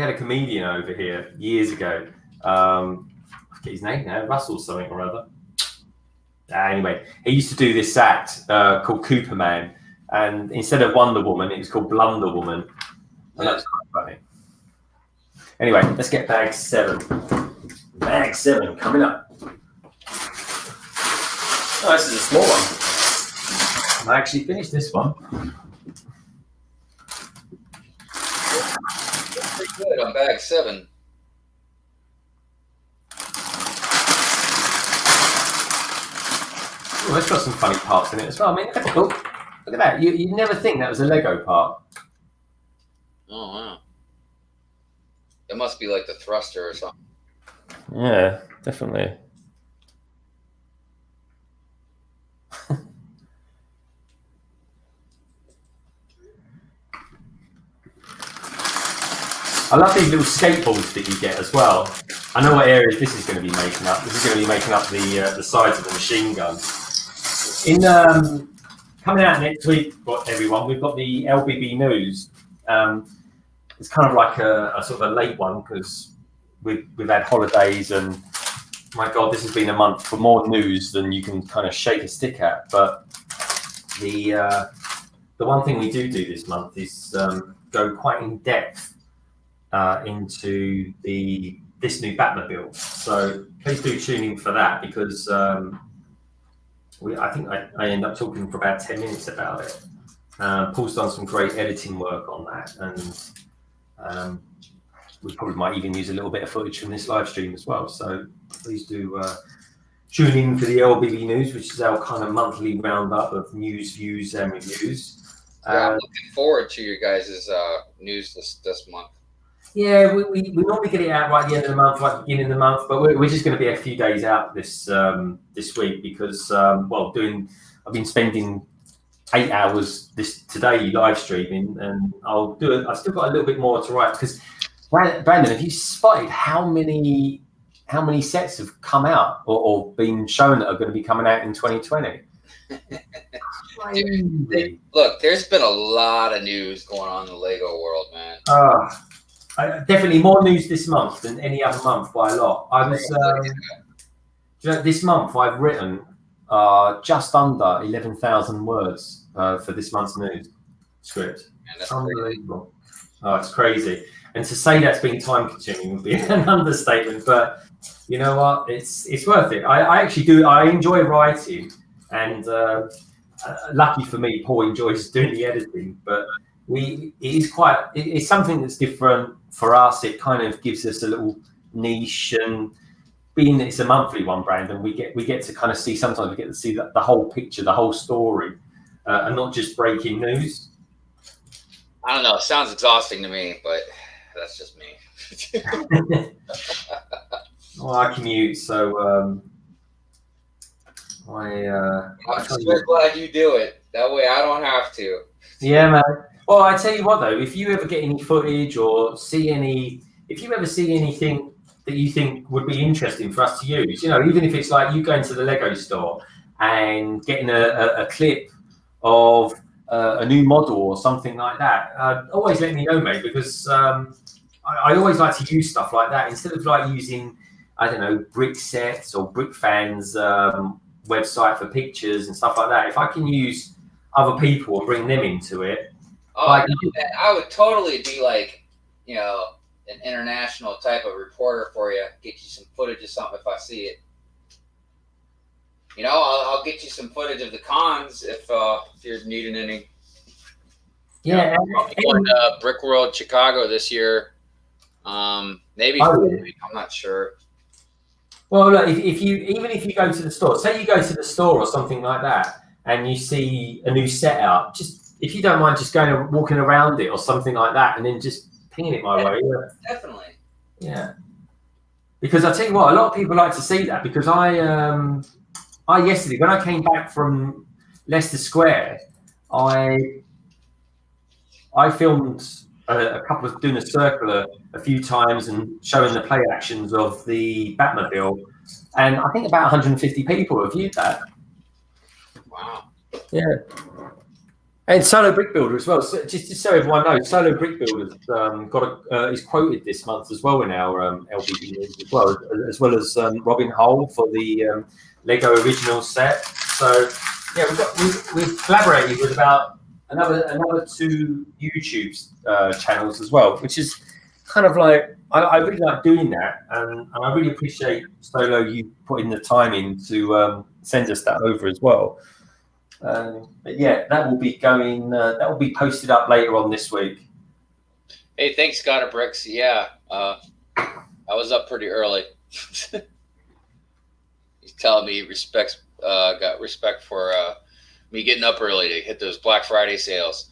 Speaker 2: a comedian over here years ago. I forget his name now. Russell something or other. Anyway, he used to do this act called Cooperman, and instead of Wonder Woman, it was called Blunder Woman, and that's quite funny. Anyway, let's get bag 7. Bag 7 coming up. Oh, this is a small one. I actually finished this one.
Speaker 1: Pretty good on bag 7.
Speaker 2: Oh, it's got some funny parts in it as well. I mean, look at that. You'd never think that was a Lego part.
Speaker 1: Oh, wow. It must be like the thruster or something.
Speaker 2: Yeah, definitely. I love these little skateboards that you get as well. I know what areas this is going to be making up. This is going to be making up the sides of the machine gun. Coming out next week, everyone, we've got the LBB news. It's kind of like a sort of a late one because we've had holidays and my God, this has been a month for more news than you can kind of shake a stick at. But the one thing we do this month is go quite in depth into this new Batmobile. So please do tune in for that because I think I end up talking for about 10 minutes about it. Paul's done some great editing work on that, and we probably might even use a little bit of footage from this live stream as well. So please do tune in for the LBB news, which is our kind of monthly roundup of news, views, and reviews.
Speaker 1: Yeah, I'm looking forward to your guys' news this month.
Speaker 2: Yeah, we normally get it out right at the end of the month, like beginning of the month, but we're just going to be a few days out this week because I've been spending 8 hours today live streaming, and I'll do it. I've still got a little bit more to write because Brandon, have you spotted how many sets have come out or been shown that are going to be coming out in 2020?
Speaker 1: Look, there's been a lot of news going on in the Lego world, man.
Speaker 2: Definitely more news this month than any other month by a lot. I was this month I've written just under 11,000 words for this month's news script.
Speaker 1: Man, that's
Speaker 2: unbelievable. Oh, it's crazy. And to say that's been time consuming would be an understatement, but you know what? It's worth it. I actually do. I enjoy writing, and lucky for me, Paul enjoys doing the editing. But it's something that's different for us. It kind of gives us a little niche, and being that it's a monthly one, Brandon, we get to kind of see. Sometimes we get to see the whole picture, the whole story, and not just breaking news.
Speaker 1: I don't know. It sounds exhausting to me, but that's just me.
Speaker 2: Well, I commute, so
Speaker 1: I'm so glad you do it. That way I don't have to.
Speaker 2: Yeah, man. Well, I tell you what, though, if you ever get any footage or if you ever see anything that you think would be interesting for us to use, even if it's like you going to the Lego store and getting a clip of a new model or something like that, always let me know, mate, because I always like to use stuff like that instead of like using, I don't know, Brick Sets or Brick Fans website for pictures and stuff like that. If I can use other people and bring them into it.
Speaker 1: I would totally be like, an international type of reporter for you. Get you some footage of something if I see it. I'll get you some footage of the cons if you're needing any.
Speaker 2: Yeah,
Speaker 1: I'm going to Brick World Chicago this year. Maybe
Speaker 2: really?
Speaker 1: I'm not sure.
Speaker 2: Well, look, if you go to the store, say you go to the store or something like that, and you see a new setup, just if you don't mind, just going and walking around it or something like that, and then just pinging it my way.
Speaker 1: Definitely.
Speaker 2: Yeah. Because I tell you what, a lot of people like to see that because I yesterday when I came back from Leicester Square, I filmed a couple of doing a circular a few times and showing the play actions of the Batmobile, and I think about 150 people have viewed that.
Speaker 1: Wow.
Speaker 2: Yeah. And Solo Brick Builder as well. So just so everyone knows, Solo Brick Builder's is quoted this month as well in our LBB news as well as Robin Hull for the Lego Original set. So yeah, we've collaborated with about another 2 YouTube channels as well, which is kind of like I really like doing that, and I really appreciate Solo you putting the time in to send us that over as well. But yeah, that will be going. That will be posted up later on this week.
Speaker 1: Hey, thanks, Scott of Bricks. Yeah, I was up pretty early. He's telling me got respect for me getting up early to hit those Black Friday sales.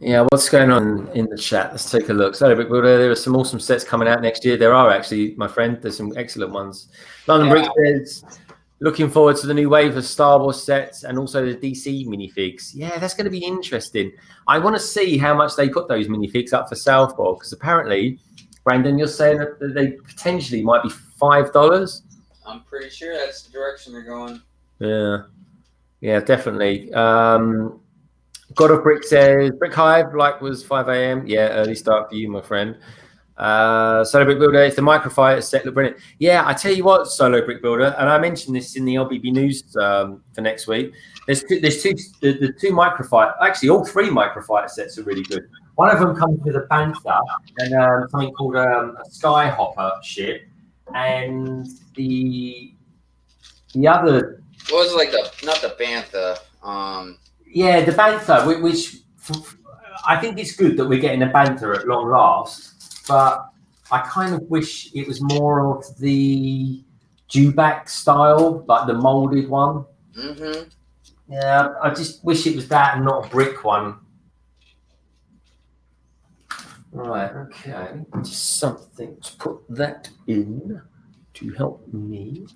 Speaker 2: Yeah, what's going on in the chat? Let's take a look. So, Brick Builder, there are some awesome sets coming out next year. There are actually, my friend. There's some excellent ones. London Brick says, looking forward to the new wave of Star Wars sets and also the DC minifigs. Yeah, that's going to be interesting. I want to see how much they put those minifigs up for sale for, because apparently, Brandon, you're saying that they potentially might be $5.
Speaker 1: I'm pretty sure that's the direction they're going.
Speaker 2: Yeah, definitely. God of Brick says, Brick Hive, was 5 a.m. Yeah, early start for you, my friend. Solo Brick Builder, if the microfighter set look brilliant. Yeah, I tell you what, Solo Brick Builder, and I mentioned this in the LBB news for next week. There's two microfighter, actually all 3 microfighter sets are really good. One of them comes with a Bantha and something called a Skyhopper ship, and the other.
Speaker 1: What was like not the Bantha?
Speaker 2: Yeah, the Bantha, which I think it's good that we're getting a Bantha at long last, but I kind of wish it was more of the dewback style, like the molded one.
Speaker 1: Mm-hmm.
Speaker 2: Yeah, I just wish it was that and not a brick one. Right, okay. Just something to put that in to help me.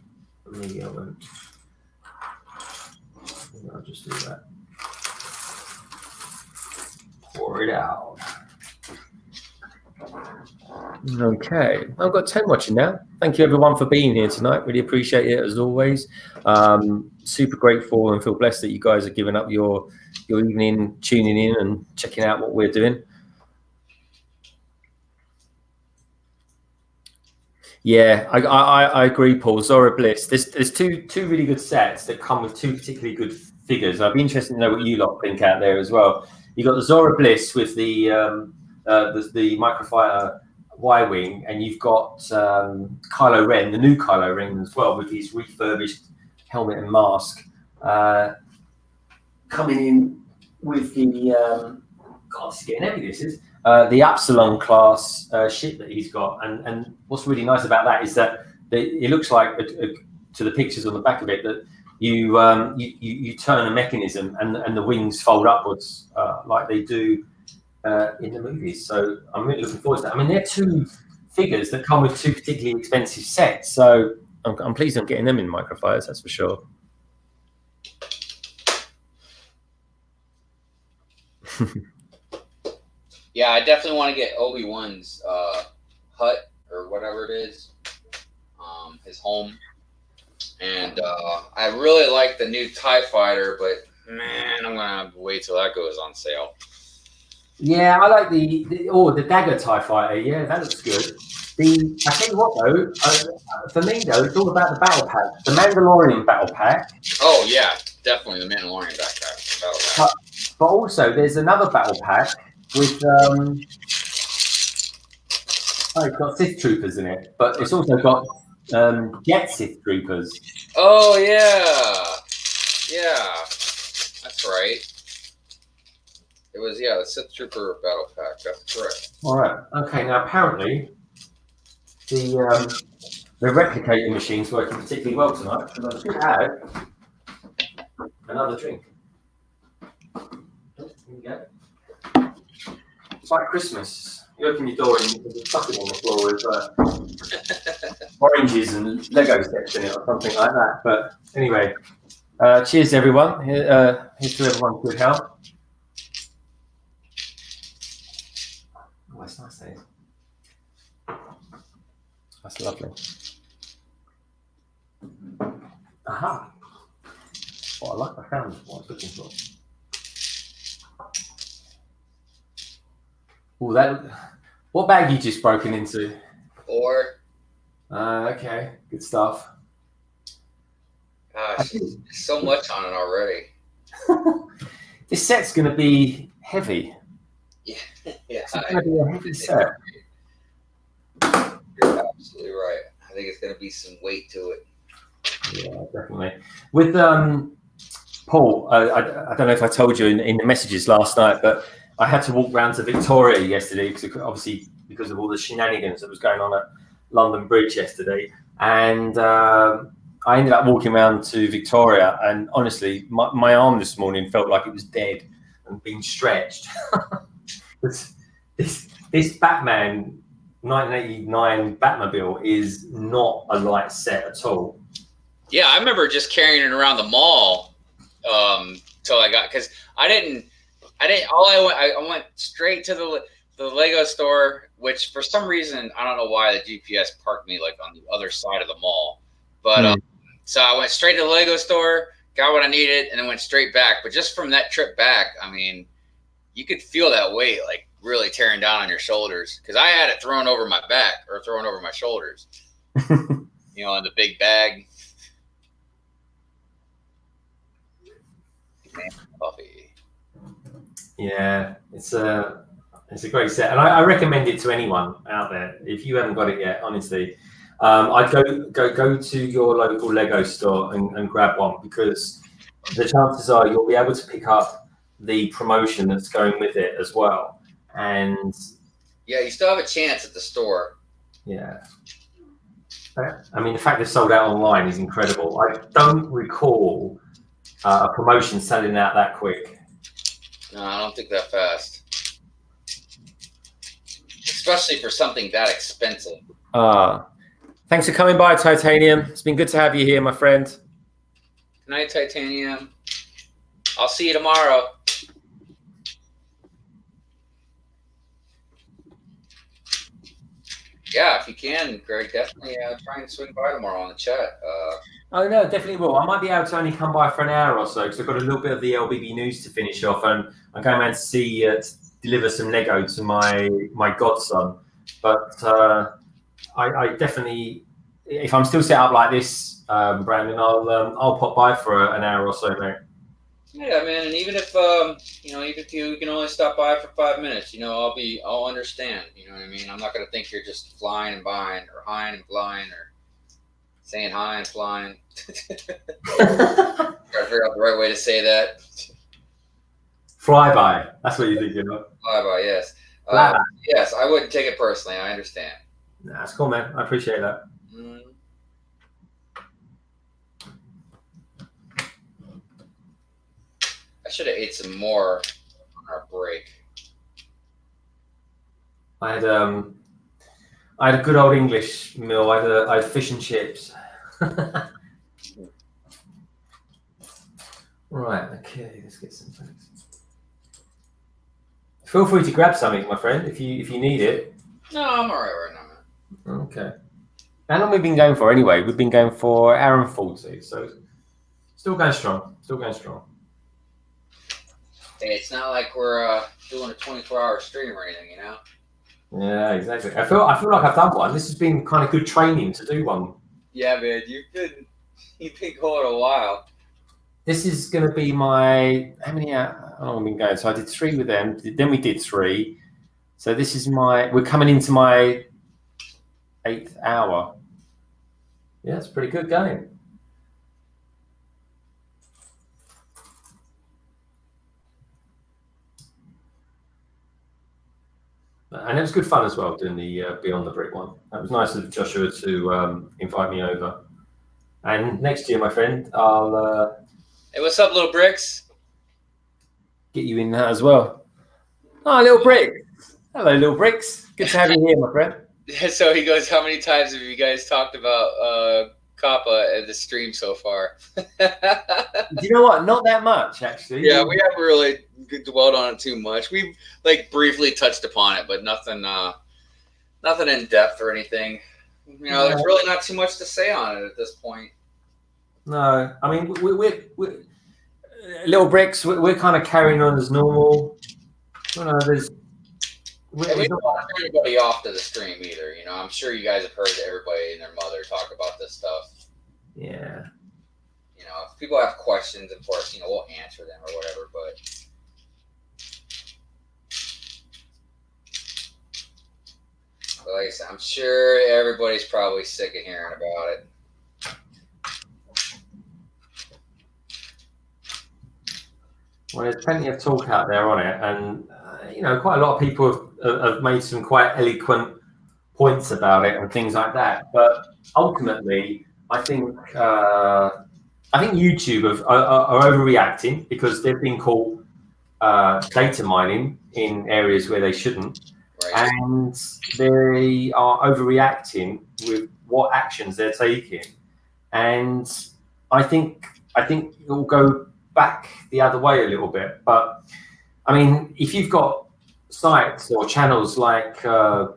Speaker 2: Maybe I won't. I'll just do that. Pour it out. Okay, I've got 10 watching now. Thank you everyone for being here tonight. Really appreciate it as always. Super grateful and feel blessed that you guys are giving up your evening, tuning in and checking out what we're doing. Yeah, I agree, Paul. Zora Bliss. There's two really good sets that come with 2 particularly good figures. I'd be interested to know what you lot think out there as well. You got the Zora Bliss with the microfighter Y-wing, and you've got Kylo Ren, the new Kylo Ren as well, with his refurbished helmet and mask, coming in with the God, this is getting heavy. This is the Absalom class ship that he's got, and what's really nice about that is that it looks like to the pictures on the back of it that you turn a mechanism and the wings fold upwards like they do in the movies. So I'm really looking forward to that. I mean, they're 2 figures that come with 2 particularly expensive sets, so I'm pleased I'm getting them in microfires, that's for sure.
Speaker 1: Yeah, I definitely want to get Obi-Wan's hut or whatever it is, his home. And I really like the new TIE Fighter, but man, I'm gonna have to wait till that goes on sale. Yeah,
Speaker 2: I like the Dagger TIE Fighter. Yeah, that looks good. I tell you what though, for me though, it's all about the battle pack, the Mandalorian battle pack.
Speaker 1: Oh yeah, definitely the Mandalorian battle pack.
Speaker 2: But also there's another battle pack with it's got Sith troopers in it, but it's also got jet Sith troopers.
Speaker 1: Oh yeah, that's right. It was the Sith Trooper battle pack. That's correct.
Speaker 2: All right. Okay. Now apparently the replicating machine's working particularly well tonight because I should have another drink. Oh, here we go. It's like Christmas. You open your door and there's a bucket on the floor with oranges and Lego sets in it or something like that. But anyway, cheers everyone. Here's to everyone's good health. Oh, that's nice. That is. That's lovely. Aha. Oh, I like. I found what I was looking for. Oh, what bag you just broken into?
Speaker 1: 4.
Speaker 2: Okay, good stuff.
Speaker 1: Gosh, there's so much on it already.
Speaker 2: This set's going to be heavy.
Speaker 1: Yeah,
Speaker 2: It's going to be a heavy set.
Speaker 1: You're absolutely right. I think it's going to be some weight to it.
Speaker 2: Yeah, definitely. With Paul, I don't know if I told you in the messages last night, but I had to walk round to Victoria yesterday because of all the shenanigans that was going on at London Bridge yesterday, and I ended up walking around to Victoria, and honestly, my arm this morning felt like it was dead and being stretched. this Batman 1989 Batmobile is not a light set at all.
Speaker 1: Yeah, I remember just carrying it around the mall till I got, because I went straight to the Lego store, which for some reason I don't know why the GPS parked me like on the other side of the mall, but so I went straight to the Lego store, got what I needed, and then went straight back. But just from that trip back, I mean, you could feel that weight like really tearing down on your shoulders, because I had it thrown over my back or thrown over my shoulders, in the big bag. Coffee.
Speaker 2: Yeah, it's a great set, and I recommend it to anyone out there. If you haven't got it yet, honestly, I'd go to your local Lego store and grab one, because the chances are you'll be able to pick up the promotion that's going with it as well. And
Speaker 1: yeah, you still have a chance at the store.
Speaker 2: Yeah, I mean, the fact they've sold out online is incredible. I don't recall a promotion selling out that quick.
Speaker 1: No, I don't think that fast. Especially for something that expensive.
Speaker 2: Thanks for coming by, Titanium. It's been good to have you here, my friend.
Speaker 1: Good night, Titanium. I'll see you tomorrow. Yeah, if you can, Greg, definitely try and swing by tomorrow on the chat.
Speaker 2: Oh, no, definitely will. I might be able to only come by for an hour or so because I've got a little bit of the LBB news to finish off, and I'm going around to deliver some Lego to my godson. But I definitely, if I'm still set up like this, Brandon, I'll pop by for an hour or so, mate.
Speaker 1: Yeah, man, and even if even if you can only stop by for 5 minutes, I'll understand. You know what I mean? I'm not gonna think you're just flying and buying, or highing and flying, or saying hi and flying. Try to figure out the right way to say that.
Speaker 2: Flyby. That's what you're thinking of.
Speaker 1: Flyby, yes. Yes, I wouldn't take it personally. I understand.
Speaker 2: Nah, that's cool, man. I appreciate that.
Speaker 1: I should have ate some more on our break.
Speaker 2: I had a good old English meal. I had fish and chips. Right. Okay. Let's get some things. Feel free to grab something, my friend, if you need it.
Speaker 1: No, I'm all right right now, man.
Speaker 2: Okay. How long have we been going for anyway? We've been going for 1 hour and 40, so still going strong. Still going strong.
Speaker 1: Hey, it's not like we're doing a 24-hour stream or anything, you know?
Speaker 2: Yeah, exactly. I feel like I've done one. This has been kind of good training to do one.
Speaker 1: Yeah, man, you've been going a while.
Speaker 2: This is going to be my how long have I been going? So I did 3 with them. Then we did 3. So this is we're coming into my 8th hour. Yeah, it's a pretty good game. And it was good fun as well doing the Beyond the Brick one. That was nice of Joshua to invite me over. And next year, my friend, I'll
Speaker 1: Hey, what's up, little bricks?
Speaker 2: get you in that as well. Oh, Little Brick. Hello, Little Bricks. Good to have you here, my friend.
Speaker 1: So he goes, how many times have you guys talked about Kappa at the stream so far?
Speaker 2: Do you know what? Not that much, actually.
Speaker 1: Yeah, we haven't really dwelled on it too much. We've like briefly touched upon it, but nothing in depth or anything. You know, there's really not too much to say on it at this point.
Speaker 2: No, I mean, we're Little Bricks. We're kind of carrying on as normal. You know,
Speaker 1: we don't want to turn anybody off to the stream either. You know, I'm sure you guys have heard everybody and their mother talk about this stuff.
Speaker 2: Yeah.
Speaker 1: You know, if people have questions, of course, you know, we'll answer them or whatever. But like I said, I'm sure everybody's probably sick of hearing about it.
Speaker 2: Well, there's plenty of talk out there on it, and you know, quite a lot of people have made some quite eloquent points about it and things like that. But ultimately, I think YouTube are overreacting because they've been caught data mining in areas where they shouldn't,
Speaker 1: Right.
Speaker 2: and they are overreacting with what actions they're taking. And I think it will go back the other way a little bit. But I mean, if you've got sites or channels like Beyond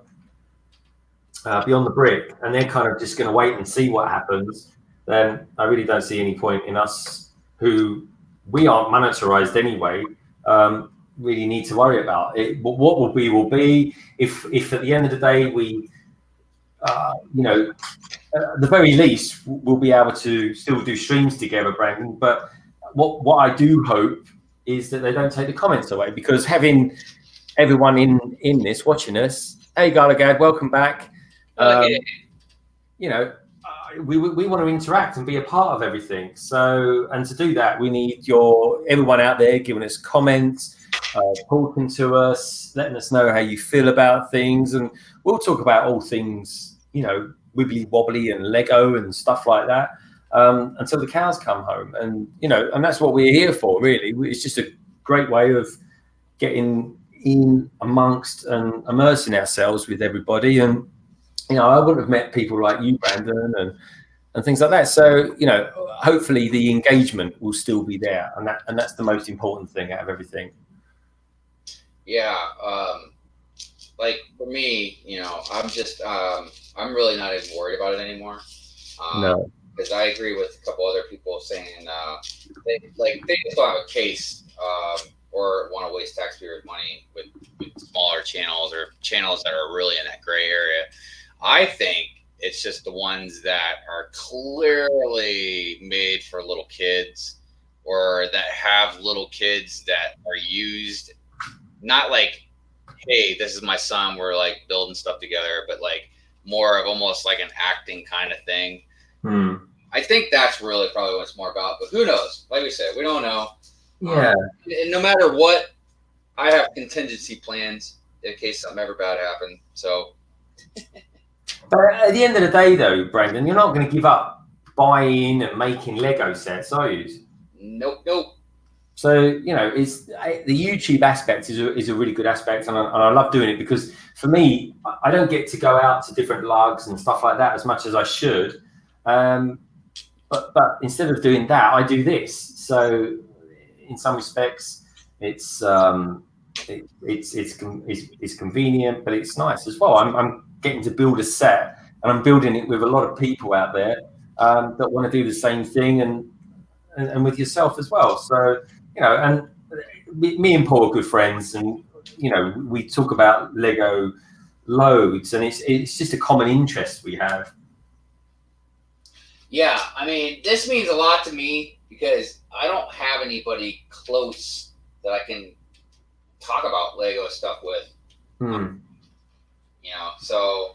Speaker 2: the Brick, and they're kind of just going to wait and see what happens, then I really don't see any point in us, who we aren't monetized anyway, really need to worry about it. But what will be if at the end of the day we, you know, at the very least, we'll be able to still do streams together, Brandon. But what I do hope is that they don't take the comments away, because having everyone in this watching us, hey Galagad, welcome back. You know, we want to interact and be a part of everything. So, and to do that, we need everyone out there giving us comments, talking to us, letting us know how you feel about things, and we'll talk about all things, you know, wibbly wobbly and Lego and stuff like that, until the cows come home. And you know, and that's what we're here for, really. It's just a great way of getting in amongst and immersing ourselves with everybody. And you know, I wouldn't have met people like you, Brandon, and things like that. So you know, hopefully the engagement will still be there, and that's the most important thing out of everything.
Speaker 1: Yeah, like for me, you know, I'm really not even worried about it anymore.
Speaker 2: No,
Speaker 1: because I agree with a couple other people saying they just don't have a case or want to waste taxpayers' money with smaller channels or channels that are really in that gray area. I think it's just the ones that are clearly made for little kids, or that have little kids that are used, not like, hey, this is my son, we're like building stuff together, but like more of almost like an acting kind of thing. I think that's really probably what it's more about, but who knows? Like we said, we don't know.
Speaker 2: Yeah.
Speaker 1: And no matter what, I have contingency plans in case something ever bad happened. So.
Speaker 2: But at the end of the day, though, Brandon, you're not going to give up buying and making Lego sets, are you?
Speaker 1: Nope.
Speaker 2: So you know, it's the YouTube aspect is a really good aspect, and I love doing it, because for me, I don't get to go out to different lugs and stuff like that as much as I should. But instead of doing that, I do this. So in some respects, it's convenient, but it's nice as well. I'm getting to build a set, and I'm building it with a lot of people out there that want to do the same thing, and with yourself as well. So you know, and me and Paul are good friends, and you know, we talk about Lego loads, and it's just a common interest we have.
Speaker 1: Yeah, I mean, this means a lot to me because I don't have anybody close that I can talk about Lego stuff with. You know, so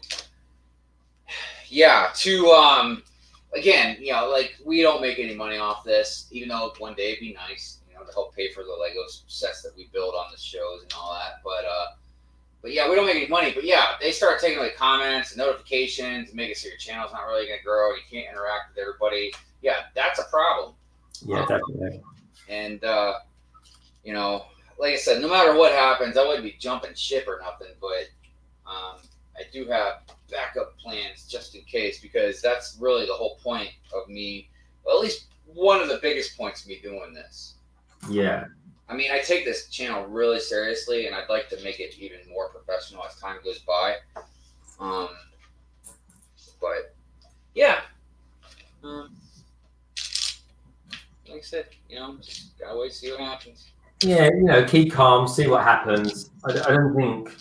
Speaker 1: yeah, to again, like we don't make any money off this, even though one day it'd be nice, to help pay for the Lego sets that we build on the shows and all that. But yeah, we don't make any money. But yeah, they start taking like comments and notifications and make it so your channel's not really going to grow. You can't interact with everybody. Yeah, that's a problem.
Speaker 2: Yeah, definitely.
Speaker 1: And like I said, no matter what happens, I wouldn't be jumping ship or nothing. But I do have backup plans just in case, because that's really the whole point of me. Well, at least one of the biggest points of me doing this.
Speaker 2: Yeah.
Speaker 1: I mean, I take this channel really seriously, and I'd like to make it even more professional as time goes by. But yeah, like I said, just gotta wait to see what happens.
Speaker 2: Yeah, keep calm, see what happens. I don't think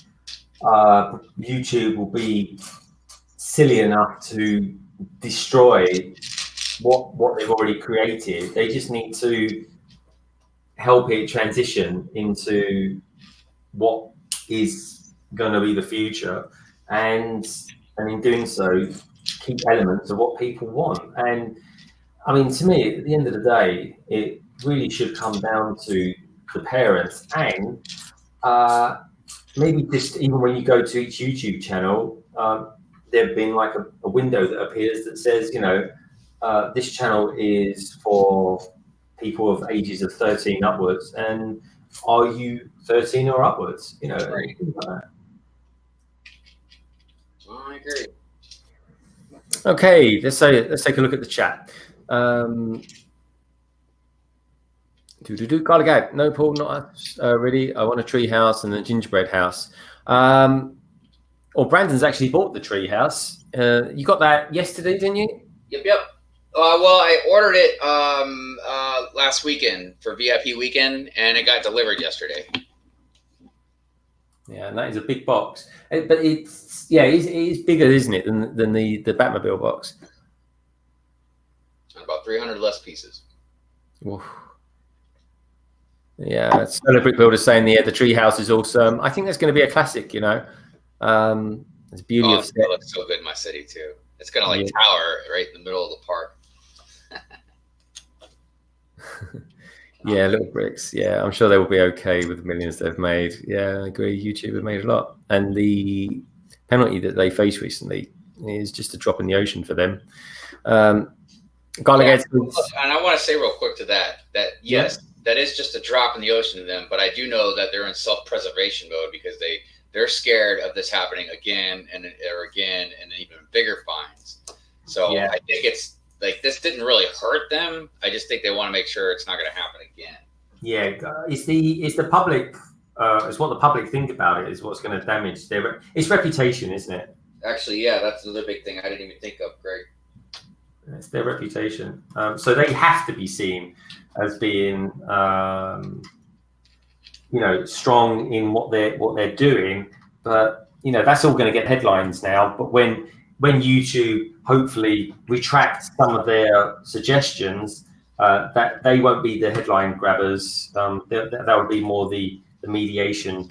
Speaker 2: YouTube will be silly enough to destroy what they've already created. They just need to help it transition into what is going to be the future, and in doing so, keep elements of what people want. And I mean, to me, at the end of the day, it really should come down to the parents, and maybe just even when you go to each YouTube channel, there've been like a window that appears that says, this channel is for people of ages of 13 upwards, and are you 13 or upwards?
Speaker 1: Right.
Speaker 2: Things like that.
Speaker 1: I agree.
Speaker 2: Okay, let's take a look at the chat. Garlic out. No, Paul, not really. I want a tree house and a gingerbread house. Brandon's actually bought the tree house. You got that yesterday, didn't you?
Speaker 1: Yep. Well, I ordered it last weekend for VIP weekend, and it got delivered yesterday.
Speaker 2: Yeah, and that is a big box. But it's bigger, isn't it, than the Batmobile box?
Speaker 1: And about 300 less pieces.
Speaker 2: Oof. Yeah, Solar Brick Builder saying the tree house is awesome. I think that's going to be a classic. It's beauty of set.
Speaker 1: It looks so good in my city too. It's gonna tower right in the middle of the park.
Speaker 2: Yeah, little bricks. Yeah, I'm sure they will be okay with the millions they've made. Yeah, I agree. YouTube have made a lot, and the penalty that they faced recently is just a drop in the ocean for them. And I
Speaker 1: want to say real quick to that yes, that is just a drop in the ocean to them. But I do know that they're in self-preservation mode, because they're scared of this happening again and even bigger fines. So I think it's like, this didn't really hurt them. I just think they want to make sure it's not going to happen again.
Speaker 2: Yeah, it's the public. It's what the public think about it is what's going to damage its reputation, isn't it?
Speaker 1: Actually, yeah, that's another big thing I didn't even think of, Greg.
Speaker 2: It's their reputation. So they have to be seen as being, strong in what they're doing. But that's all going to get headlines now. But when YouTube hopefully retracts some of their suggestions, that they won't be the headline grabbers. That would be more the mediation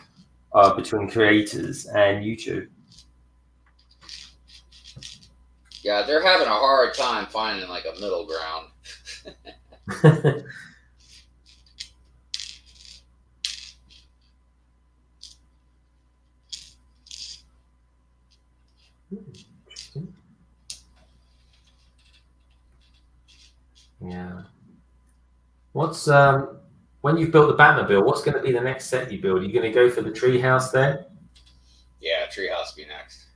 Speaker 2: between creators and YouTube.
Speaker 1: Yeah, they're having a hard time finding like a middle ground.
Speaker 2: Yeah. What's when you've built the Batmobile, what's going to be the next set you build? Are you going to go for the treehouse then?
Speaker 1: Yeah, treehouse will be next.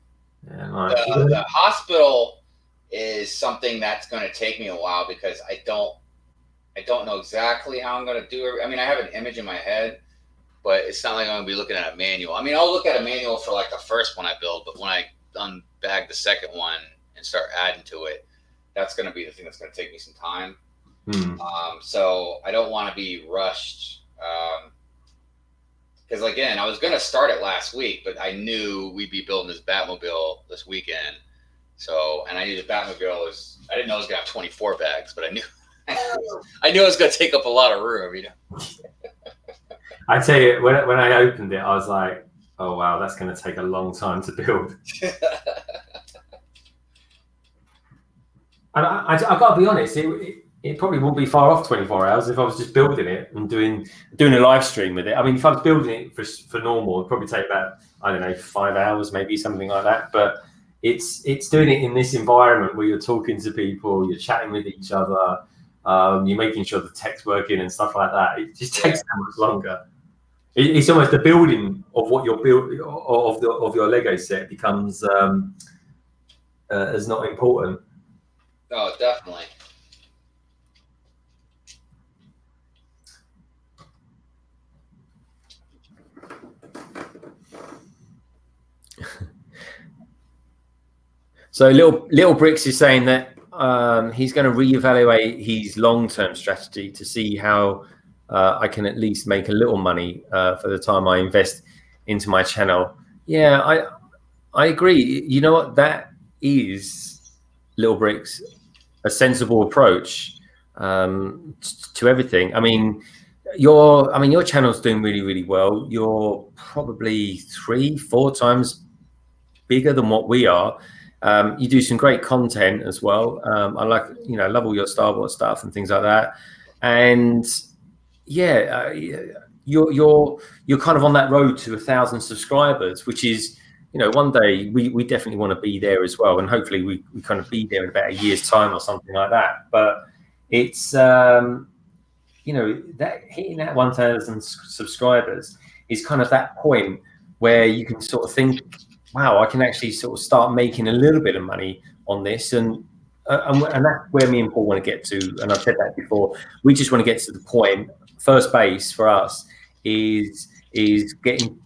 Speaker 2: Yeah, nice.
Speaker 1: The hospital is something that's going to take me a while, because I don't know exactly how I'm going to do it. I mean, I have an image in my head, but it's not like I'm going to be looking at a manual. I mean, I'll look at a manual for like the first one I build, but when I unbag the second one and start adding to it, that's going to be the thing that's going to take me some time. So I don't want to be rushed. Because again, I was going to start it last week, but I knew we'd be building this Batmobile this weekend. So, and I knew the Batmobile I didn't know it was going to have 24 bags, but I knew it was going to take up a lot of room,
Speaker 2: I tell you, when I opened it, I was like, oh wow, that's going to take a long time to build. And I got to be honest, it probably wouldn't be far off 24 hours if I was just building it and doing a live stream with it. I mean, if I was building it for normal, it'd probably take about, I don't know, 5 hours, maybe something like that. But it's doing it in this environment where you're talking to people, you're chatting with each other, you're making sure the tech's working and stuff like that. It just takes so much longer. It's almost the building of what you're building of your Lego set becomes as not important.
Speaker 1: Oh, definitely.
Speaker 2: So Little Bricks is saying that he's going to reevaluate his long-term strategy to see how I can at least make a little money for the time I invest into my channel. Yeah, I agree. You know what? That is, Little Bricks, a sensible approach to everything. I mean, your channel's doing really, really well. You're probably 3-4 times bigger than what we are. You do some great content as well. I like, love all your Star Wars stuff and things like that. And yeah, you're kind of on that road to 1,000 subscribers, which is, one day we definitely want to be there as well. And hopefully we kind of be there in about a year's time or something like that. But it's, that hitting that 1,000 subscribers is kind of that point where you can sort of think, wow, I can actually sort of start making a little bit of money on this. And that's where me and Paul want to get to. And I've said that before. We just want to get to the point. First base for us is getting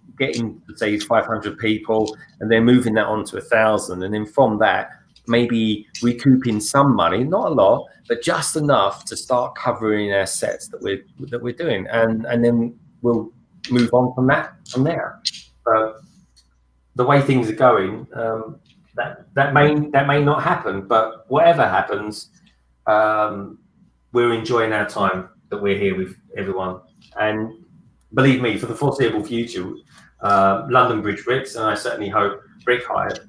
Speaker 2: say 500 people, and then moving that on to 1,000, and then from that maybe recouping some money, not a lot, but just enough to start covering our sets that we're doing, and then we'll move on from there. The way things are going, that may not happen, but whatever happens, we're enjoying our time that we're here with everyone. And believe me, for the foreseeable future, London Bridge Bricks, and I certainly hope Brick Hive,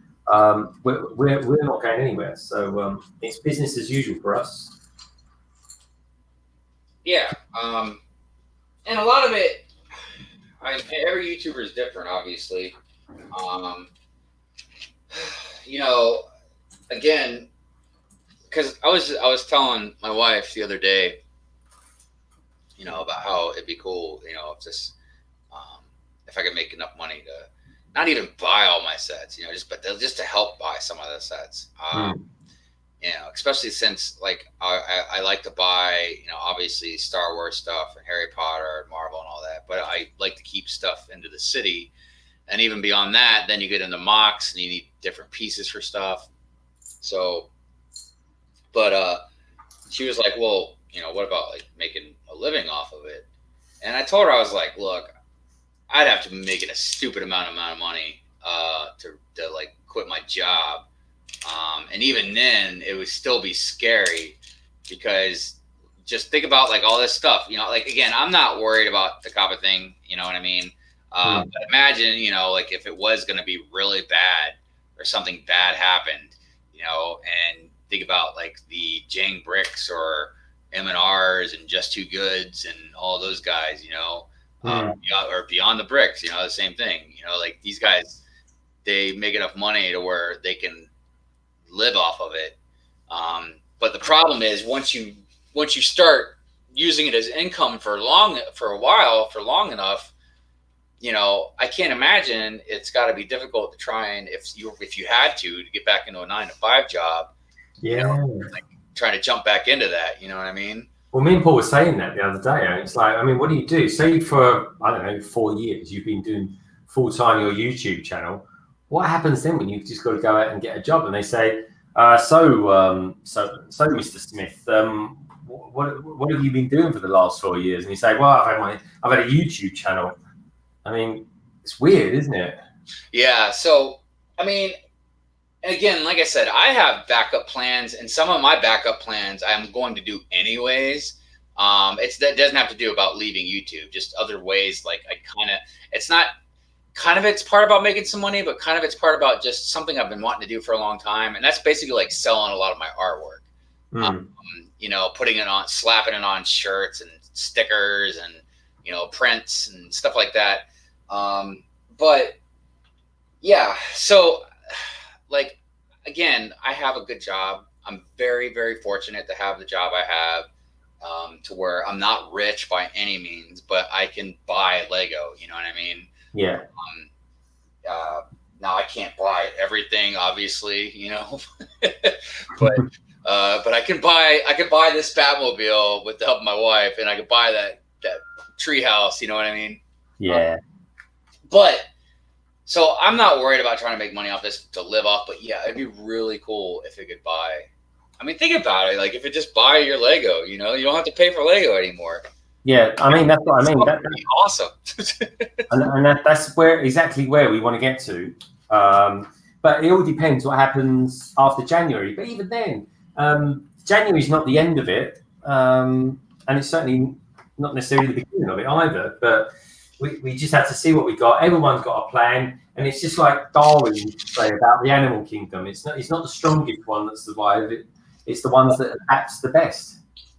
Speaker 2: we're not going anywhere. So it's business as usual for us.
Speaker 1: Yeah, and a lot of it, every YouTuber is different, obviously. Again, because I was telling my wife the other day, about how it'd be cool, if I could make enough money to not even buy all my sets, just to help buy some of the sets. Especially since I like to buy, obviously Star Wars stuff and Harry Potter and Marvel and all that, but I like to keep stuff into the city. And even beyond that, then you get into mocks and you need different pieces for stuff. So, but she was like, well, what about making a living off of it? And I told her, I was like, look, I'd have to be making a stupid amount of money to quit my job. And even then it would still be scary, because just think about all this stuff, again, I'm not worried about the COPPA thing. You know what I mean? But imagine, if it was going to be really bad or something bad happened, and think about the Jang Bricks or M&Rs and Just Too Goods and all those guys, or Beyond the Bricks, the same thing, these guys, they make enough money to where they can live off of it. But the problem is once you start using it as income for long enough, I can't imagine it's got to be difficult to try and if you had to get back into a 9-to-5 job, trying to jump back into that, you know what I mean?
Speaker 2: Well, me and Paul were saying that the other day. And it's like, I mean, what do you do? Say for, I don't know, 4 years, you've been doing full-time your YouTube channel. What happens then when you've just got to go out and get a job? And they say, so Mr. Smith, what have you been doing for the last 4 years? And you say, well, I've had a YouTube channel. I mean, it's weird, isn't it?
Speaker 1: Yeah. So, I mean, again, like I said, I have backup plans, and some of my backup plans I'm going to do anyways. That doesn't have to do about leaving YouTube, just other ways. It's part about making some money, but it's part about just something I've been wanting to do for a long time. And that's basically selling a lot of my artwork.
Speaker 2: Mm.
Speaker 1: Putting it on, slapping it on shirts and stickers and, prints and stuff like that. But yeah, so like, again, I have a good job. I'm very, very fortunate to have the job I have, to where I'm not rich by any means, but I can buy Lego. You know what I mean?
Speaker 2: Yeah.
Speaker 1: Uh, Now I can't buy everything, obviously, but I can buy this Batmobile with the help of my wife, and I could buy that tree house. You know what I mean?
Speaker 2: Yeah.
Speaker 1: But so I'm not worried about trying to make money off this to live off. But yeah, it'd be really cool if it could buy. I mean, think about it. Like, if it just buy your Lego, you don't have to pay for Lego anymore.
Speaker 2: Yeah, I mean, that's what I mean.
Speaker 1: That'd be awesome.
Speaker 2: and that's exactly where we want to get to. But it all depends what happens after January. But even then, January is not the end of it, and it's certainly not necessarily the beginning of it either. But we just have to see what we got. Everyone's got a plan, and it's just like Darwin used to say about the animal kingdom. It's not the strongest one that survived. It's the ones that adapts the best.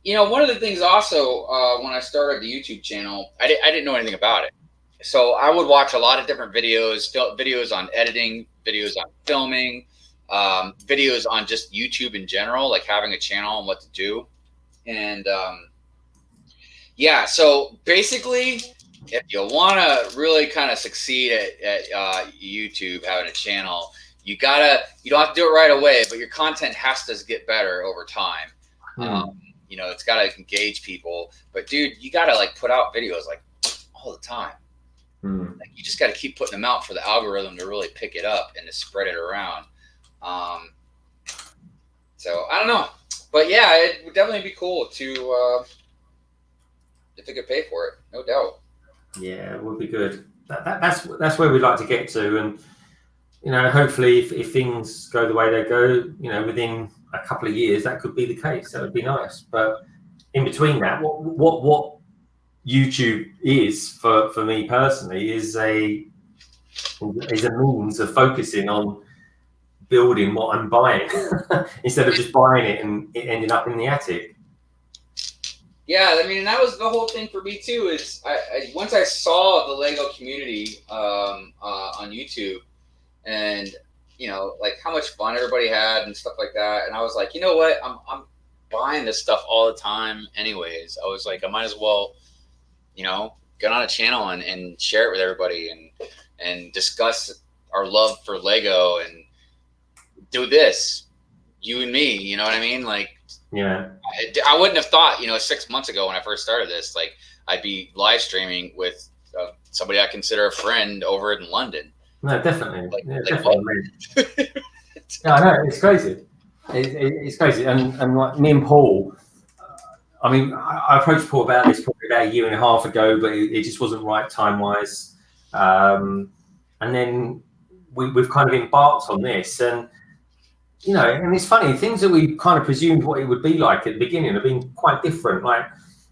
Speaker 1: One of the things also, when I started the YouTube channel, I didn't know anything about it. So I would watch a lot of different videos on editing, videos on filming, videos on just YouTube in general, like having a channel and what to do. And yeah, so basically, if you want to really kind of succeed at YouTube, having a channel, you don't have to do it right away, but your content has to get better over time. It's got to engage people. But dude, you got to put out videos all the time. Like, you just got to keep putting them out for the algorithm to really pick it up and to spread it around. So I don't know, but yeah, it would definitely be cool to if it could pay for it, no doubt.
Speaker 2: Yeah, it would be good. That's where we'd like to get to, and hopefully, if things go the way they go, within a couple of years, that could be the case. That would be nice. But in between that, what YouTube is for me personally is a means of focusing on building what I'm buying instead of just buying it and it ending up in the attic.
Speaker 1: Yeah, I mean, that was the whole thing for me too. Is once I saw the Lego community on YouTube, and how much fun everybody had and stuff like that, and I was like, you know what, I'm buying this stuff all the time anyways. I was like, I might as well, get on a channel and share it with everybody and discuss our love for Lego and do this, you and me. You know what I mean? Like,
Speaker 2: yeah.
Speaker 1: I wouldn't have thought, 6 months ago when I first started this, I'd be live streaming with somebody I consider a friend over in London.
Speaker 2: No, definitely. Definitely. Yeah, I know, it's crazy. It's crazy, and like me and Paul. I mean, I approached Paul about this probably about a year and a half ago, but it just wasn't right time-wise. And then we've kind of embarked on this, and and it's funny, things that we kind of presumed what it would be like at the beginning have been quite different. Like,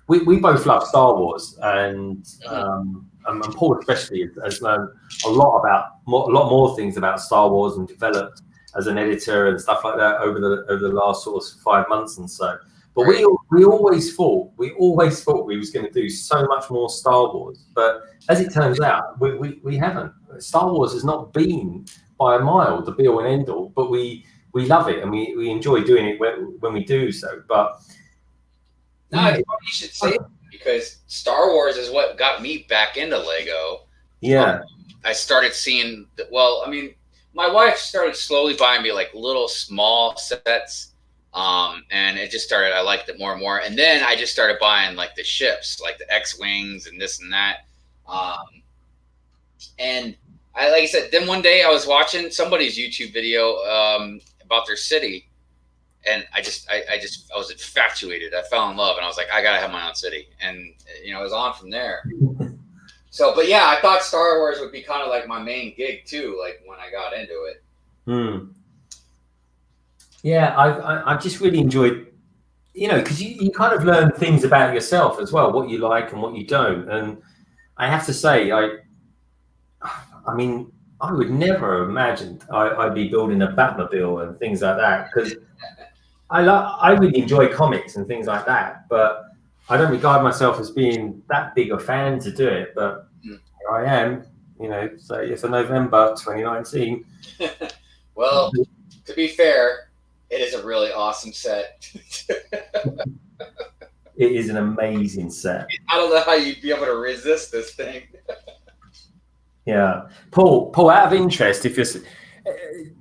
Speaker 2: we both love Star Wars, and Paul especially has learned a lot more things about Star Wars and developed as an editor and stuff like that over the last sort of 5 months and so. But we always thought we was going to do so much more Star Wars, but as it turns out, we haven't. Star Wars has not been by a mile the be all and end all, but we love it and we enjoy doing it when we do so. But
Speaker 1: no, you should say it, because Star Wars is what got me back into Lego.
Speaker 2: Yeah,
Speaker 1: I started seeing that. Well, I mean, my wife started slowly buying me little small sets. And it just started, I liked it more and more. And then I just started buying the ships, like the X-Wings and this and that. And like I said, then one day I was watching somebody's YouTube video, about their city. And I was infatuated. I fell in love and I was like, I gotta have my own city. And, it was on from there. So, but yeah, I thought Star Wars would be kind of like my main gig too, when I got into it.
Speaker 2: Yeah, I've just really enjoyed, because you kind of learn things about yourself as well, what you like and what you don't. And I have to say, I mean, I would never have imagined I'd be building a Batmobile and things like that, because I really enjoy comics and things like that, but I don't regard myself as being that big a fan to do it. But here I am, so it's a November 2019.
Speaker 1: Well, to be fair, it is a really awesome set.
Speaker 2: It is an amazing set.
Speaker 1: I don't know how you'd be able to resist this thing.
Speaker 2: Yeah, Paul. Out of interest, if you're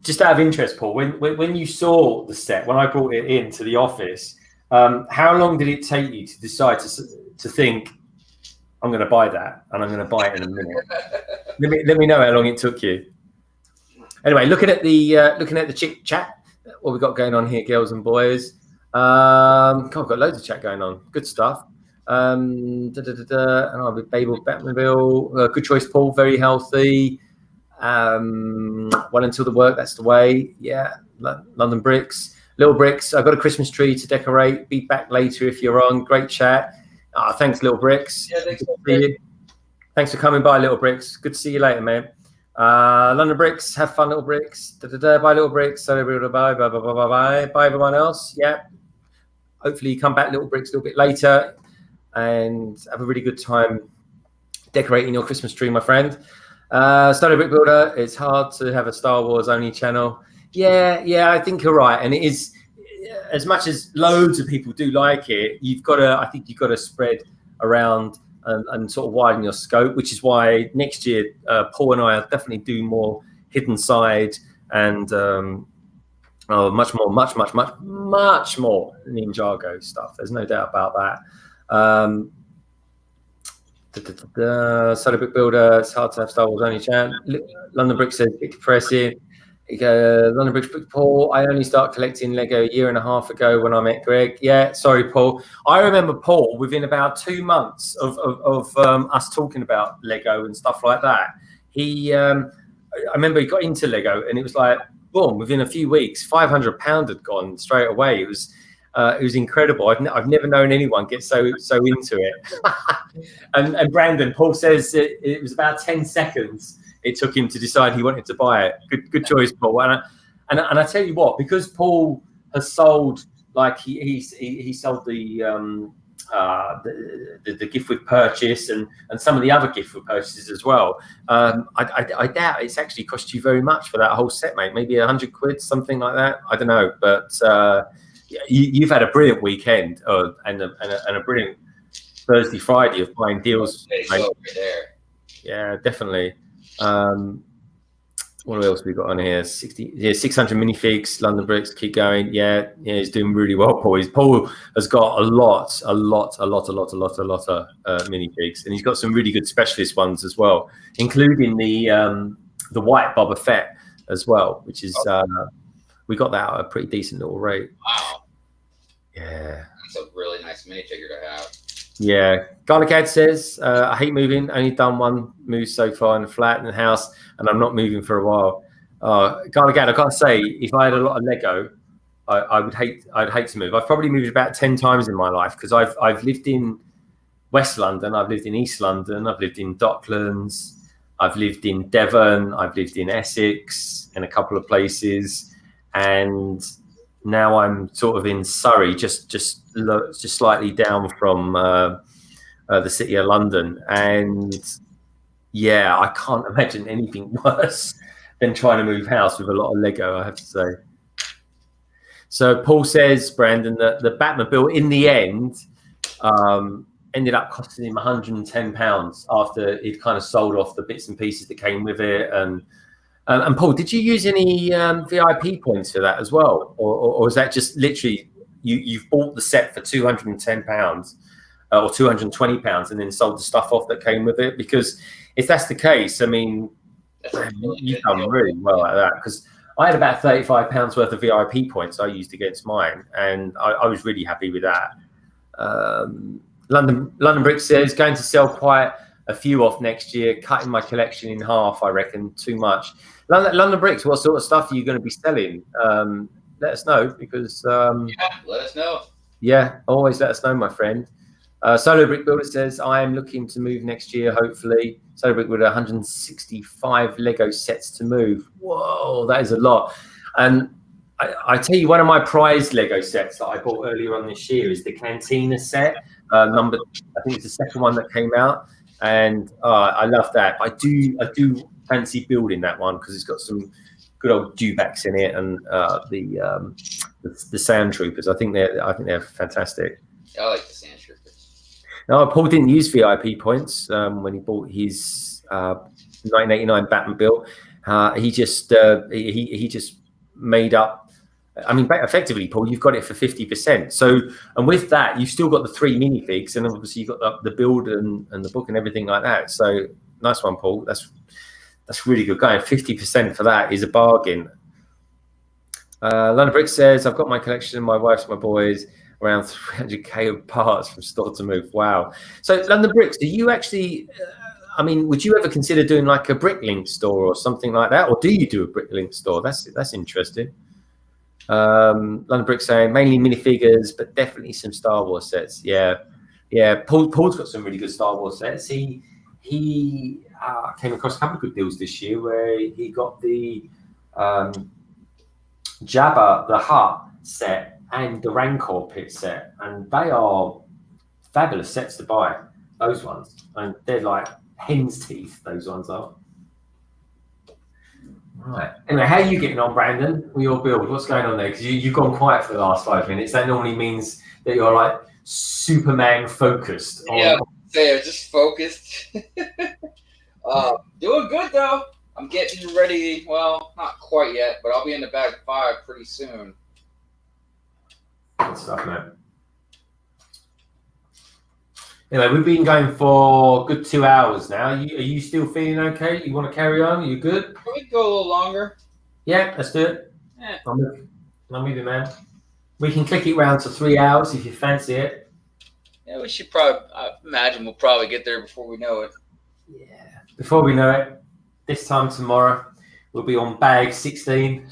Speaker 2: just out of interest, Paul, when you saw the set, when I brought it into the office, how long did it take you to decide to think, I'm going to buy that, and I'm going to buy it in a minute? Let me know how long it took you. Anyway, looking at the chick chat, what we got going on here, girls and boys. God, I've got loads of chat going on. Good stuff. And I'll be Babel Batmobile. Good choice, Paul. Very healthy. Well until the work. That's the way. Yeah. London Bricks. Little Bricks. I've got a Christmas tree to decorate. Be back later if you're on. Great chat. Thanks, Little Bricks.
Speaker 1: Yeah,
Speaker 2: thanks for coming by, Little Bricks. Good to see you later, man. London Bricks, have fun, Little Bricks. Bye, Little Bricks. Bye, bye, everyone else. Yeah. Hopefully you come back, Little Bricks, a little bit later and have a really good time decorating your Christmas tree, my friend. Starry Brick Builder, it's hard to have a Star Wars only channel. Yeah, I think you're right. And it is, as much as loads of people do like it, I think you've got to spread around and sort of widen your scope, which is why next year, Paul and I will definitely do more Hidden Side and much more Ninjago stuff. There's no doubt about that. Solar Brick Builder, it's hard to have Star Wars only chat. London Brick says, bit depressing. London Brick Paul, I only started collecting Lego a year and a half ago when I met Greg. Yeah, sorry, Paul. I remember Paul within about 2 months of us talking about Lego and stuff like that. I remember he got into Lego and it was like, boom, within a few weeks, £500 had gone straight away. It was incredible. I've never known anyone get so into it. and Brandon, Paul says it was about 10 seconds it took him to decide he wanted to buy it. Good choice, Paul. And I tell you what, because Paul has sold, like he sold the gift with purchase and some of the other gift with purchases as well. I doubt it's actually cost you very much for that whole set, mate. Maybe £100, something like that. I don't know, but you've had a brilliant weekend and a brilliant Thursday, Friday of buying deals.
Speaker 1: Right there.
Speaker 2: Yeah, definitely. What else we got on here? 600 minifigs. London Bricks, keep going. Yeah, he's doing really well. Paul has got a lot of minifigs, and he's got some really good specialist ones as well, including the white Boba Fett as well, which is we got that at a pretty decent little rate.
Speaker 1: Wow.
Speaker 2: Yeah.
Speaker 1: That's a really nice minifigure to have.
Speaker 2: Yeah. Garlicad says, I hate moving. Only done one move so far in a flat and a house, and I'm not moving for a while. Garlicad, I can't say, if I had a lot of Lego, I'd hate to move. I've probably moved about 10 times in my life because I've lived in West London, I've lived in East London, I've lived in Docklands, I've lived in Devon, I've lived in Essex in a couple of places, and now I'm sort of in Surrey, just slightly down from the city of London. And yeah, I can't imagine anything worse than trying to move house with a lot of Lego, I have to say. So Paul says, Brandon, that the Batmobile in the end ended up costing him £110 after he'd kind of sold off the bits and pieces that came with it. And Paul, did you use any VIP points for that as well? Or is that just literally you've bought the set for £210 or £220 and then sold the stuff off that came with it? Because if that's the case, I mean, you've done really well at that. Because I had about £35 worth of VIP points I used against mine, and I was really happy with that. London Brick says, going to sell quite a few off next year, cutting my collection in half, I reckon, too much. London Bricks, what sort of stuff are you going to be selling? Let us know, because...
Speaker 1: yeah, let us know.
Speaker 2: Yeah, always let us know, my friend. Solo Brick Builder says, I am looking to move next year, hopefully. Solo Brick Builder, 165 Lego sets to move. Whoa, that is a lot. And I tell you, one of my prized Lego sets that I bought earlier on this year is the Cantina set. I think it's the second one that came out, and I love that. I do fancy building that one because it's got some good old dewbacks in it, and the Sand Troopers. I think they're fantastic.
Speaker 1: I like the Sand Troopers.
Speaker 2: No, Paul didn't use VIP points when he bought his 1989 Batmobile. He just made up. I mean, effectively, Paul, you've got it for 50%. So, and with that, you've still got the 3 minifigs, and obviously you've got the build and the book and everything like that. So, nice one, Paul. That's really good going. 50% for that is a bargain. London Brick says, I've got my collection, my wife's, my boys, around 300k of parts from store to move. Wow. So, London Bricks, do you actually, I mean, would you ever consider doing like a Bricklink store or something like that? Or do you do a Bricklink store? That's interesting. London Brick saying mainly minifigures, but definitely some Star Wars sets. Yeah. Paul's got some really good Star Wars sets. He came across a couple of good deals this year where he got the Jabba the Hutt set and the Rancor pit set, and they are fabulous sets to buy. Those ones, and they're like hen's teeth. Those ones are. Right. Anyway, how are you getting on, Brandon, with your build? What's going on there? Because you've gone quiet for the last 5 minutes. That normally means that you're like Superman focused.
Speaker 1: Yeah, just focused. Doing good though. I'm getting ready. Well, not quite yet, but I'll be in the bag 5 pretty soon.
Speaker 2: Good stuff, man. Anyway, we've been going for a good 2 hours now. Are you still feeling okay? You want to carry on? Are you good?
Speaker 1: We can go a little longer.
Speaker 2: Yeah, let's do it.
Speaker 1: Yeah.
Speaker 2: I'm with you, man. We can click it round to 3 hours if you fancy it.
Speaker 1: Yeah, we should probably, I imagine we'll probably get there before we know it.
Speaker 2: Yeah. Before we know it, this time tomorrow, we'll be on bag 16.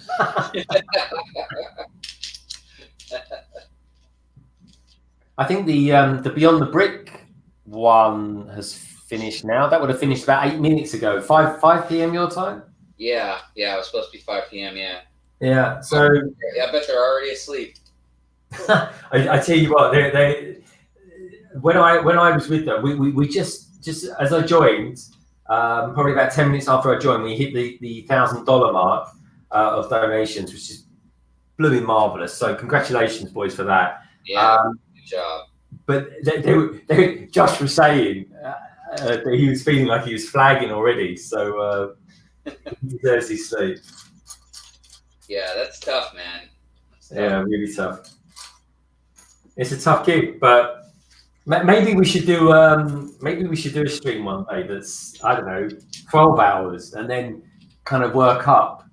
Speaker 2: I think the Beyond the Brick one has finished now. That would have finished about 8 minutes ago. 5 p.m. your time?
Speaker 1: Yeah, it was supposed to be 5 p.m.
Speaker 2: Yeah. So
Speaker 1: yeah, I bet they're already asleep.
Speaker 2: I tell you what, they when I was with them, we just as I joined, probably about 10 minutes after I joined, we hit the $1,000 mark of donations, which is blooming marvelous. So congratulations, boys, for that.
Speaker 1: Yeah. Good job.
Speaker 2: But Josh was saying that he was feeling like he was flagging already, so he deserves his sleep.
Speaker 1: Yeah, that's tough, man.
Speaker 2: Yeah, really tough. It's a tough gig, but maybe we should do a stream one day that's, I don't know, 12 hours, and then kind of work up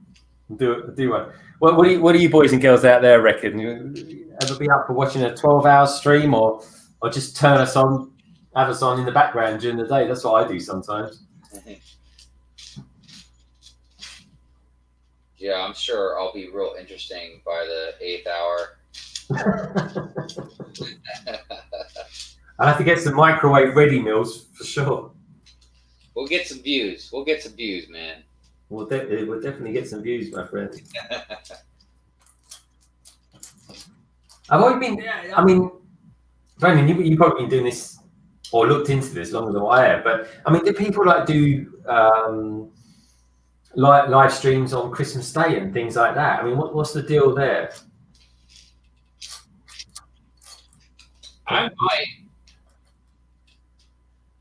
Speaker 2: and do one. What do you boys and girls out there reckon? You ever be up for watching a 12-hour stream, or just turn us on, have us on in the background during the day? That's what I do sometimes.
Speaker 1: Yeah, I'm sure I'll be real interesting by the 8th hour.
Speaker 2: I'll have to get some microwave ready meals for sure.
Speaker 1: We'll get some views, man.
Speaker 2: We'll definitely get some views, my friend. I've always been, I mean, Brandon, you've probably been doing this or looked into this longer than I have, but I mean, do people do live streams on Christmas Day and things like that? I mean, what's the deal there?
Speaker 1: I might.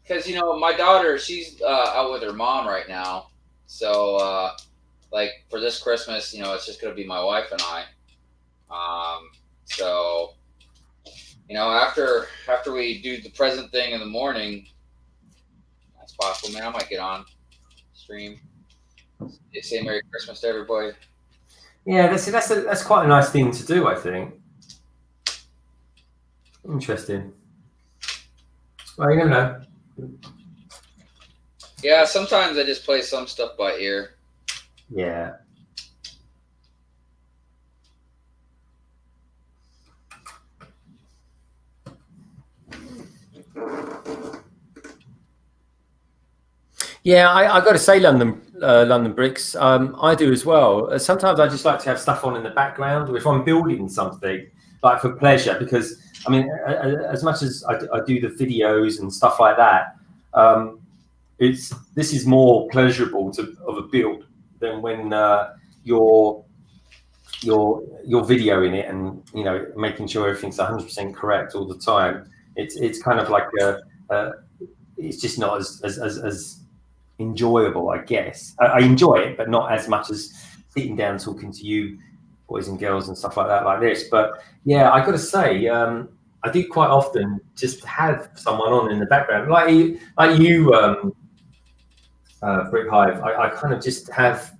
Speaker 1: Because, my daughter, she's out with her mom right now. So, like, for this Christmas, it's just going to be my wife and I. So, after we do the present thing in the morning, that's possible, man. I might get on stream. Say Merry Christmas to everybody.
Speaker 2: Yeah, that's quite a nice thing to do, I think. Interesting. Well, you never know.
Speaker 1: Yeah, sometimes I just play some stuff by ear.
Speaker 2: Yeah. Yeah, I got to say, London London Bricks. I do as well. Sometimes I just like to have stuff on in the background, or if I'm building something, like for pleasure. Because I mean, as much as I do the videos and stuff like that, this is more pleasurable of a build than when you're videoing it and making sure everything's 100% correct all the time. It's kind of like it's just not as enjoyable, I guess. I enjoy it, but not as much as sitting down talking to you boys and girls and stuff like that, like this. But yeah, I got to say, I do quite often just have someone on in the background, like you, Brick Hive. I kind of just have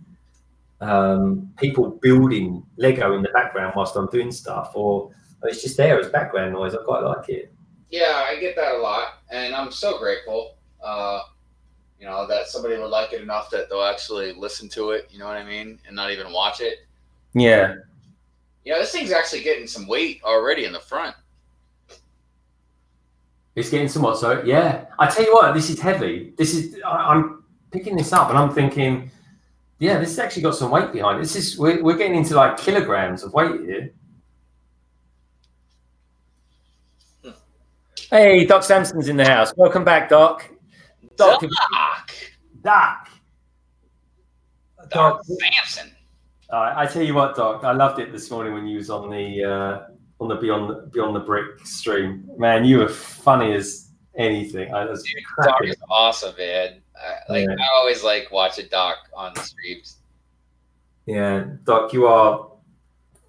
Speaker 2: people building Lego in the background whilst I'm doing stuff, or it's just there as background noise. I quite like it.
Speaker 1: Yeah, I get that a lot, and I'm so grateful. That somebody would like it enough that they'll actually listen to it, you know what I mean? And not even watch it.
Speaker 2: Yeah.
Speaker 1: Yeah, this thing's actually getting some weight already in the front.
Speaker 2: It's getting somewhat so, yeah. I tell you what, this is heavy. I'm picking this up and I'm thinking, yeah, this has actually got some weight behind it. We're getting into like kilograms of weight here. Hey, Doc Sampson's in the house. Welcome back, Doc.
Speaker 1: Doc Sampson.
Speaker 2: I tell you what, Doc, I loved it this morning when you was on the Beyond the Brick stream. Man, you were funny as anything.
Speaker 1: Doc is awesome, man. I always like watching Doc on the streams.
Speaker 2: Yeah, Doc, you are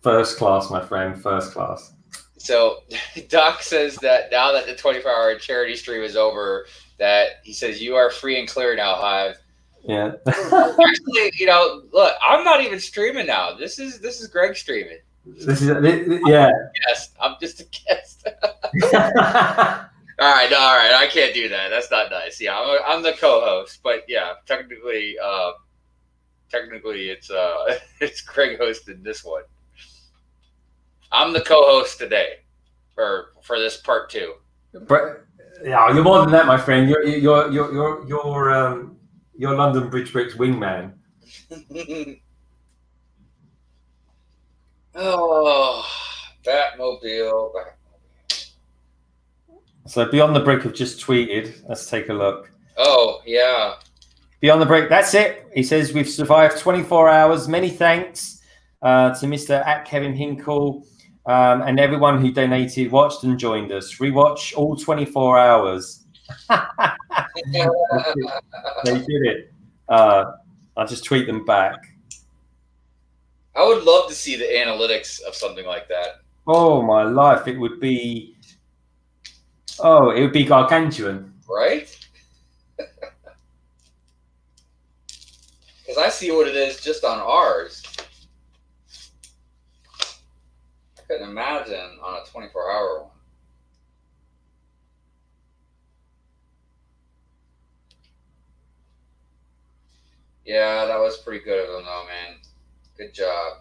Speaker 2: first class, my friend, first class.
Speaker 1: So Doc says that now that the 24-hour charity stream is over, that he says you are free and clear now, Hive.
Speaker 2: Yeah.
Speaker 1: Actually, look, I'm not even streaming now. This is Greg streaming.
Speaker 2: Yeah.
Speaker 1: Yes, I'm just a guest. All right, I can't do that. That's not nice. Yeah, I'm the co-host, but yeah, technically, it's Greg hosted this one. I'm the co-host today for this part 2.
Speaker 2: Yeah, you're more than that, my friend. You're London Bridge Bricks wingman.
Speaker 1: Oh, Batmobile.
Speaker 2: So Beyond the Brick have just tweeted. Let's take a look.
Speaker 1: Oh, yeah.
Speaker 2: Beyond the Brick, that's it. He says, we've survived 24 hours. Many thanks to Mr. at Kevin Hinkle and everyone who donated, watched and joined us. Rewatch all 24 hours. They did it. I'll just tweet them back.
Speaker 1: I would love to see the analytics of something like that.
Speaker 2: Oh, my life. It would be gargantuan.
Speaker 1: Right? Because I see what it is just on ours. I couldn't imagine on a 24-hour one. Yeah, that was pretty good of them, though, man. Good job.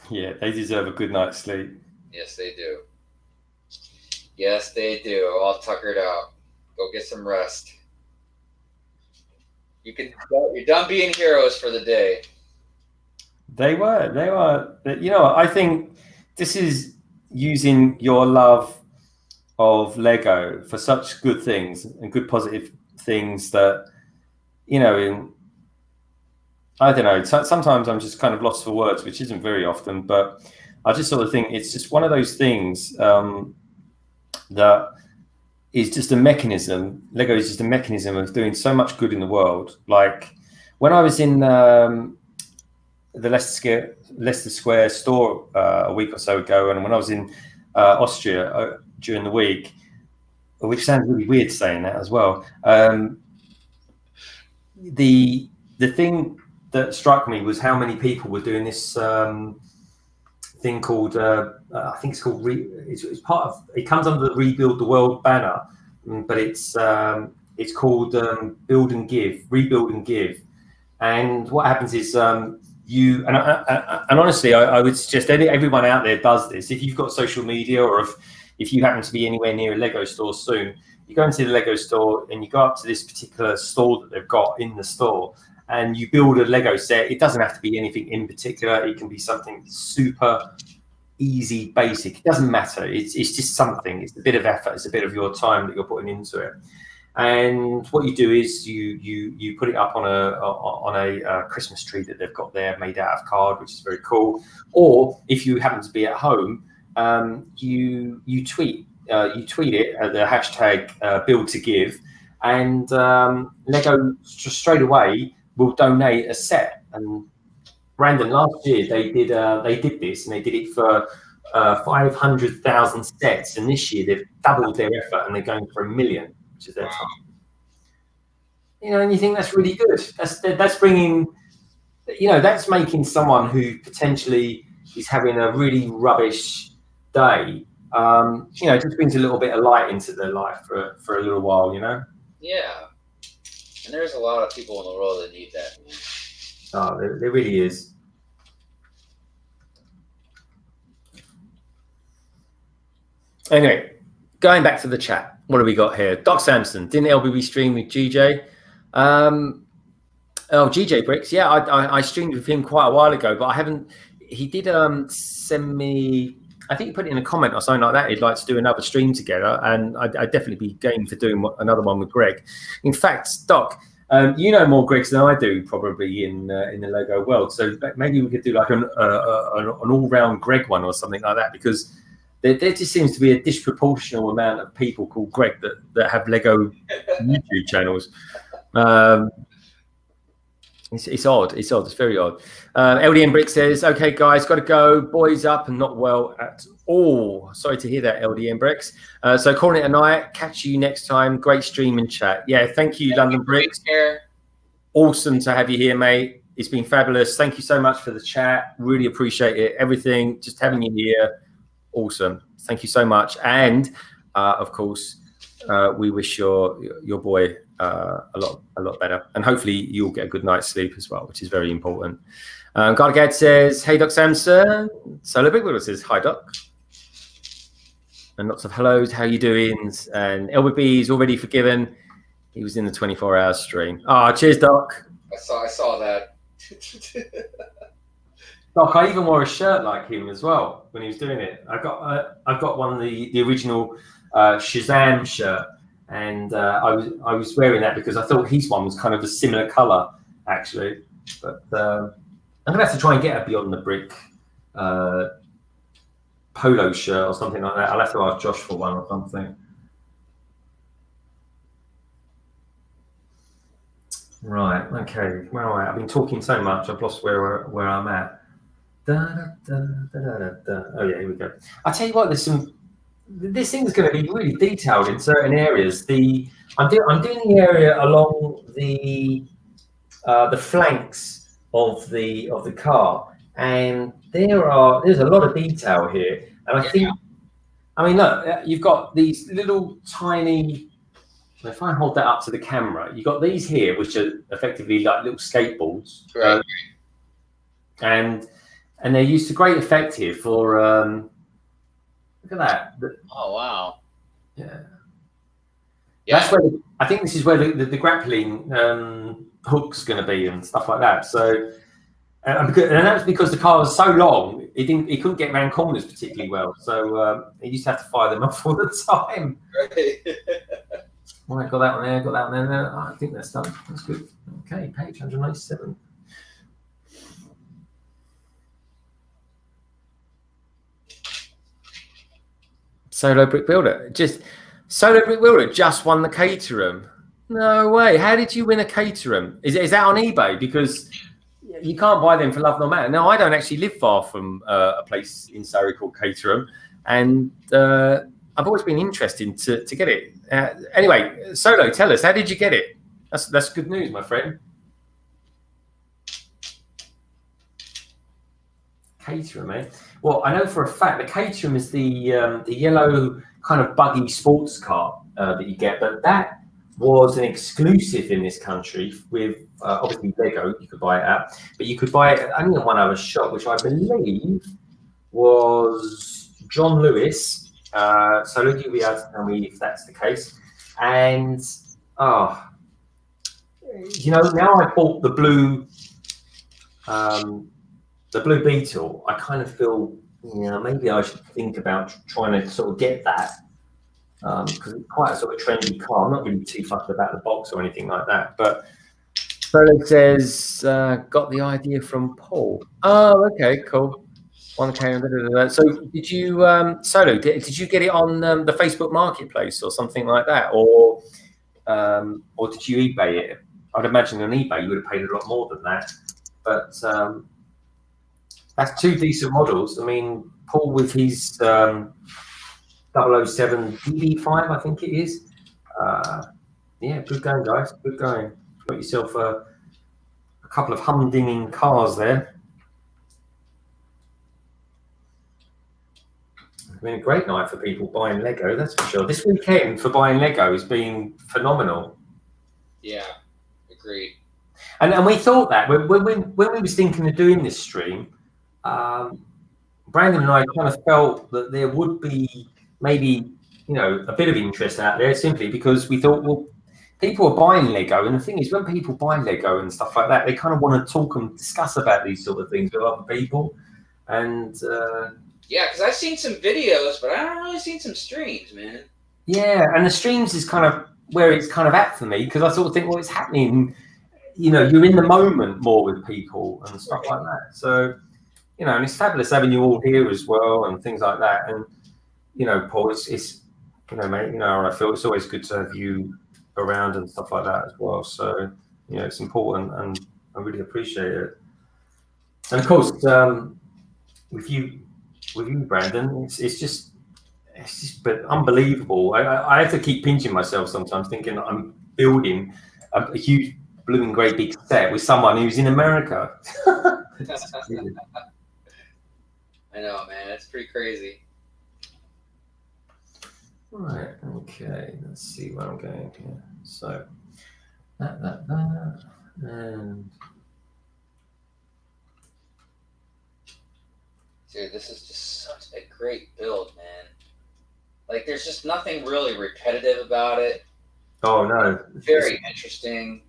Speaker 2: Yeah, they deserve a good night's sleep.
Speaker 1: Yes, they do. Yes, they do. All tuckered out. Go get some rest. You're done being heroes for the day.
Speaker 2: They were. I think this is using your love of Lego for such good things and good positive things that, I don't know. Sometimes I'm just kind of lost for words, which isn't very often, but I just sort of think it's just one of those things that is just a mechanism. Lego is just a mechanism of doing so much good in the world. Like when I was in the Leicester Square store a week or so ago, and when I was in Austria during the week, which sounds really weird saying that as well. The thing that struck me was how many people were doing this thing called I think it's called it's part of, it comes under the Rebuild the World banner, but it's called Rebuild and Give. And what happens is you and honestly, I would suggest everyone out there does this. If you've got social media, or if if you happen to be anywhere near a Lego store soon, you go into the Lego store and you go up to this particular store that they've got in the store, and you build a Lego set. It doesn't have to be anything in particular. It can be something super easy, basic. It doesn't matter. It's just something. It's a bit of effort. It's a bit of your time that you're putting into it. And what you do is you put it up on a Christmas tree that they've got there, made out of card, which is very cool. Or if you happen to be at home, you tweet it at the hashtag build to give, and Lego just straight away will donate a set. And Brandon, last year they did this, and they did it for 500,000 sets, and this year they've doubled their effort and they're going for 1 million, which is their target. You know, and you think that's really good. That's bringing, you know, that's making someone who potentially is having a really rubbish day, you know, just brings a little bit of light into their life for a little while, you know.
Speaker 1: Yeah, and there's a lot of people in the world that need that.
Speaker 2: Oh, there really is. Anyway, going back to the chat, what do we got here? Doc Sampson, didn't LBB stream with GJ? Oh, GJ Bricks, yeah, I streamed with him quite a while ago, but I haven't. He did send me, I think he put it in a comment or something like that. He'd like to do another stream together, and I'd definitely be game for doing another one with Greg. In fact, Doc, you know more Gregs than I do probably in the Lego world, so maybe we could do like an all-round Greg one or something like that, because there just seems to be a disproportional amount of people called Greg that have Lego YouTube channels. It's odd. It's very odd. LDN Brick says, okay, guys, got to go. Boys up and not well at all. Sorry to hear that, LDN Bricks. So calling it a night. Catch you next time. Great stream and chat. Yeah, thank you, London Bricks. Awesome to have you here, mate. It's been fabulous. Thank you so much for the chat. Really appreciate it. Everything. Just having you here. Awesome. Thank you so much. And, of course, we wish your boy a lot better, and hopefully you'll get a good night's sleep as well, which is very important. Gargad says, hey Doc Samson. Solo Big Wheel says, hi Doc, and lots of hellos. How you doing? And LBB is already forgiven. He was in the 24-hour stream. Cheers Doc.
Speaker 1: I saw that.
Speaker 2: Doc, I even wore a shirt like him as well when he was doing it. I've got one of the original Shazam shirt. And I was wearing that because I thought his one was kind of a similar colour, actually. But I'm going to have to try and get a Beyond the Brick polo shirt or something like that. I'll have to ask Josh for one or something. Right, okay. Where am I? I've been talking so much, I've lost where I'm at. Oh, yeah, here we go. I'll tell you what, this thing's going to be really detailed in certain areas. I'm doing the area along the flanks of the car, and there's a lot of detail here. And I mean, look, you've got these little tiny. If I hold that up to the camera, you've got these here, which are effectively like little skateboards,
Speaker 1: right.
Speaker 2: And they're used to great effect here for. Look at that.
Speaker 1: Oh, wow.
Speaker 2: Yeah. That's where I think this is where the grappling hook's going to be and stuff like that. So, and that's because the car was so long, it couldn't get around corners particularly well. So it used to have to fire them off all the time.
Speaker 1: Right.
Speaker 2: Right, got that one there, got that one there. I think that's done. That's good. Okay, page 197. Solo Brick Builder just won the Caterham. No way. How did you win a Caterham? Is that on eBay? Because you can't buy them for love nor matter. Now, I don't actually live far from a place in Surrey called Caterham, and I've always been interested to get it. Anyway, Solo, tell us, how did you get it? That's good news, my friend. Caterham, eh? Well, I know for a fact the Caterham is the yellow kind of buggy sports car that you get, but that was an exclusive in this country with obviously Lego. You could buy it at, but you could buy it only in one other shop, which I believe was John Lewis So Luke, you'll be able to tell me if that's the case. And now I bought the blue Beetle. I kind of feel, maybe I should think about trying to sort of get that because it's quite a sort of trendy car. I'm not really too fussed about the box or anything like that. But Solo says, got the idea from Paul. Oh, okay, cool. 1K. So did you, Solo, did you get it on the Facebook Marketplace or something like that? Or did you eBay it? I'd imagine on eBay you would have paid a lot more than that. But that's two decent models. I mean, Paul with his 007 DB5, I think it is. Yeah, good going, guys. Good going. Got yourself a couple of humdinging cars there. It's been a great night for people buying Lego, that's for sure. This weekend for buying Lego has been phenomenal.
Speaker 1: Yeah, agreed.
Speaker 2: And we thought that when we was thinking of doing this stream, Brandon and I kind of felt that there would be maybe a bit of interest out there simply because we thought, well, people are buying Lego, and the thing is, when people buy Lego and stuff like that, they kind of want to talk and discuss about these sort of things with other people. And
Speaker 1: yeah, because I've seen some videos, but I haven't really seen some streams, man.
Speaker 2: Yeah, and the streams is kind of where it's kind of at for me because I sort of think, well, it's happening. You're in the moment more with people and stuff like that. So, and it's fabulous having you all here as well and things like that. And Paul, it's mate, I feel it's always good to have you around and stuff like that as well. So, it's important, and I really appreciate it. And of course, with you, Brandon, it's just but unbelievable. I have to keep pinching myself sometimes, thinking that I'm building a huge blue and grey big set with someone who's in America.
Speaker 1: I know, man. It's pretty crazy.
Speaker 2: Right. Okay. Let's see where I'm going here. So that, and
Speaker 1: dude, this is just such a great build, man. Like, there's just nothing really repetitive about it.
Speaker 2: Oh no.
Speaker 1: Very interesting.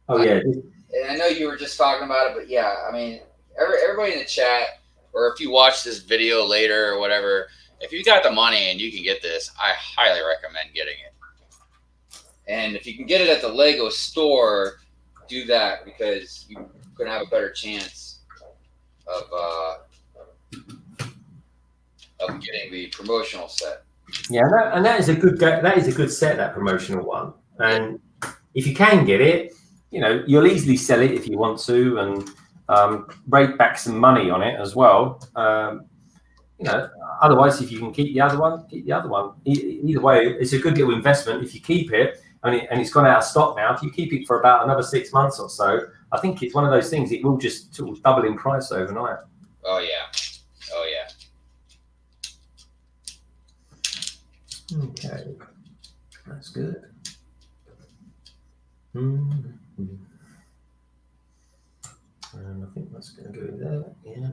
Speaker 2: Oh yeah.
Speaker 1: And I know you were just talking about it, but yeah, I mean, everybody in the chat, or if you watch this video later or whatever, if you got the money and you can get this, I highly recommend getting it. And if you can get it at the Lego store, do that because you're gonna have a better chance of getting the promotional set.
Speaker 2: Yeah, and that is a good set, that promotional one. And if you can get it, you'll easily sell it if you want to, and rake back some money on it as well. Otherwise, if you can keep the other one, keep the other one. Either way, it's a good little investment if you keep it, and it's gone out of stock now. If you keep it for about another 6 months or so, I think it's one of those things. It will just sort of double in price overnight.
Speaker 1: Oh yeah, oh yeah.
Speaker 2: Okay, that's good. And I think that's going to go there. Yeah.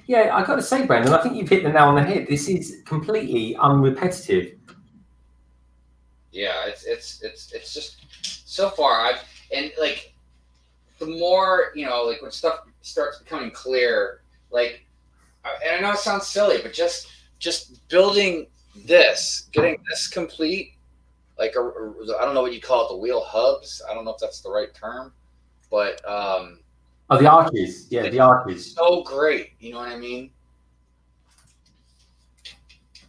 Speaker 2: Yeah, I got to say, Brandon, I think you've hit the nail on the head. This is completely unrepetitive.
Speaker 1: Yeah, it's just so far the more like when stuff starts becoming clear, and I know it sounds silly, but just building this, getting this complete, I don't know what you call it, the wheel hubs. I don't know if that's the right term, but
Speaker 2: the arches. Yeah, the arches.
Speaker 1: So great, you know what I mean?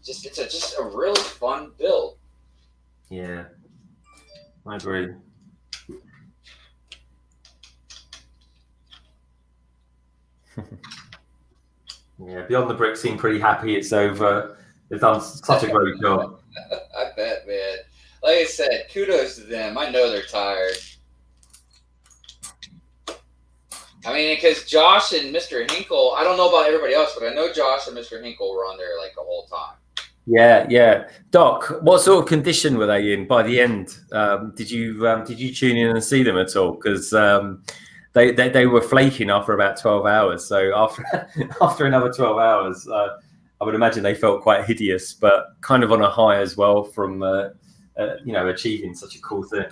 Speaker 1: It's just a really fun build.
Speaker 2: Yeah, I agree. Yeah, Beyond the Brick seem pretty happy it's over. They've done such a great job.
Speaker 1: I bet, man. Like I said, kudos to them. I know they're tired. I mean, because Josh and Mr. Hinkle, I don't know about everybody else, but I know Josh and Mr. Hinkle were on there the whole time.
Speaker 2: Yeah. Doc, what sort of condition were they in by the end? Did you tune in and see them at all? Because they were flaking after about 12 hours. So after another 12 hours, I I would imagine they felt quite hideous, but kind of on a high as well from achieving such a cool thing.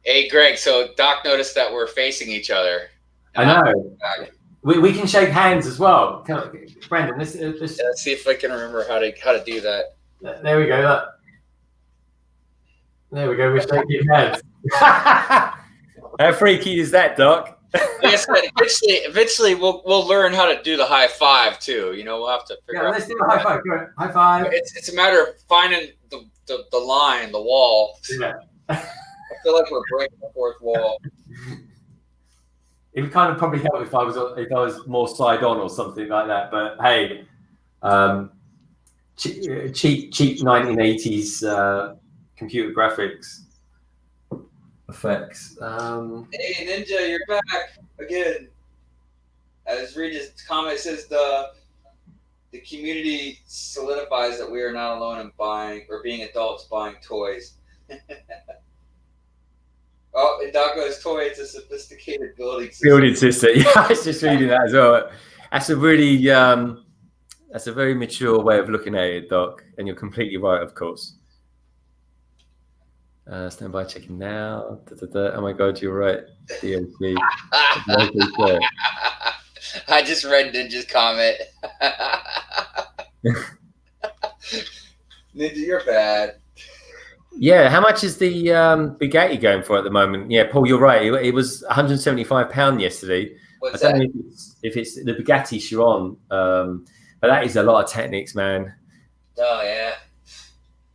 Speaker 1: Hey, Greg. So Doc noticed that we're facing each other.
Speaker 2: I know. We can shake hands as well. Brandon, let's
Speaker 1: see if I can remember how to do that.
Speaker 2: There we go. Look. There we go. We're shaking hands. How freaky is that, Doc?
Speaker 1: Yes, eventually we'll learn how to do the high five too. We'll have to figure out.
Speaker 2: Let's do the high five. Go ahead. High five.
Speaker 1: It's a matter of finding the line, the wall.
Speaker 2: Yeah.
Speaker 1: I feel like we're breaking the fourth wall.
Speaker 2: It would kind of probably help if I was more side on or something like that. But hey, cheap 1980s computer graphics effects.
Speaker 1: Hey Ninja, you're back again. As Regis' comment says, the community solidifies that we are not alone in buying or being adults buying toys. Oh, in Daco's toy, it's a sophisticated building system.
Speaker 2: Building system. Yeah, I was just reading that as well. That's a really that's a very mature way of looking at it, Doc, and you're completely right, of course. Stand by, checking now. Oh my God, you're right. DLC.
Speaker 1: I just read Ninja's comment. Ninja, you're bad.
Speaker 2: Yeah, how much is the Bugatti going for at the moment? Yeah, Paul, you're right. It was £175 yesterday.
Speaker 1: What's
Speaker 2: I don't know if it's the Bugatti Chiron, but that is a lot of techniques, man.
Speaker 1: Oh yeah.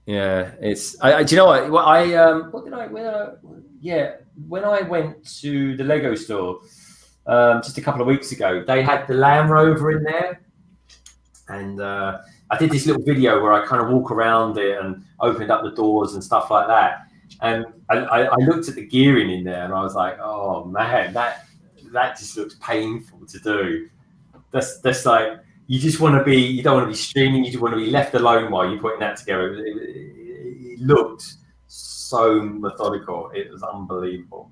Speaker 2: Yeah, it's. Do you know what? When I went to the Lego store just a couple of weeks ago, they had the Land Rover in there, and I did this little video where I kind of walk around it and opened up the doors and stuff like that. And I looked at the gearing in there and I was like, oh man, that just looks painful to do. That's like, you don't want to be streaming, you just want to be left alone while you're putting that together. It looked so methodical. It was unbelievable.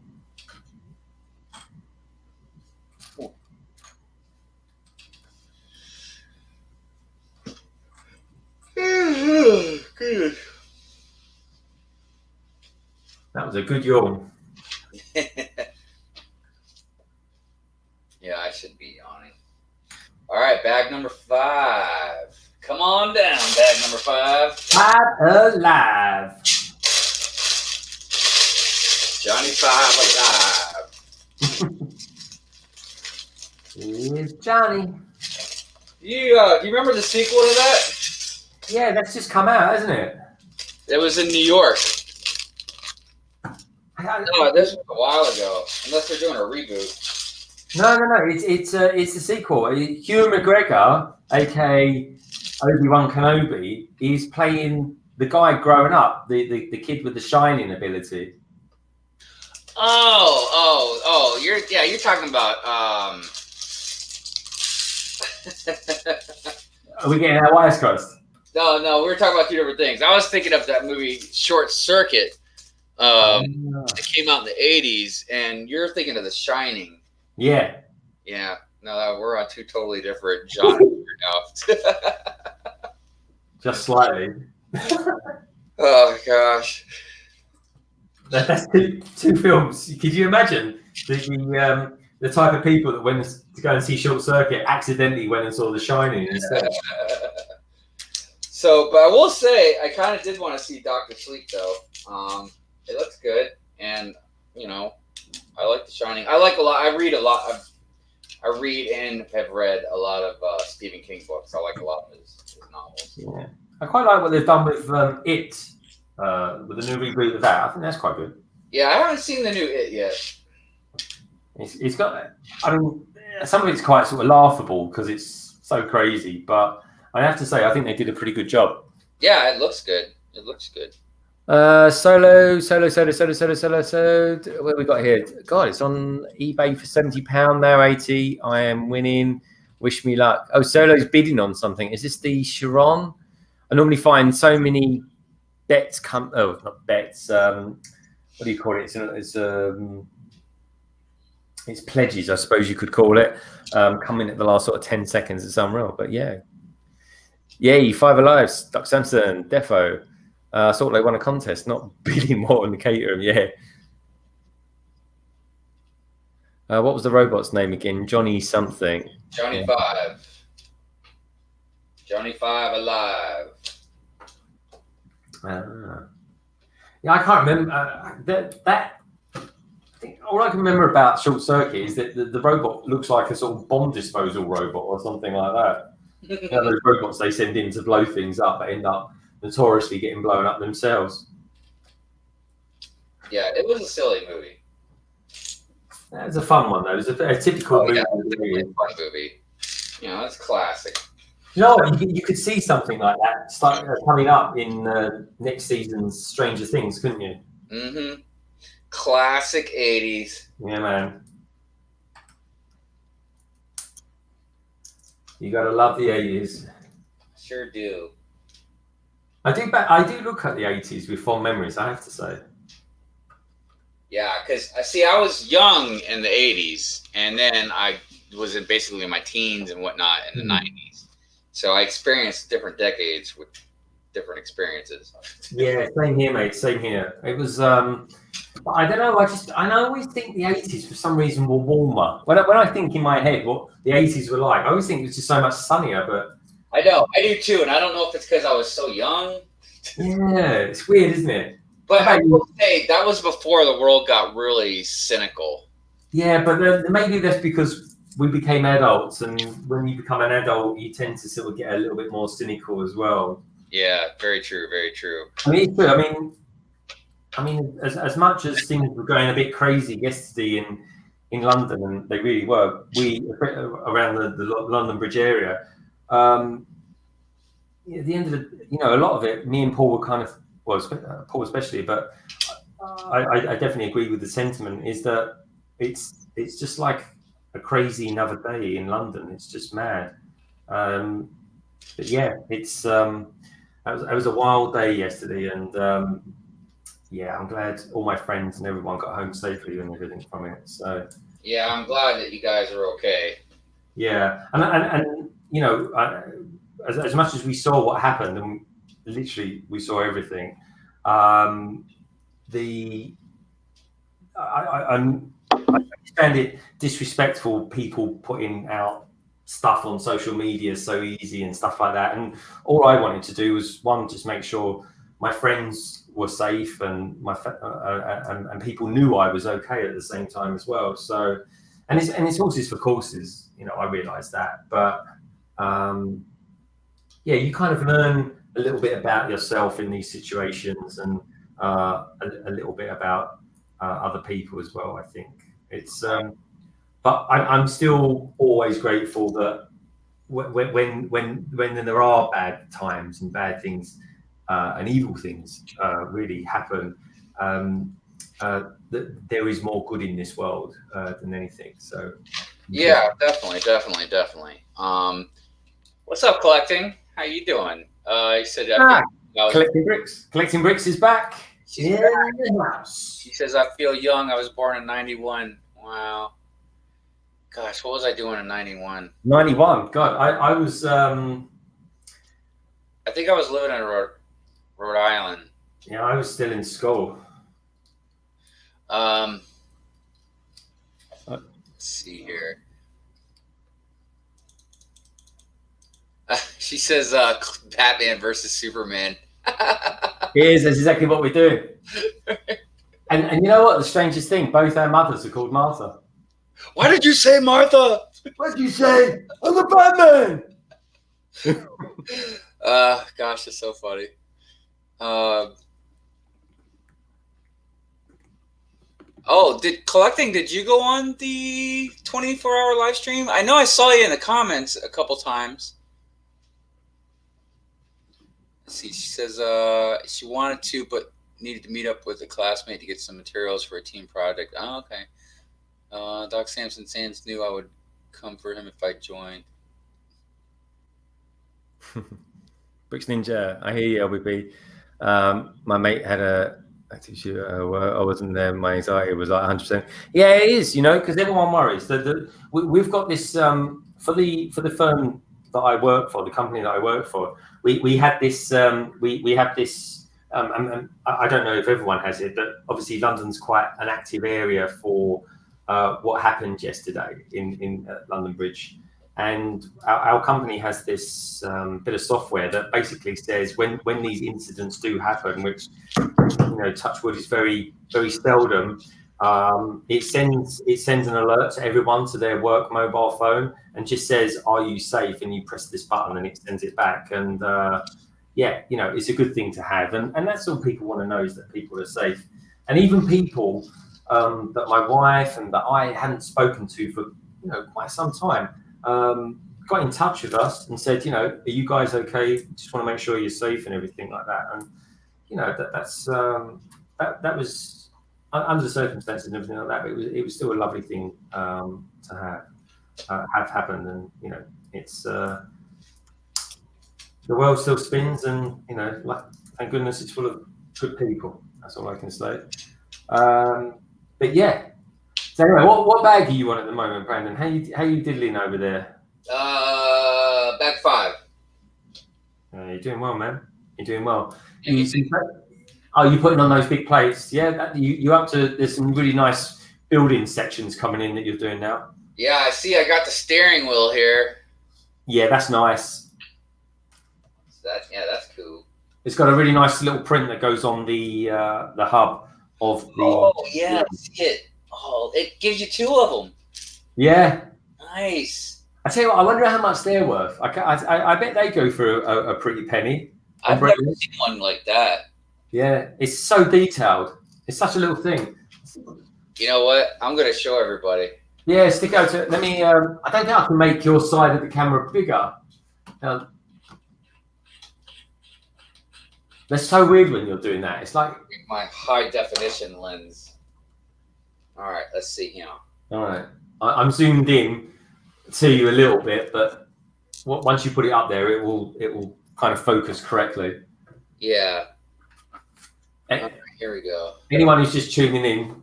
Speaker 1: Good.
Speaker 2: That was a good yawn.
Speaker 1: Yeah, I should be yawning. All right, bag number 5. Come on down, bag number 5.
Speaker 2: Five alive.
Speaker 1: Johnny 5 alive.
Speaker 2: Here's Johnny.
Speaker 1: Do you remember the sequel to that?
Speaker 2: Yeah, that's just come out, hasn't it?
Speaker 1: It was in New York. No, this was a while ago. Unless they're doing a reboot.
Speaker 2: No. It's a sequel. Hugh McGregor, aka Obi-Wan Kenobi, is playing the guy growing up, the kid with the shining ability.
Speaker 1: Oh! You're talking about.
Speaker 2: Are we getting our wires crossed?
Speaker 1: No, we were talking about 2 different things. I was thinking of that movie Short Circuit. It came out in the 80s, and you're thinking of The Shining.
Speaker 2: Yeah.
Speaker 1: Yeah. No, we're on 2 totally different genres now.
Speaker 2: Just slightly.
Speaker 1: Oh gosh.
Speaker 2: That's 2 films. Could you imagine the type of people that went to go and see Short Circuit accidentally went and saw The Shining instead?
Speaker 1: So, but I will say, I kind of did want to see Dr. Sleep, though. It looks good, and, I like The Shining. I like a lot. I read a lot. I read and have read a lot of Stephen King books. I like a lot of his novels. Yeah.
Speaker 2: I quite like what they've done with It, with the new reboot of that. I think that's quite good.
Speaker 1: Yeah, I haven't seen the new It yet.
Speaker 2: It's got, some of it's quite sort of laughable because it's so crazy, but I have to say, I think they did a pretty good job.
Speaker 1: Yeah, it looks good.
Speaker 2: Solo. What have we got here? God, it's on eBay for £70 now, 80. I am winning. Wish me luck. Oh, Solo's bidding on something. Is this the Chiron? I normally find so many bets come. Oh, not bets. What do you call it? It's pledges, I suppose you could call it. Coming at the last sort of 10 seconds. It's unreal, but yeah. Yay, Five Alives, Doc Samson, Defo. I thought they won a contest, not Billy Moore and Caterham. Yeah. What was the robot's name again? Johnny something.
Speaker 1: Johnny Five. Johnny Five alive.
Speaker 2: Yeah, I can't remember that. I think all I can remember about Short Circuit is that the robot looks like a sort of bomb disposal robot or something like that. You know, those robots they send in to blow things up but end up notoriously getting blown up themselves.
Speaker 1: Yeah, it was a silly movie.
Speaker 2: It was a fun one though. It was a typical movie.
Speaker 1: Yeah, a fun movie. You know, it's classic.
Speaker 2: You know what? You could see something like that coming up in next season's Stranger Things, couldn't you?
Speaker 1: Mm-hmm. Classic 80s.
Speaker 2: Yeah, man. You gotta love the 80s.
Speaker 1: Sure do.
Speaker 2: I do look at the 80s with fond memories, I have to say.
Speaker 1: Yeah, because I was young in the 80s, and then I was basically in my teens and whatnot in the 90s. So I experienced different decades with different experiences.
Speaker 2: Yeah, same here, mate. Same here. It was. I don't know. I always think the 80s for some reason were warmer. When I think in my head what the 80s were like, I always think it was just so much sunnier. But
Speaker 1: I know, I do too, and I don't know if it's because I was so young.
Speaker 2: Yeah, it's weird, isn't it?
Speaker 1: But I will say that was before the world got really cynical.
Speaker 2: Yeah, but maybe that's because we became adults, and when you become an adult, you tend to sort of get a little bit more cynical as well.
Speaker 1: Yeah, very true, very true.
Speaker 2: I mean, it's true. I mean, as much as things were going a bit crazy yesterday in London, and they really were, around the London Bridge area. At the end of a lot of it, me and Paul were kind of, well, Paul especially, but I definitely agree with the sentiment. Is that it's just like a crazy another day in London. It's just mad. But yeah, it's it was a wild day yesterday, and yeah, I'm glad all my friends and everyone got home safely and everything from it. So
Speaker 1: yeah, I'm glad that you guys are okay.
Speaker 2: Yeah, and as much as we saw what happened, and literally we saw everything, I found it disrespectful people putting out stuff on social media so easy and stuff like that. And all I wanted to do was just make sure my friends were safe and and people knew I was okay at the same time as well. So, and it's horses for courses, I realised that, but yeah, you kind of learn a little bit about yourself in these situations, and a little bit about other people as well. I think it's, but I'm still always grateful that when there are bad times and bad things and evil things really happen, that there is more good in this world than anything. So
Speaker 1: yeah, definitely. What's up, Collecting? How you doing? You said
Speaker 2: Collecting Bricks. Collecting Bricks is back.
Speaker 1: She's back. She says, I feel young. I was born in 91. Wow. Gosh, what was I doing in 91?
Speaker 2: 91. God, I was...
Speaker 1: I think I was living in Rhode Island.
Speaker 2: Yeah, I was still in school.
Speaker 1: Let's see here. She says Batman versus Superman.
Speaker 2: That's exactly what we're doing. And you know what? The strangest thing, both our mothers are called Martha.
Speaker 1: Why did you say Martha?
Speaker 2: What did you say? I'm the Batman!
Speaker 1: Gosh, it's so funny. Did you go on the 24-hour live stream? I know I saw you in the comments a couple times. Let's see, she says she wanted to, but needed to meet up with a classmate to get some materials for a team project. Oh, okay. Doc Samson Sands knew I would come for him if I joined.
Speaker 2: Bricks Ninja, I hear you, LBB. My mate had I wasn't there. My anxiety was like 100%. Yeah, it is, because everyone worries. We've got this for the firm that I work for, the company that I work for, we had this. We have this. And I don't know if everyone has it, but obviously London's quite an active area for what happened yesterday in London Bridge. And our company has this bit of software that basically says when these incidents do happen, which touch wood is very very seldom, it sends an alert to everyone to their work mobile phone and just says, "Are you safe?" And you press this button and it sends it back. And it's a good thing to have, and that's all people want to know, is that people are safe. And even people that my wife and that I hadn't spoken to for quite some time. Got in touch with us and said, are you guys okay? Just want to make sure you're safe and everything like that. And that was under the circumstances and everything like that. But it was still a lovely thing to have happened. And it's the world still spins, and thank goodness it's full of good people. That's all I can say. But yeah. So anyway, what bag are you on at the moment, Brandon? How you diddling over there?
Speaker 1: Bag 5.
Speaker 2: You're doing well, man. You're doing well. You putting on those big plates? Yeah, you up to? There's some really nice building sections coming in that you're doing now.
Speaker 1: Yeah, I see. I got the steering wheel here.
Speaker 2: Yeah, that's nice.
Speaker 1: That's cool.
Speaker 2: It's got a really nice little print that goes on the hub of the.
Speaker 1: Oh yeah, I see it. Oh, it gives you 2 of them.
Speaker 2: Yeah.
Speaker 1: Nice.
Speaker 2: I tell you what, I wonder how much they're worth. I bet they go for a pretty penny.
Speaker 1: I've never seen one like that.
Speaker 2: Yeah, it's so detailed. It's such a little thing.
Speaker 1: You know what? I'm going to show everybody.
Speaker 2: Yeah, stick out to it. Let me. I don't think I can make your side of the camera bigger. That's so weird when you're doing that. It's like
Speaker 1: my high definition lens. All right, let's see here.
Speaker 2: All right, I'm zoomed in to you a little bit, but once you put it up there, it will kind of focus correctly.
Speaker 1: Yeah. Right, here we go.
Speaker 2: Anyone who's just tuning in,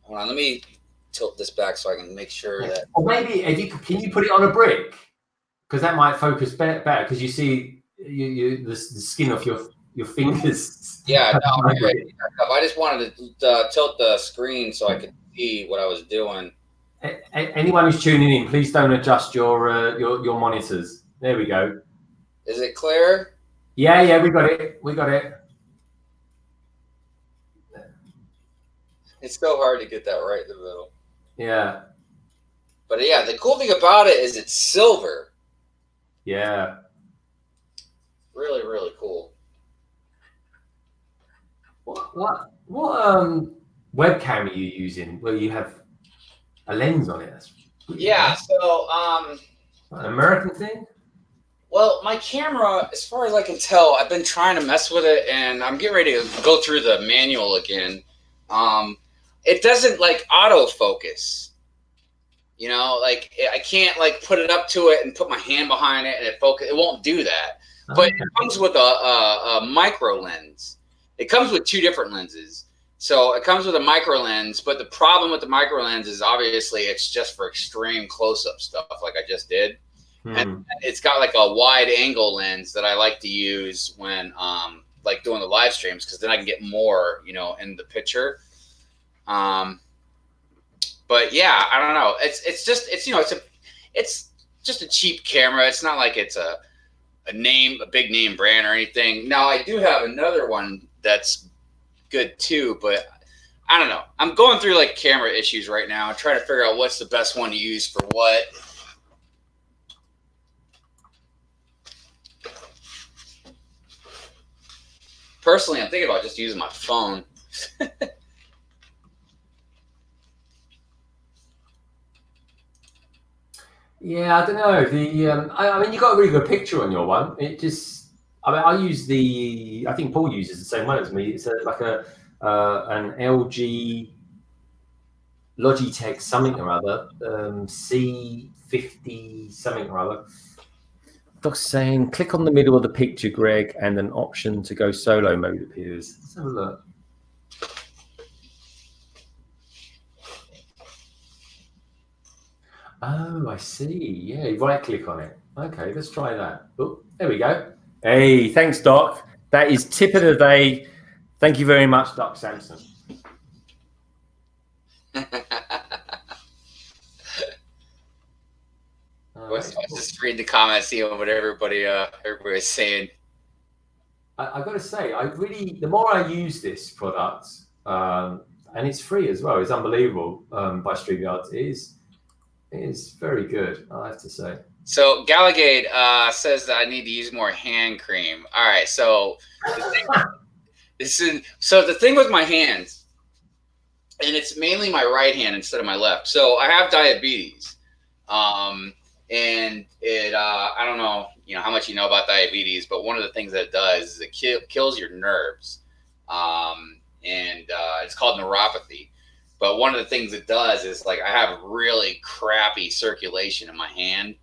Speaker 1: hold on, let me tilt this back so I can make sure that.
Speaker 2: Or maybe can you put it on a brick, because that might focus better because you see the skin of your fingers.
Speaker 1: Yeah, no, I just wanted to tilt the screen so I could see what I was doing.
Speaker 2: Anyone who's tuning in, please don't adjust your monitors. There we go.
Speaker 1: Is it clear?
Speaker 2: Yeah, we got it.
Speaker 1: It's so hard to get that right in the middle.
Speaker 2: Yeah.
Speaker 1: But yeah, the cool thing about it is it's silver.
Speaker 2: Yeah.
Speaker 1: Really, really cool.
Speaker 2: What webcam are you using? Well, you have a lens on it.
Speaker 1: Yeah, so
Speaker 2: an American thing?
Speaker 1: Well, my camera, as far as I can tell, I've been trying to mess with it, and I'm getting ready to go through the manual again. It doesn't like autofocus. Like I can't like put it up to it and put my hand behind it and it focus. It won't do that. But it comes with a micro lens. It comes with 2 different lenses. So it comes with a micro lens, but the problem with the micro lens is obviously it's just for extreme close-up stuff like I just did. And it's got like a wide angle lens that I like to use when like doing the live streams, because then I can get more, in the picture. But yeah, I don't know. It's just a cheap camera. It's not like it's a big name brand or anything. Now I do have another one that's good too, but I don't know. I'm going through like camera issues right now, trying to figure out what's the best one to use for what. Personally, I'm thinking about just using my phone.
Speaker 2: Yeah, I don't know. I mean, you got a really good picture on your one. It just, I use I think Paul uses the same one as me. It's like an LG Logitech something or other, C50 something or other. Doc's saying, click on the middle of the picture, Greg, and an option to go solo mode appears. Let's have a look. Oh, I see. Yeah, you right click on it. Okay, let's try that. Oh, there we go. Hey, thanks, Doc. That is tip of the day. Thank you very much, Doc Sampson.
Speaker 1: Let's just read the comments, see what everybody's saying.
Speaker 2: I got to say, the more I use this product, and it's free as well. It's unbelievable by StreamYard. It is very good, I have to say.
Speaker 1: So Gallagade says that I need to use more hand cream. All right, so the thing with my hands, and it's mainly my right hand instead of my left. So I have diabetes, and it I don't know how much you know about diabetes, but one of the things that it does is it kills your nerves, and it's called neuropathy. But one of the things it does is like I have really crappy circulation in my hand,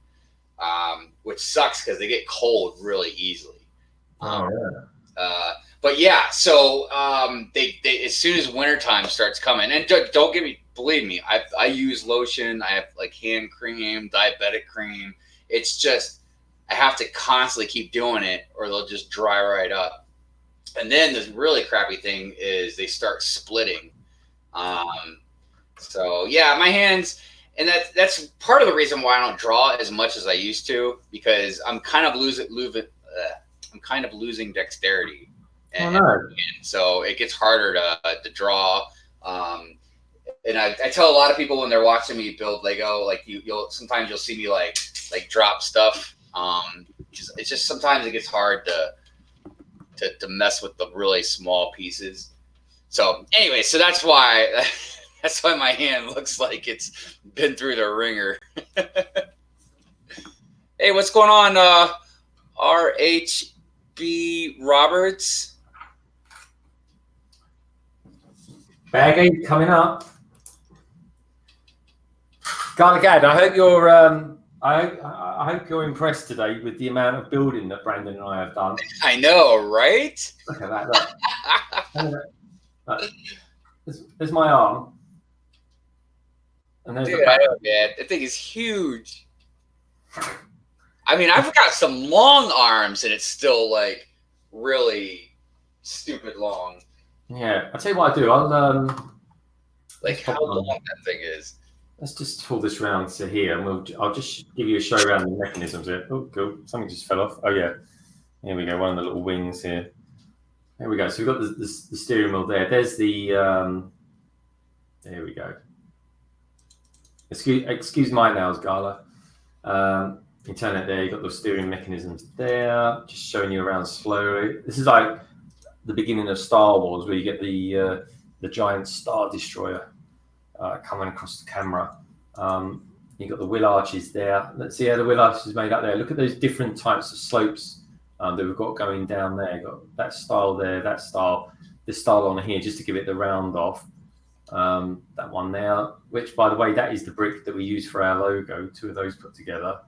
Speaker 1: which sucks because they get cold really easily. But yeah, so they as soon as wintertime starts coming, and believe me, I use lotion, I have like hand cream, diabetic cream. It's just I have to constantly keep doing it, or they'll just dry right up. And then the really crappy thing is they start splitting. So yeah, my hands, and that's part of the reason why I don't draw as much as I used to, because I'm kind of losing dexterity. And so it gets harder to draw. And I tell a lot of people when they're watching me build Lego, like you'll sometimes see me like drop stuff. It's just sometimes it gets hard to mess with the really small pieces. So anyway, so that's why my hand looks like it's been through the ringer. Hey, what's going on, RHB Roberts?
Speaker 2: Bag 8 coming up. Gad, I hope you're I hope you're impressed today with the amount of building that Brandon and I have done.
Speaker 1: I know, right?
Speaker 2: Look at that. Look. There's my arm. And there's
Speaker 1: Dude, I know, man. That thing is huge. I mean, I've got some long arms, and it's still like really stupid long.
Speaker 2: Yeah, I'll tell you what I do. I'll
Speaker 1: like how long that thing is.
Speaker 2: Let's just pull this round to here, and I'll just give you a show around the mechanisms here. Oh, cool. Something just fell off. Oh yeah, here we go. One of the little wings here. There we go. So we've got the steering wheel there. There's the. There we go. Excuse my nails, Gala. You turn it there. You've got the steering mechanisms there. Just showing you around slowly. This is like the beginning of Star Wars, where you get the giant Star Destroyer coming across the camera. You've got the wheel arches there. Let's see how the wheel arches is made up there. Look at those different types of slopes that we've got going down there. You've got that style there, that style, this style on here, just to give it the round off. That one there, which, by the way, that is the brick that we use for our logo. 2 of those put together.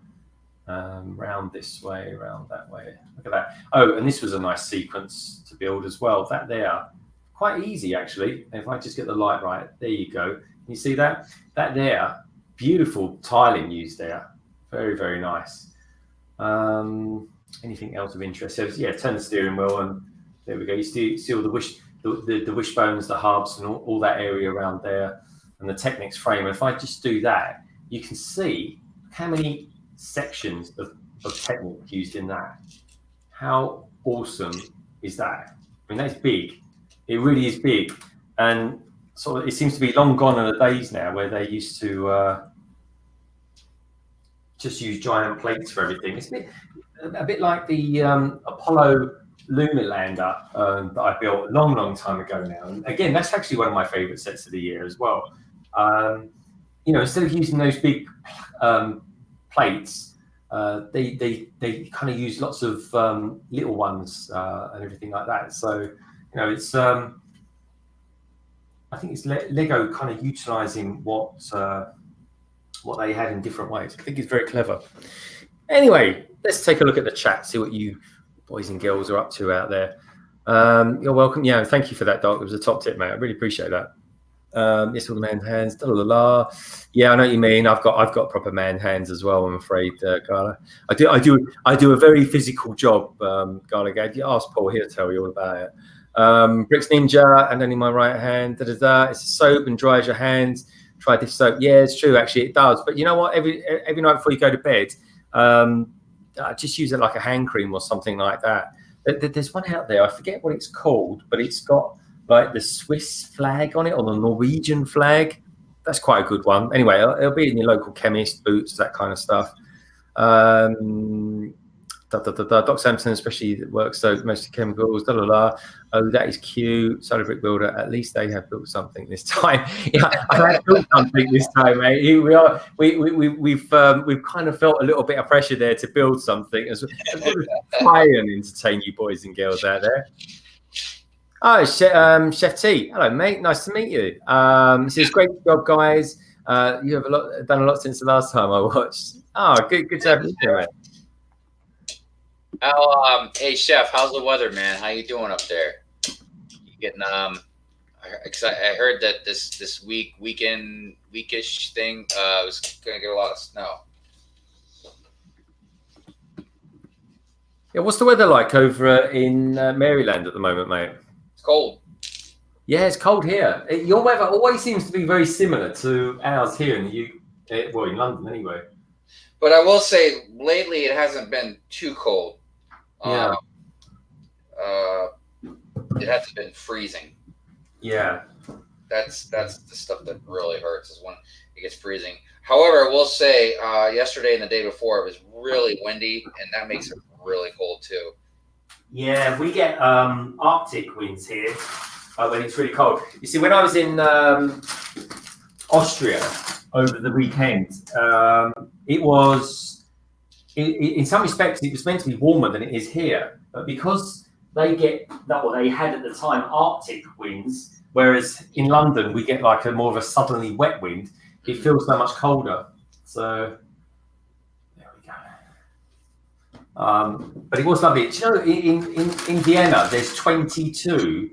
Speaker 2: Round this way, round that way. Look at that. Oh, and this was a nice sequence to build as well. That there, quite easy actually. If I just get the light right, there you go. You see that? That there, beautiful tiling used there. Very, very nice. Anything else of interest? So, yeah, turn the steering wheel, and there we go. You see all the wishbones, the hubs, and all that area around there, and the Technics frame. And if I just do that, you can see how many sections of Technic used in that. How awesome is that? I mean, that's big. It really is big, and sort of it seems to be long gone are the days now where they used to just use giant plates for everything. It's a bit like the Apollo lunar lander that I built a long, long time ago now. And again, that's actually one of my favorite sets of the year as well. Instead of using those big plates, they kind of use lots of little ones and everything like that. So, it's I think it's Lego kind of utilizing what they had in different ways. I think it's very clever. Anyway, let's take a look at the chat, see what you boys and girls are up to out there. You're welcome. Yeah, thank you for that, Doc. It was a top tip, mate. I really appreciate that. Yes, all the man hands. La, la, la. Yeah, I know what you mean. I've got proper man hands as well. I'm afraid, Gala. I do a very physical job. Gala gave you ask Paul, he'll tell you all about it. Bricks Ninja, and then in my right hand, It's a soap and dries your hands. Try this soap. Yeah, it's true. Actually, it does. But you know what? Every night before you go to bed, just use it like a hand cream or something like that. There's one out there. I forget what it's called, but it's got like the Swiss flag on it or the Norwegian flag. That's quite a good one. Anyway, it'll be in your local chemist, Boots, that kind of stuff. Doc Sampson, especially works so mostly chemicals. Oh, that is cute. Solar Brick Builder. At least they have built something this time. Yeah, I have built something this time, mate. We've kind of felt a little bit of pressure there to build something as well as try and entertain you boys and girls out there. Oh, Chef T. Hello, mate. Nice to meet you. It says, great job, guys. You have done a lot since the last time I watched. Oh, good to have you here, mate.
Speaker 1: Hey, Chef, how's the weather, man? How you doing up there? You getting I heard that this weekish thing was gonna get a lot of snow.
Speaker 2: Yeah, what's the weather like over in Maryland at the moment, mate?
Speaker 1: It's cold.
Speaker 2: Yeah, it's cold here. Your weather always seems to be very similar to ours here in the well, in London anyway.
Speaker 1: But I will say, lately it hasn't been too cold.
Speaker 2: Yeah.
Speaker 1: It hasn't been freezing.
Speaker 2: Yeah.
Speaker 1: That's the stuff that really hurts is when it gets freezing. However, I will say, yesterday and the day before, it was really windy, and that makes it really cold too.
Speaker 2: Yeah, we get Arctic winds here when it's really cold. You see, when I was in Austria over the weekend, it was, in some respects, it was meant to be warmer than it is here. But because they had at the time Arctic winds, whereas in London we get like more of a southerly wet wind, it feels so much colder. So there we go. But it was lovely. Do you know, in Vienna, there's 22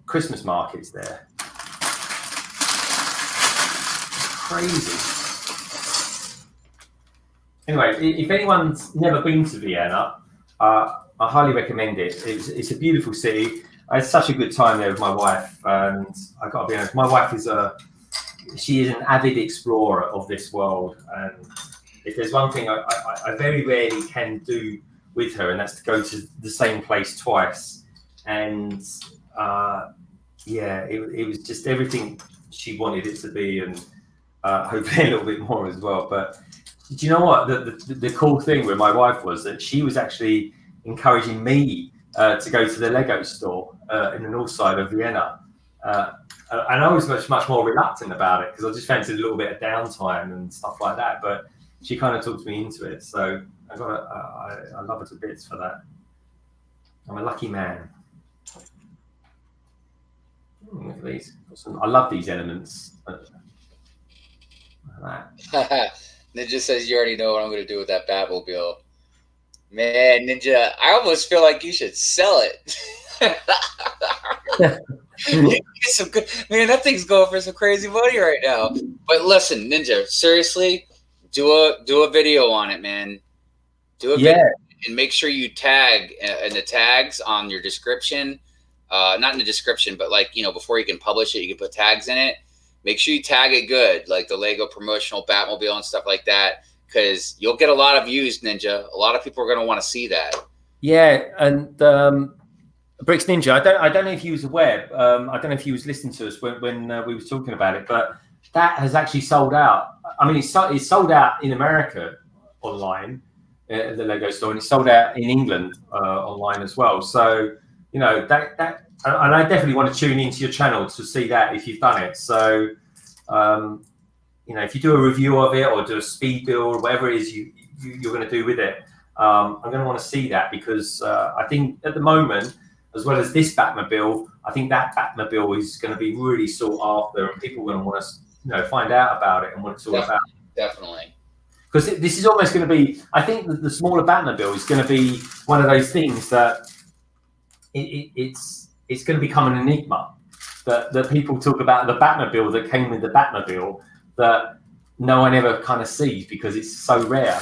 Speaker 2: Christmas markets there. Crazy. Anyway, if anyone's never been to Vienna, I highly recommend it. It's a beautiful city. I had such a good time there with my wife, and I got to be honest, my wife is an avid explorer of this world, and if there's one thing I very rarely can do with her, and that's to go to the same place twice. And it was just everything she wanted it to be, and hopefully a little bit more as well. But do you know what the cool thing with my wife was that she was actually encouraging me to go to the Lego store in the north side of Vienna, and I was much more reluctant about it because I just fancied a little bit of downtime and stuff like that. But she kind of talked me into it, so I love her to bits for that. I'm a lucky man. Look at these. I love these elements.
Speaker 1: Ninja says you already know what I'm going to do with that Batmobile. Man, Ninja, I almost feel like you should sell it. You get some good, man, that thing's going for some crazy money right now. But listen, Ninja, seriously, do a video on it, man. Do a video and make sure you tag in the tags on your description. Not in the description, but like, before you can publish it, you can put tags in it. Make sure you tag it good, like the Lego promotional Batmobile and stuff like that, because you'll get a lot of views, Ninja. A lot of people are going to want to see that. Yeah,
Speaker 2: and Bricks Ninja, I don't know if he was aware. I don't know if he was listening to us when we were talking about it, but that has actually sold out. I mean, it's sold out in America online, the Lego store, and it's sold out in England online as well. So, that. And I definitely want to tune into your channel to see that if you've done it. So, if you do a review of it or do a speed build or whatever it is you're going to do with it, I'm going to want to see that because I think at the moment, as well as this Batmobile, I think that Batmobile is going to be really sought after, and people are going to want to, find out about it and what it's all about.
Speaker 1: Definitely.
Speaker 2: Because this is almost going to be, I think that the smaller Batmobile is going to be one of those things that it's going to become an enigma. that people talk about the Batmobile that came with the Batmobile that no one ever kind of sees because it's so rare.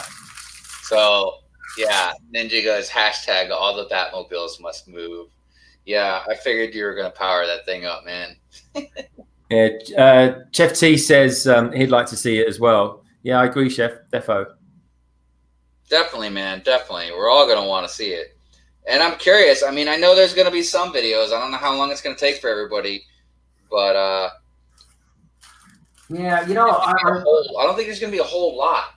Speaker 1: So yeah, Ninja goes hashtag all the Batmobiles must move. Yeah, I figured you were gonna power that thing up, man.
Speaker 2: Yeah, Chef T says he'd like to see it as well. Yeah, I agree, Chef. Defo.
Speaker 1: Definitely, man. Definitely. We're all gonna want to see it. And I'm curious. I mean, I know there's gonna be some videos. I don't know how long it's gonna take for everybody, but
Speaker 2: yeah, you know,
Speaker 1: I don't think there's gonna be a whole lot.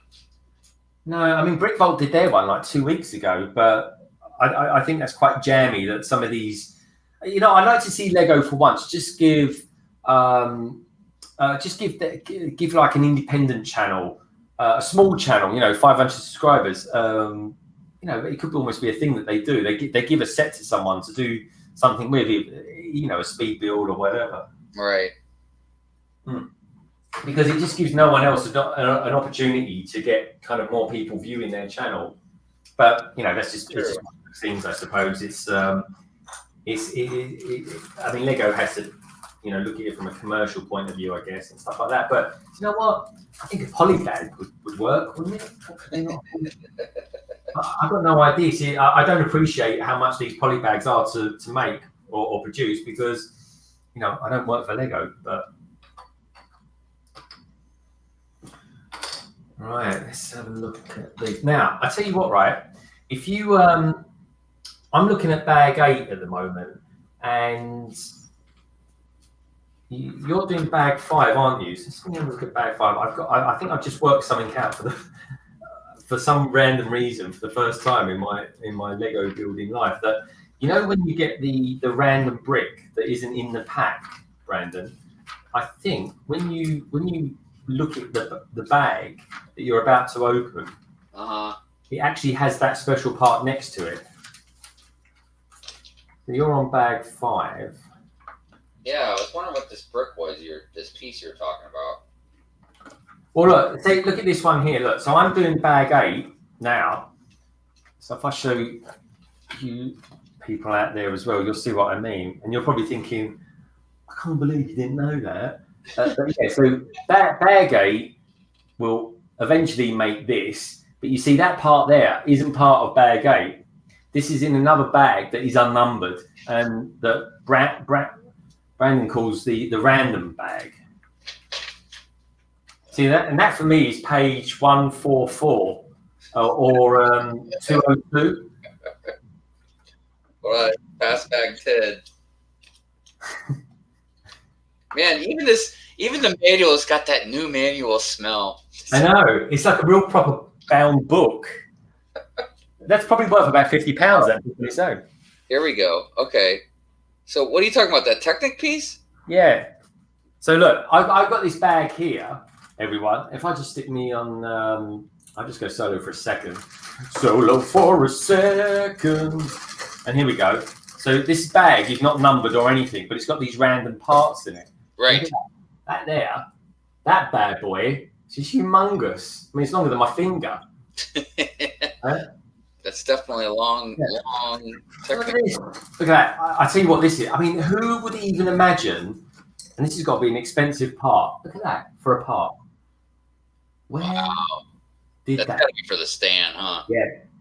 Speaker 2: No, I mean Brickvolt did their one like 2 weeks ago, but I think that's quite jammy. That some of these, you know, I'd like to see Lego for once. Just give like an independent channel, a small channel. You know, 500 subscribers. You know, it could almost be a thing that they do. They give a set to someone to do something with it. You know, a speed build or whatever.
Speaker 1: Right.
Speaker 2: Because it just gives no one else an opportunity to get kind of more people viewing their channel. But you know, that's just it's just one of those things, I suppose. I mean, Lego has to, you know, look at it from a commercial point of view, I guess, and stuff like that. But you know what? I think a polybag would work, wouldn't it? I've got no idea. See, I don't appreciate how much these polybags are to make or produce because, you know, I don't work for Lego, but. Right, let's have a look at these. Now, I tell you what, right? If you, I'm looking at bag 8 at the moment, and you're doing bag 5, aren't you? So let me have a look at bag 5. I think I've just worked something out for some random reason for the first time in my Lego building life. That you know when you get the random brick that isn't in the pack, Brandon. I think when you look at the bag that you're about to open, it actually has that special part next to it. So you're on bag 5.
Speaker 1: Yeah, I was wondering what this brick was. This piece you're talking about.
Speaker 2: Well, look at this one here. Look, so I'm doing bag 8 now. So if I show you people out there as well, you'll see what I mean, and you're probably thinking, I can't believe you didn't know that. But yeah, so that bag 8 will eventually make this, but you see that part there isn't part of bag 8. This is in another bag that is unnumbered, and that Brandon calls the random bag. See that, and that for me is page 144 or 202.
Speaker 1: All right, pass bag Ted. Man, even the manual's got that new manual smell.
Speaker 2: I know. It's like a real proper bound book. That's probably worth about £50, that book on its own.
Speaker 1: Here we go. Okay. So what are you talking about? That Technic piece?
Speaker 2: Yeah. So look, I've got this bag here, everyone. If I just stick me on, I'll just go solo for a second. Solo for a second. And here we go. So this bag is not numbered or anything, but it's got these random parts in it.
Speaker 1: Right.
Speaker 2: That there, that bad boy, it's humongous. I mean, it's longer than my finger.
Speaker 1: That's definitely a long.
Speaker 2: Look at this. Look at that. I tell you what this is. I mean, who would even imagine? And this has got to be an expensive part. Look at that for a part. Where did
Speaker 1: that's
Speaker 2: that?
Speaker 1: Gotta be for the stand, huh?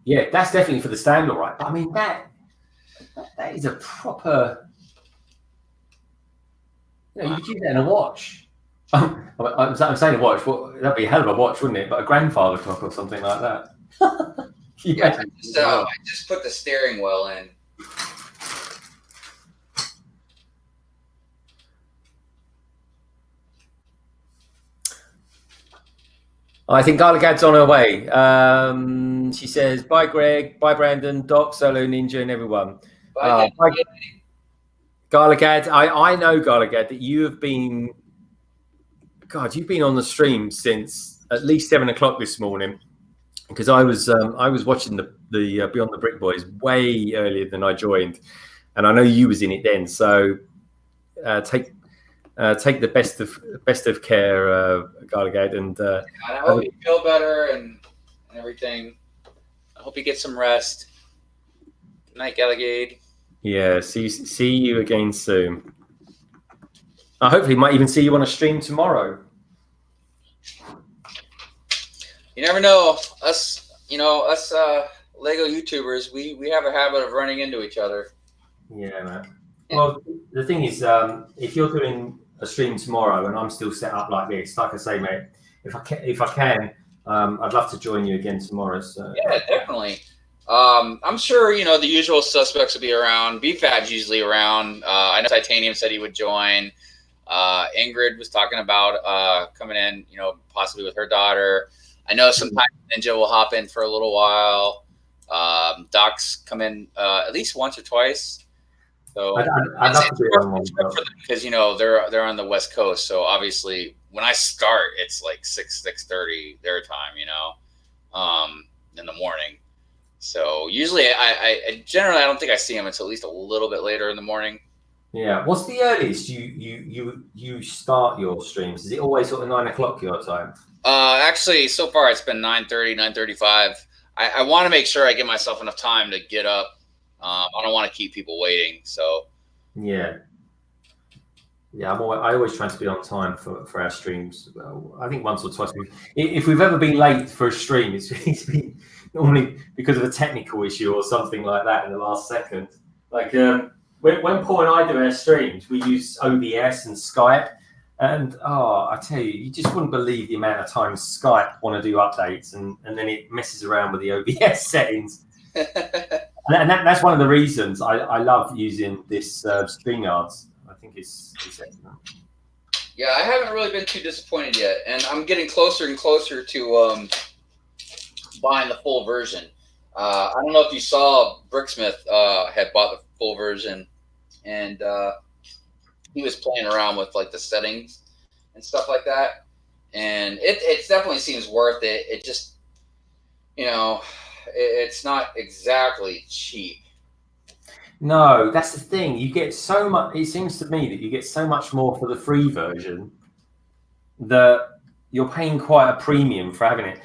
Speaker 2: Yeah, that's definitely for the stand, all right. But I mean, that is a proper. You know, you could use that in a watch. I'm saying a watch. Well, that'd be a hell of a watch, wouldn't it? But a grandfather clock or something like that.
Speaker 1: Yeah, I just put the steering wheel in.
Speaker 2: I think Garligad's on her way. She says, bye, Greg. Bye, Brandon, Doc, Solo Ninja, and everyone. Bye. Garligad, I know, Garligad, that you have been... God, you've been on the stream since at least 7 o'clock this morning. Because I was watching the Beyond the Brick Boys way earlier than I joined. And I know you was in it then. So take the best of care, Garligad, and
Speaker 1: I hope you feel better and everything. I hope you get some rest. Good night, Garligad.
Speaker 2: Yeah, see you again soon. I hopefully might even see you on a stream tomorrow.
Speaker 1: You never know. Us Lego YouTubers, we have a habit of running into each other.
Speaker 2: Yeah, man. Well, the thing is, if you're doing a stream tomorrow and I'm still set up like this, like I say, mate, if I can, I'd love to join you again tomorrow. So
Speaker 1: yeah, definitely. I'm sure the usual suspects will be around. BFAB's usually around. I know Titanium said he would join. Ingrid was talking about coming in, possibly with her daughter. I know sometimes Ninja will hop in for a little while. Doc's come in at least once or twice. So
Speaker 2: I'd love to be on one
Speaker 1: because they're on the West Coast. So obviously, when I start, it's like 6:30 their time. In the morning. So usually, I generally I don't think I see them until at least a little bit later in the morning.
Speaker 2: Yeah. What's the earliest you start your streams? Is it always sort of 9 o'clock your time?
Speaker 1: Actually, so far it's been 9:30, 9:35. I want to make sure I give myself enough time to get up. I don't want to keep people waiting. So
Speaker 2: yeah, I always try to be on time for our streams. I think once or twice. If we've ever been late for a stream, it's been normally because of a technical issue or something like that in the last second. Like when Paul and I do our streams, we use OBS and Skype. And I tell you, you just wouldn't believe the amount of times Skype want to do updates and then it messes around with the OBS settings. And that's one of the reasons I love using this StreamYards. I think it's excellent.
Speaker 1: Yeah, I haven't really been too disappointed yet, and I'm getting closer and closer to buying the full version. I don't know if you saw Bricksmith had bought the full version, and he was playing around with like the settings and stuff like that, and it definitely seems worth it. It just it's not exactly cheap.
Speaker 2: No, that's the thing. You get so much. It seems to me that you get so much more for the free version that you're paying quite a premium for having it.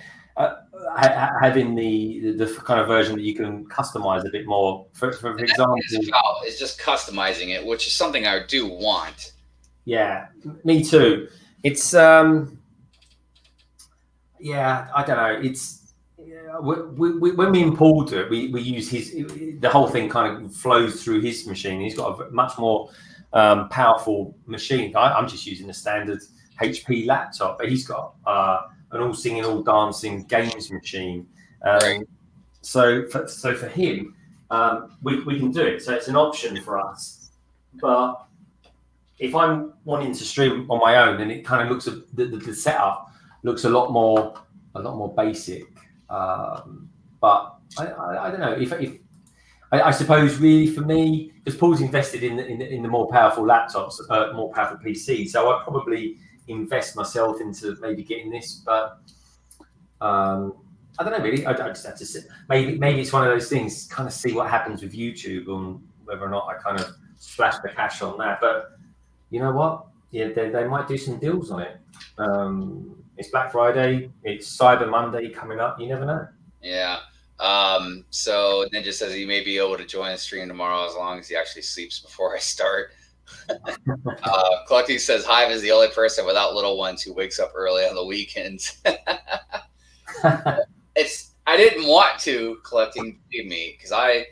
Speaker 2: Having the kind of version that you can customize a bit more. For example,
Speaker 1: it's just customizing it, which is something I do want.
Speaker 2: Yeah, me too. It's I don't know. It's when me and Paul do it, we use the whole thing kind of flows through his machine. He's got a much more powerful machine. I'm just using a standard HP laptop, but he's got an all singing, all dancing games machine.
Speaker 1: Right.
Speaker 2: So for him, we can do it. So it's an option for us. But if I'm wanting to stream on my own, then it kind of looks the setup looks a lot more basic. But I don't know if I suppose really for me, because Paul's invested in the more powerful laptops, more powerful PC, so I'd probably invest myself into maybe getting this. But I don't know really. I just have to sit. Maybe it's one of those things. Kind of see what happens with YouTube and whether or not I kind of splash the cash on that. But you know what? Yeah, they might do some deals on it. It's Black Friday. It's Cyber Monday coming up. You never know.
Speaker 1: Yeah. So Ninja says he may be able to join the stream tomorrow as long as he actually sleeps before I start. Collecting says Hive is the only person without little ones who wakes up early on the weekends. I didn't want to Collecting believe me because I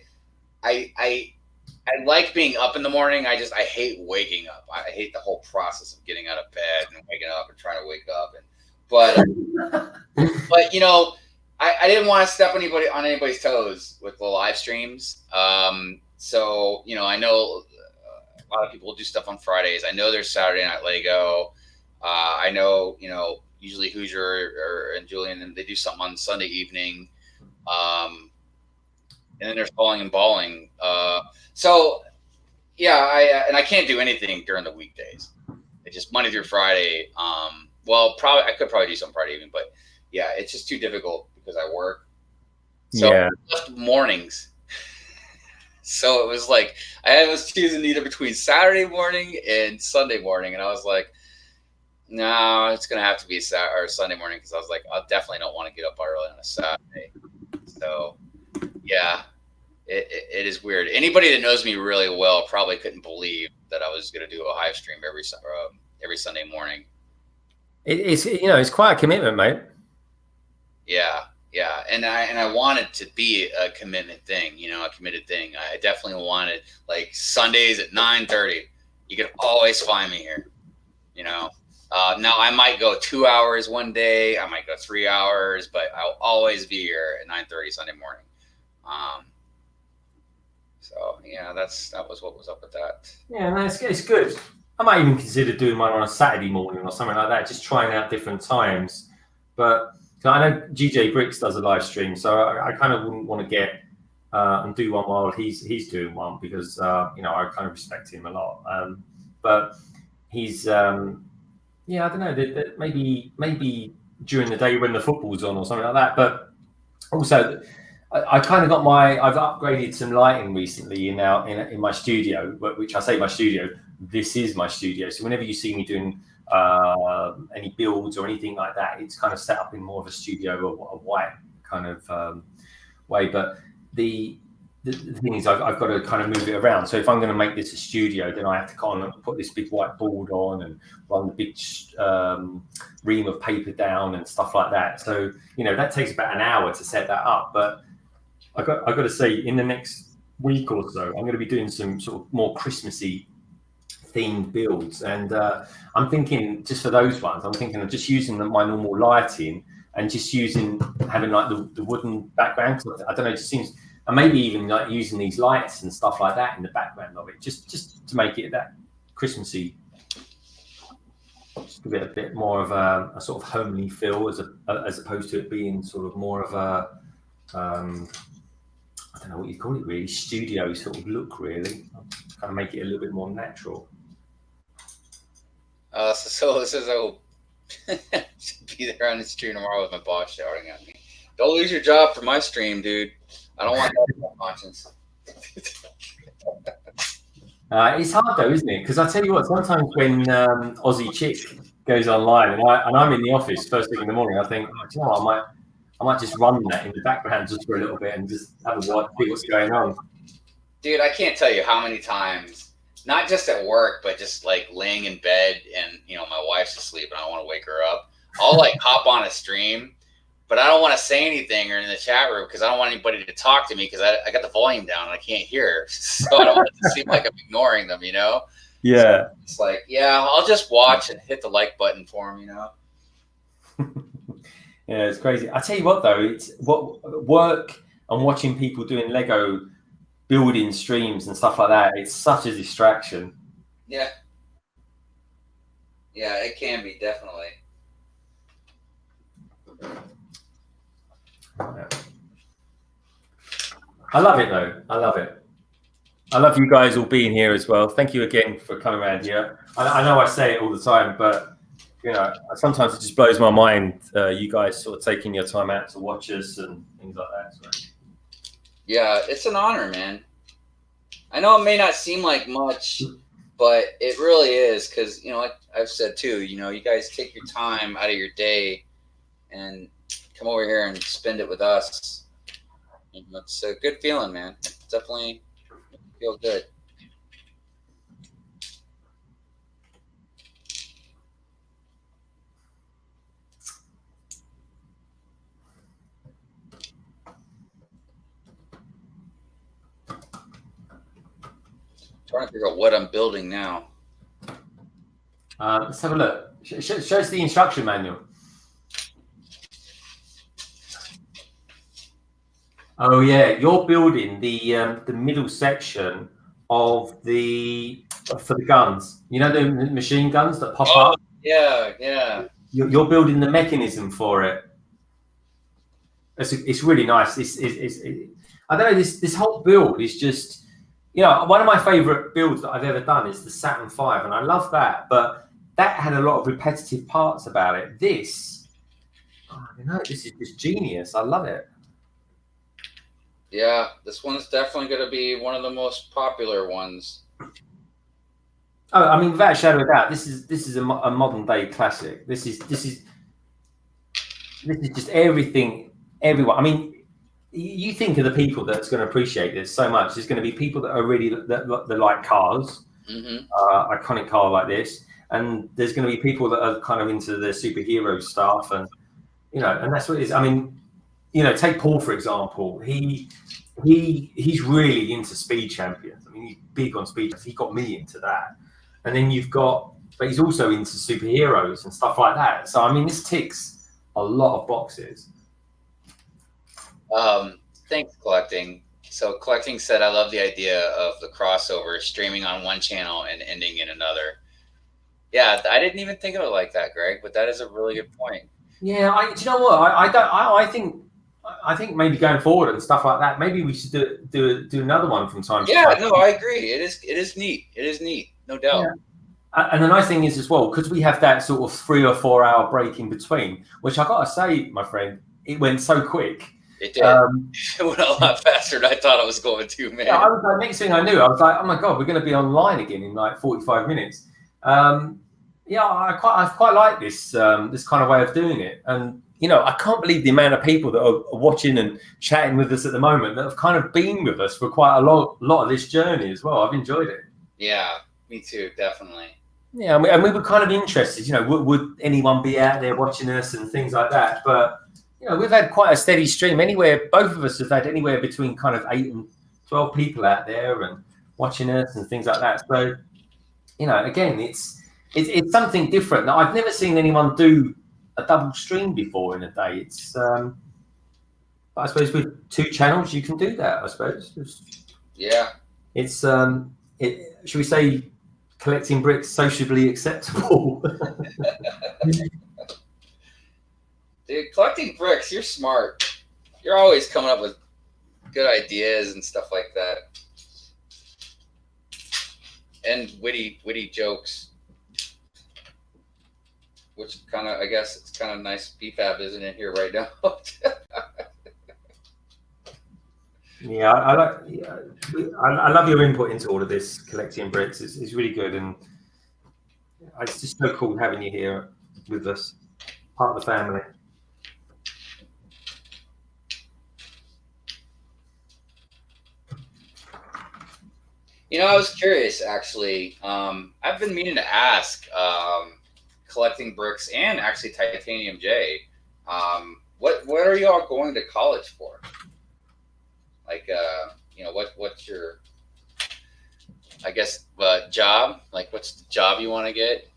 Speaker 1: like being up in the morning. I hate waking up. I hate the whole process of getting out of bed and waking up and trying to wake up. But I didn't want to step on anybody's toes with the live streams. So I know a lot of people do stuff on Fridays. I know there's Saturday Night Lego. I know usually Hoosier and Julian, and they do something on Sunday evening. And then there's Falling and Balling. So yeah, I can't do anything during the weekdays. It's just Monday through Friday. I could probably do something Friday evening, but yeah, it's just too difficult because I work. So I left mornings. So it was like I was choosing either between Saturday morning and Sunday morning, and I was like, no, it's gonna have to be Sunday morning because I was like, I definitely don't want to get up early on a Saturday. So yeah, it is weird. Anybody that knows me really well probably couldn't believe that I was going to do a Hive stream every Sunday morning.
Speaker 2: It's quite a commitment, mate.
Speaker 1: Yeah, and I want it to be a commitment thing, a committed thing. I definitely wanted like Sundays at 9:30. You can always find me here. Now I might go 2 hours one day, I might go 3 hours, but I'll always be here at 9:30 Sunday morning. So yeah, that was what was up with that.
Speaker 2: Yeah, no, it's good. I might even consider doing mine on a Saturday morning or something like that, just trying out different times. But I know GJ Bricks does a live stream, so I kind of wouldn't want to get and do one while he's doing one because I kind of respect him a lot. But he's I don't know, that maybe during the day when the football's on or something like that. But also, I kind of got I've upgraded some lighting recently in my studio, which I say my studio. This is my studio. So whenever you see me doing any builds or anything like that, it's kind of set up in more of a studio, a white kind of way. But the thing is, I've got to kind of move it around. So if I'm going to make this a studio, then I have to kind of put this big white board on and run the big ream of paper down and stuff like that. So that takes about an hour to set that up. But I got to say, in the next week or so, I'm going to be doing some sort of more Christmassy themed builds, and I'm thinking just for those ones, I'm thinking of just using my normal lighting and just having like the wooden background. I don't know, it just seems, and maybe even like using these lights and stuff like that in the background of it, just to make it that Christmassy, just give it a bit more of a sort of homely feel as opposed to it being sort of more of a I don't know what you call it, really, studio sort of look, really. Kind of make it a little bit more natural.
Speaker 1: So this is should be there on the stream tomorrow with my boss shouting at me. Don't lose your job for my stream, dude. I don't want that conscience.
Speaker 2: It's hard though, isn't it? Because I tell you what, sometimes when Aussie Chick goes online and I'm in the office first thing in the morning, I think, I might just run that in the background just for a little bit and just have a watch, see what's going on.
Speaker 1: Dude, I can't tell you how many times, not just at work, but just like laying in bed and my wife's asleep and I want to wake her up. I'll like hop on a stream, but I don't want to say anything or in the chat room because I don't want anybody to talk to me because I got the volume down and I can't hear. So I don't want it to seem like I'm ignoring them,
Speaker 2: Yeah.
Speaker 1: So it's like, yeah, I'll just watch and hit the like button for them,
Speaker 2: Yeah, it's crazy. I tell you what, though, it's what work and watching people doing Lego building streams and stuff like that. It's such a distraction.
Speaker 1: Yeah, it can be, definitely.
Speaker 2: I love it, though. I love it. I love you guys all being here as well. Thank you again for coming around here. I know I say it all the time, but sometimes it just blows my mind. You guys sort of taking your time out to watch us and things like that. So.
Speaker 1: Yeah, it's an honor, man. I know it may not seem like much, but it really is because, like I've said too, you guys take your time out of your day and come over here and spend it with us. It's a good feeling, man. It definitely feels good. Trying to figure out what I'm building now.
Speaker 2: Let's have a look. Show us the instruction manual. Oh yeah, you're building the middle section of for the guns. The machine guns that pop up.
Speaker 1: Yeah.
Speaker 2: You're building the mechanism for it. It's really nice. I don't know. This whole build is just. One of my favorite builds that I've ever done is the Saturn V, and I love that. But that had a lot of repetitive parts about it. This is just genius. I love it.
Speaker 1: Yeah, this one's definitely going to be one of the most popular ones.
Speaker 2: Oh, I mean, without a shadow of a doubt, this is a modern day classic. This is just everything. Everyone. I mean, you think of the people that's going to appreciate this so much. There's going to be people that are really that like cars, iconic car like this, and there's going to be people that are kind of into the superhero stuff, and and that's what it is. I mean, take Paul for example. He's really into Speed Champions. I mean, he's big on Speed Champions. He got me into that, and then but he's also into superheroes and stuff like that. So I mean, this ticks a lot of boxes.
Speaker 1: Thanks, Collecting. So Collecting said, I love the idea of the crossover streaming on one channel and ending in another. Yeah, I didn't even think of it like that, Greg, but that is a really good point.
Speaker 2: Yeah, do you know what? I think maybe going forward and stuff like that, maybe we should do another one from time to time.
Speaker 1: Yeah, no, I agree. It is neat. It is neat, no doubt.
Speaker 2: Yeah. And the nice thing is as well, because we have that sort of 3 or 4 hour break in between, which I gotta say, my friend, it went so quick.
Speaker 1: It did. It went a lot faster than I thought it was going to, man.
Speaker 2: Yeah, I was like, next thing I knew, I was like, oh my God, we're going to be online again in like 45 minutes. Yeah, I quite like this this kind of way of doing it. And, I can't believe the amount of people that are watching and chatting with us at the moment that have kind of been with us for quite a lot of this journey as well. I've enjoyed it.
Speaker 1: Yeah, me too, definitely.
Speaker 2: Yeah, and we were kind of interested, would anyone be out there watching us and things like that. But we've had quite a steady stream. Both of us have had anywhere between kind of 8 and 12 people out there and watching us and things like that. So, again, it's something different. Now, I've never seen anyone do a double stream before in a day. It's, I suppose, with 2 channels, you can do that. I suppose.
Speaker 1: Yeah.
Speaker 2: It's, should we say, collecting bricks sociably acceptable?
Speaker 1: Dude, collecting bricks, you're smart. You're always coming up with good ideas and stuff like that. And witty jokes. Which kind of, I guess, it's kind of nice PFAB, isn't it, here right now?
Speaker 2: Yeah, I love your input into all of this, collecting bricks. It's really good, and it's just so cool having you here with us, part of the family.
Speaker 1: I was curious, actually. I've been meaning to ask Collecting Bricks and actually Titanium J, what are y'all going to college for? Like, what's your, I guess, job? Like, what's the job you want to get?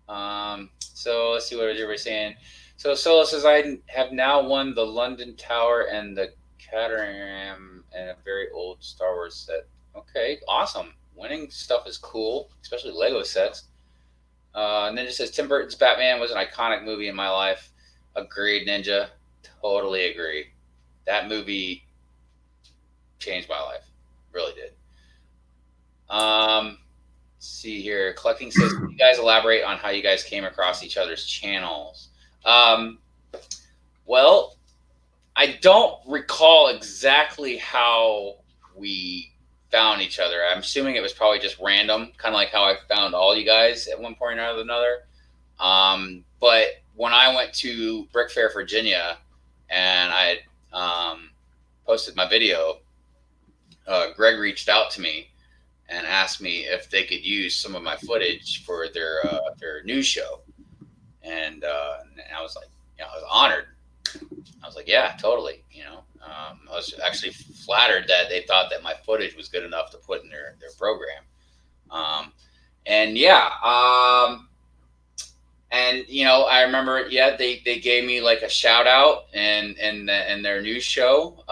Speaker 1: So let's see what everybody saying. So Solo says, I have now won the London Tower and the Caterham and a very old Star Wars set. Okay, awesome. Winning stuff is cool, especially Lego sets. And then it says, Tim Burton's Batman was an iconic movie in my life. Agreed, Ninja. Totally agree. That movie changed my life. Really did. Let's see here. Collecting says, can you guys elaborate on how you guys came across each other's channels? Well, I don't recall exactly how we found each other. I'm assuming it was probably just random, kind of like how I found all you guys at one point or another. But when I went to Brick Fair, Virginia, and I posted my video, Greg reached out to me and asked me if they could use some of my footage for their news show, and I was like, I was honored. I was like, yeah, totally. I was actually flattered that they thought that my footage was good enough to put in their program. And I remember, they gave me like a shout out in their news show.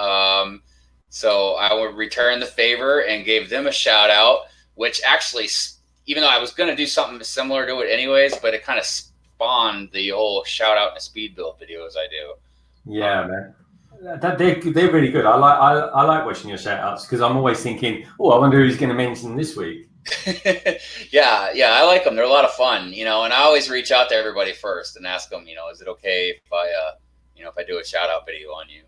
Speaker 1: So I would return the favor and gave them a shout out, which actually, even though I was going to do something similar to it anyways, but it kind of spawned the whole shout out and speed build videos I do.
Speaker 2: Yeah, man. They're really good. I like watching your shout outs because I'm always thinking, I wonder who's going to mention this week.
Speaker 1: yeah, I like them. They're a lot of fun, and I always reach out to everybody first and ask them, is it okay if I do a shout out video on you?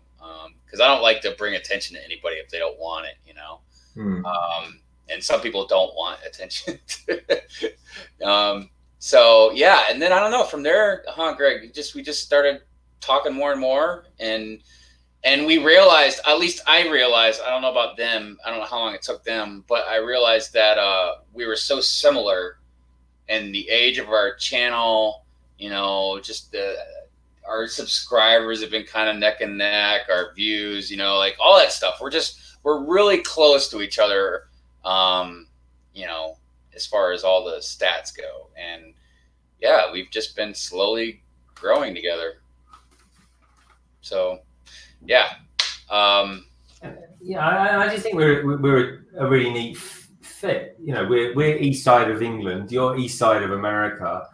Speaker 1: Because I don't like to bring attention to anybody if they don't want it, and some people don't want attention. So yeah, and then I don't know, from there, Greg, we just started talking more and more, and And we realized, at least I realized, I don't know about them, I don't know how long it took them, but I realized that we were so similar in the age of our channel, just our subscribers have been kind of neck and neck, our views, like all that stuff. We're really close to each other, as far as all the stats go. And yeah, we've just been slowly growing together. So, yeah.
Speaker 2: I just think we're a really neat fit. We're east side of England. You're east side of America.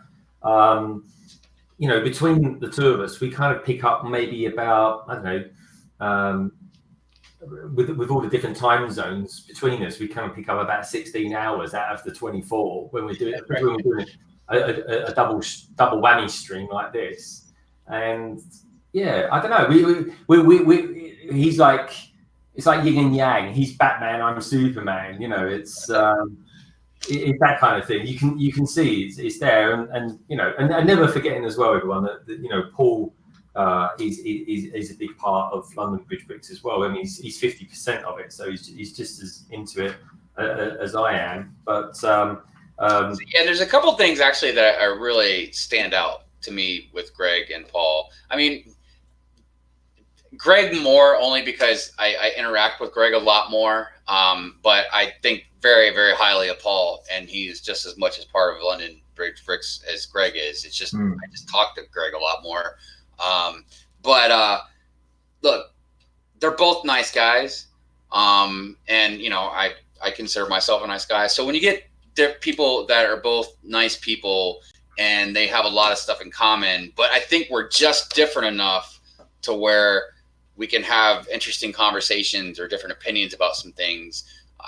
Speaker 2: Between the two of us, we kind of pick up maybe about, I don't know, with all the different time zones between us, we kind of pick up about 16 hours out of the 24 when we're doing a double whammy stream like this. And yeah, I don't know. He's like, it's like yin and yang. He's Batman, I'm Superman. It's that kind of thing. You can see it's there, and never forgetting as well, everyone, that Paul is a big part of London Bridge Bricks as well. I mean, he's 50% of it, so he's just as into it as I am. But
Speaker 1: there's a couple things actually that are really stand out to me with Greg and Paul. I mean, Greg more only because I interact with Greg a lot more, but I think very, very highly of Paul, and he's just as much as part of London Bridge Bricks as Greg is. It's just I just talk to Greg a lot more. But look, they're both nice guys, and I consider myself a nice guy. So when you get people that are both nice people and they have a lot of stuff in common, but I think we're just different enough to where we can have interesting conversations or different opinions about some things.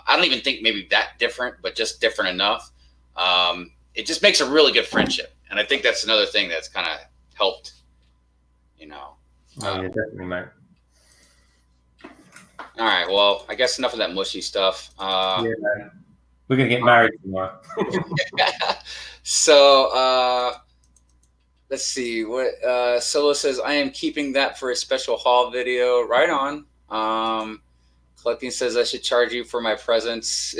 Speaker 1: I don't even think maybe that different, but just different enough. It just makes a really good friendship. And I think that's another thing that's kind of helped,
Speaker 2: Oh, yeah, definitely, mate.
Speaker 1: All right. Well, I guess enough of that mushy stuff.
Speaker 2: Yeah, we're going to get married tomorrow.
Speaker 1: So, let's see what Solo says. I am keeping that for a special haul video. Right on. Collecting says I should charge you for my presents.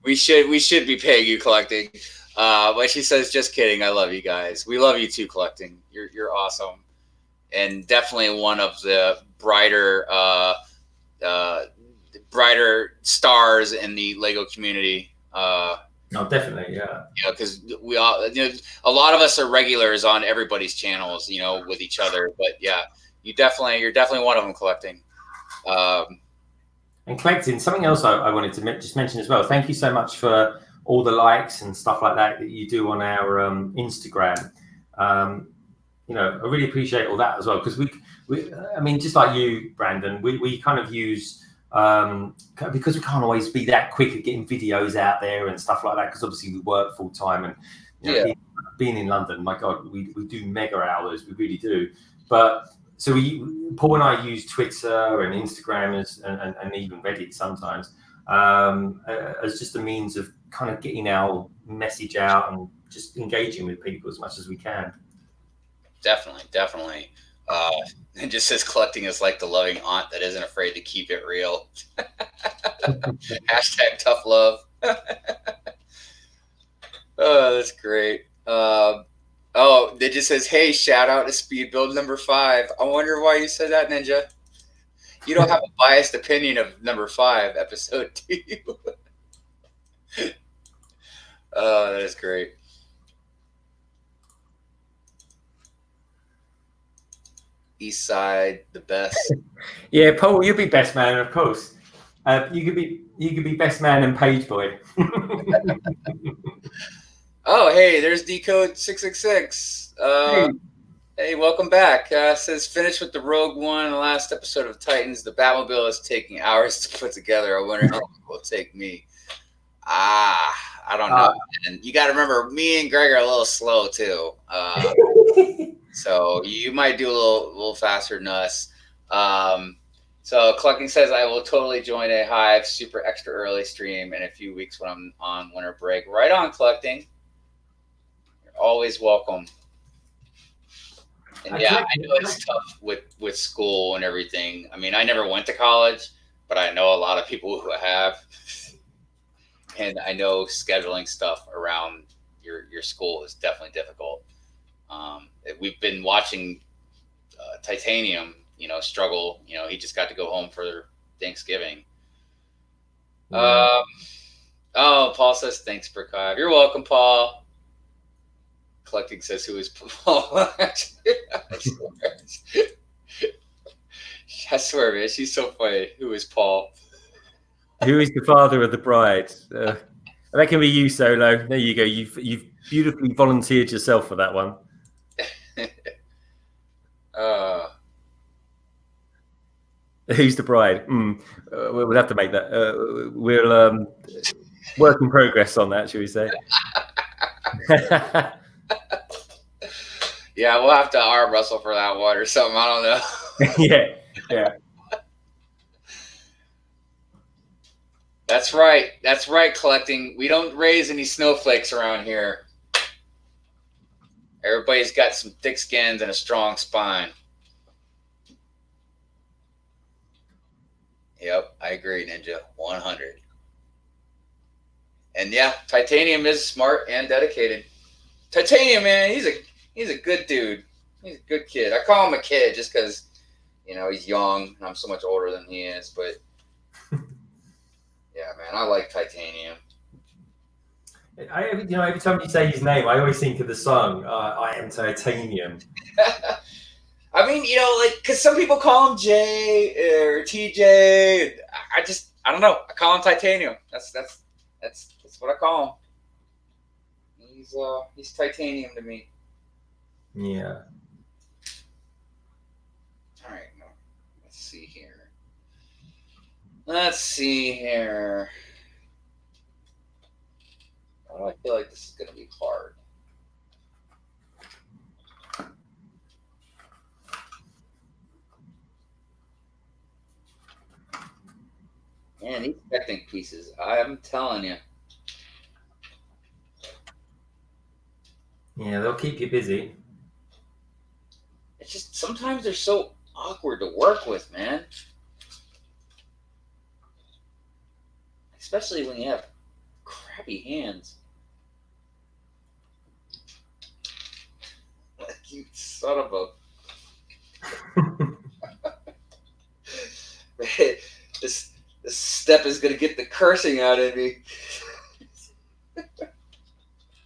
Speaker 1: we should be paying you, Collecting. But she says, just kidding. I love you guys. We love you too, Collecting. You're awesome, and definitely one of the brighter stars in the Lego community.
Speaker 2: No, definitely, yeah.
Speaker 1: Because we all, a lot of us are regulars on everybody's channels, with each other. But yeah, you're definitely one of them, Collecting.
Speaker 2: And Collecting, something else I wanted to just mention as well. Thank you so much for all the likes and stuff like that you do on our Instagram. I really appreciate all that as well, because I mean, just like you, Brandon, we kind of use, because we can't always be that quick at getting videos out there and stuff like that, because obviously we work full time, and being in London, my God, we do mega hours, we really do. But so Paul and I use Twitter and Instagram and even Reddit sometimes as just a means of kind of getting our message out and just engaging with people as much as we can.
Speaker 1: Definitely. It just says Collecting is like the loving aunt that isn't afraid to keep it real. Hashtag tough love. Oh, that's great. It just says, hey, shout out to Speed Build number 5. I wonder why you said that, Ninja. You don't have a biased opinion of number 5 episode, do you? Oh, that is great. East side, the best.
Speaker 2: Yeah, Paul, you'll be best man, of course. You could be best man and page boy.
Speaker 1: Oh, hey, there's Decode 666. Hey, welcome back. Says finish with the Rogue One, the last episode of Titans. The Batmobile is taking hours to put together. I wonder how long it will take me. I don't know. And you got to remember, me and Greg are a little slow too. So you might do a little faster than us. So Collecting says, I will totally join a Hive super extra early stream in a few weeks when I'm on winter break. Right on, Collecting. You're always welcome. And yeah, I know it's tough with school and everything. I mean, I never went to college, but I know a lot of people who have, and I know scheduling stuff around your school is definitely difficult. We've been watching Titanium, struggle. He just got to go home for Thanksgiving.
Speaker 2: Yeah.
Speaker 1: Oh, Paul says thanks, Burkhive. You're welcome, Paul. Collecting says who is Paul. I swear, man, she's so funny. Who is Paul?
Speaker 2: Who is the father of the bride? That can be you, Solo. There you go. You've beautifully volunteered yourself for that one. Who's the bride? We'll have to make that. We'll work in progress on that, shall we say?
Speaker 1: Yeah, we'll have to arm wrestle for that one or something. I don't
Speaker 2: know. Yeah.
Speaker 1: That's right. That's right, Collecting. We don't raise any snowflakes around here. Everybody's got some thick skins and a strong spine. Yep, I agree, Ninja. 100. And yeah, Titanium is smart and dedicated. Titanium, man, he's a good dude. He's a good kid. I call him a kid just because, he's young and I'm so much older than he is. But yeah, man, I like Titanium.
Speaker 2: Every time you say his name, I always think of the song "I Am Titanium."
Speaker 1: I mean, because some people call him Jay or TJ. I don't know. I call him Titanium. That's what I call him. He's Titanium to me.
Speaker 2: Yeah.
Speaker 1: All right. Let's see here. Oh, I feel like this is going to be hard. Man, these connecting pieces, I'm telling you.
Speaker 2: Yeah, they'll keep you busy.
Speaker 1: It's just sometimes they're so awkward to work with, man. Especially when you have crappy hands. You son of a... this step is going to get the cursing out of me.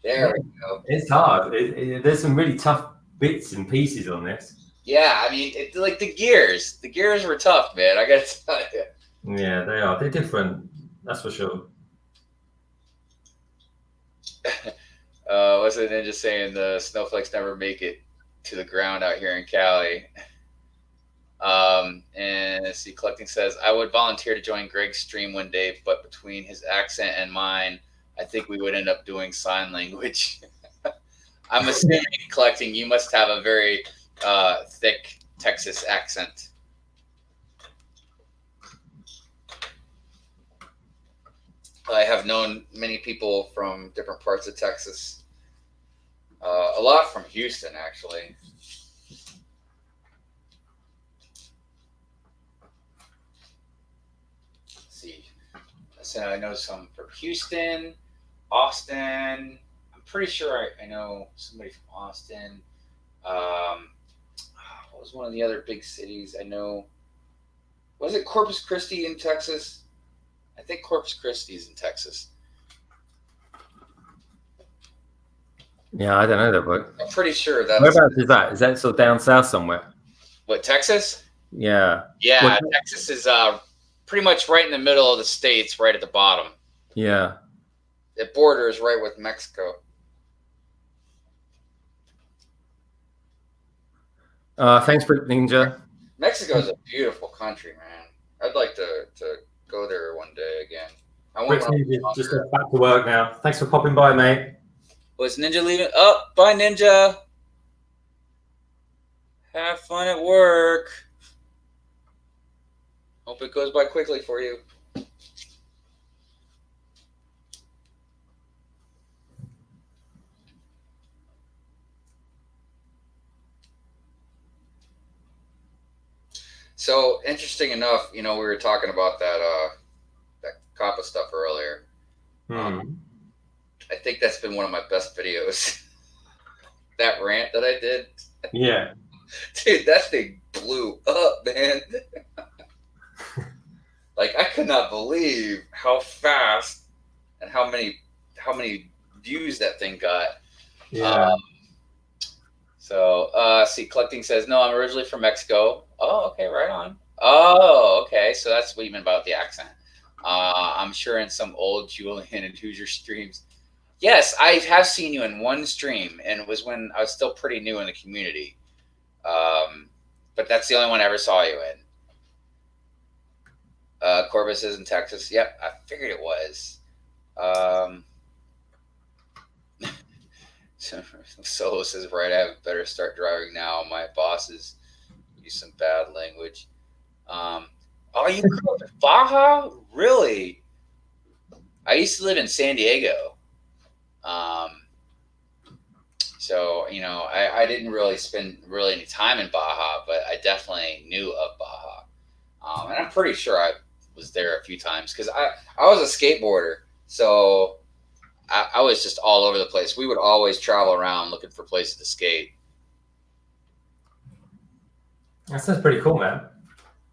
Speaker 1: There we go.
Speaker 2: It's hard. There's some really tough bits and pieces on this.
Speaker 1: Yeah, I mean, like the gears. The gears were tough, man. I got to tell you.
Speaker 2: Yeah, they are. They're different. That's for sure.
Speaker 1: What's the Ninja saying? The snowflakes never make it to the ground out here in Cali. And let's see, Collecting says, I would volunteer to join Greg's stream one day, but between his accent and mine, I think we would end up doing sign language. I'm assuming, Collecting, you must have a very thick Texas accent. I have known many people from different parts of Texas. A lot from Houston, actually. Let's see. So I know some from Houston, Austin. I'm pretty sure I know somebody from Austin. What was one of the other big cities I know? Was it Corpus Christi in Texas? I think Corpus Christi is in Texas.
Speaker 2: Yeah, I don't know that, but
Speaker 1: I'm pretty sure that's...
Speaker 2: Whereabouts is that? Is that sort of down south somewhere?
Speaker 1: What, Texas?
Speaker 2: Yeah.
Speaker 1: Yeah, Texas is pretty much right in the middle of the states, right at the bottom.
Speaker 2: Yeah.
Speaker 1: It borders right with Mexico.
Speaker 2: Thanks, Brick Ninja.
Speaker 1: Mexico is a beautiful country, man. I'd like to go there one day again.
Speaker 2: Brick Ninja just got back to work now. Thanks for popping by, mate.
Speaker 1: Was Ninja leaving? Oh, bye, Ninja. Have fun at work. Hope it goes by quickly for you. So interesting enough, we were talking about that Kappa stuff earlier. I think that's been one of my best videos. That rant that I did.
Speaker 2: Yeah.
Speaker 1: Dude, that thing blew up, man. Like, I could not believe how fast and how many views that thing got.
Speaker 2: Yeah.
Speaker 1: See, Collecting says, no, I'm originally from Mexico. Oh, okay, right on. Oh, okay, so that's what you meant about the accent. I'm sure in some old Julian and Hoosier streams. Yes, I have seen you in one stream, and it was when I was still pretty new in the community. But that's the only one I ever saw you in. Corvus is in Texas. Yep, I figured it was. Solo says, right, I better start driving now. My bosses use some bad language. Oh, you grew up in Baja? Really? I used to live in San Diego. So, I didn't really spend any time in Baja, but I definitely knew of Baja. And I'm pretty sure I was there a few times because I was a skateboarder. So I was just all over the place. We would always travel around looking for places to skate.
Speaker 2: That sounds pretty cool, man.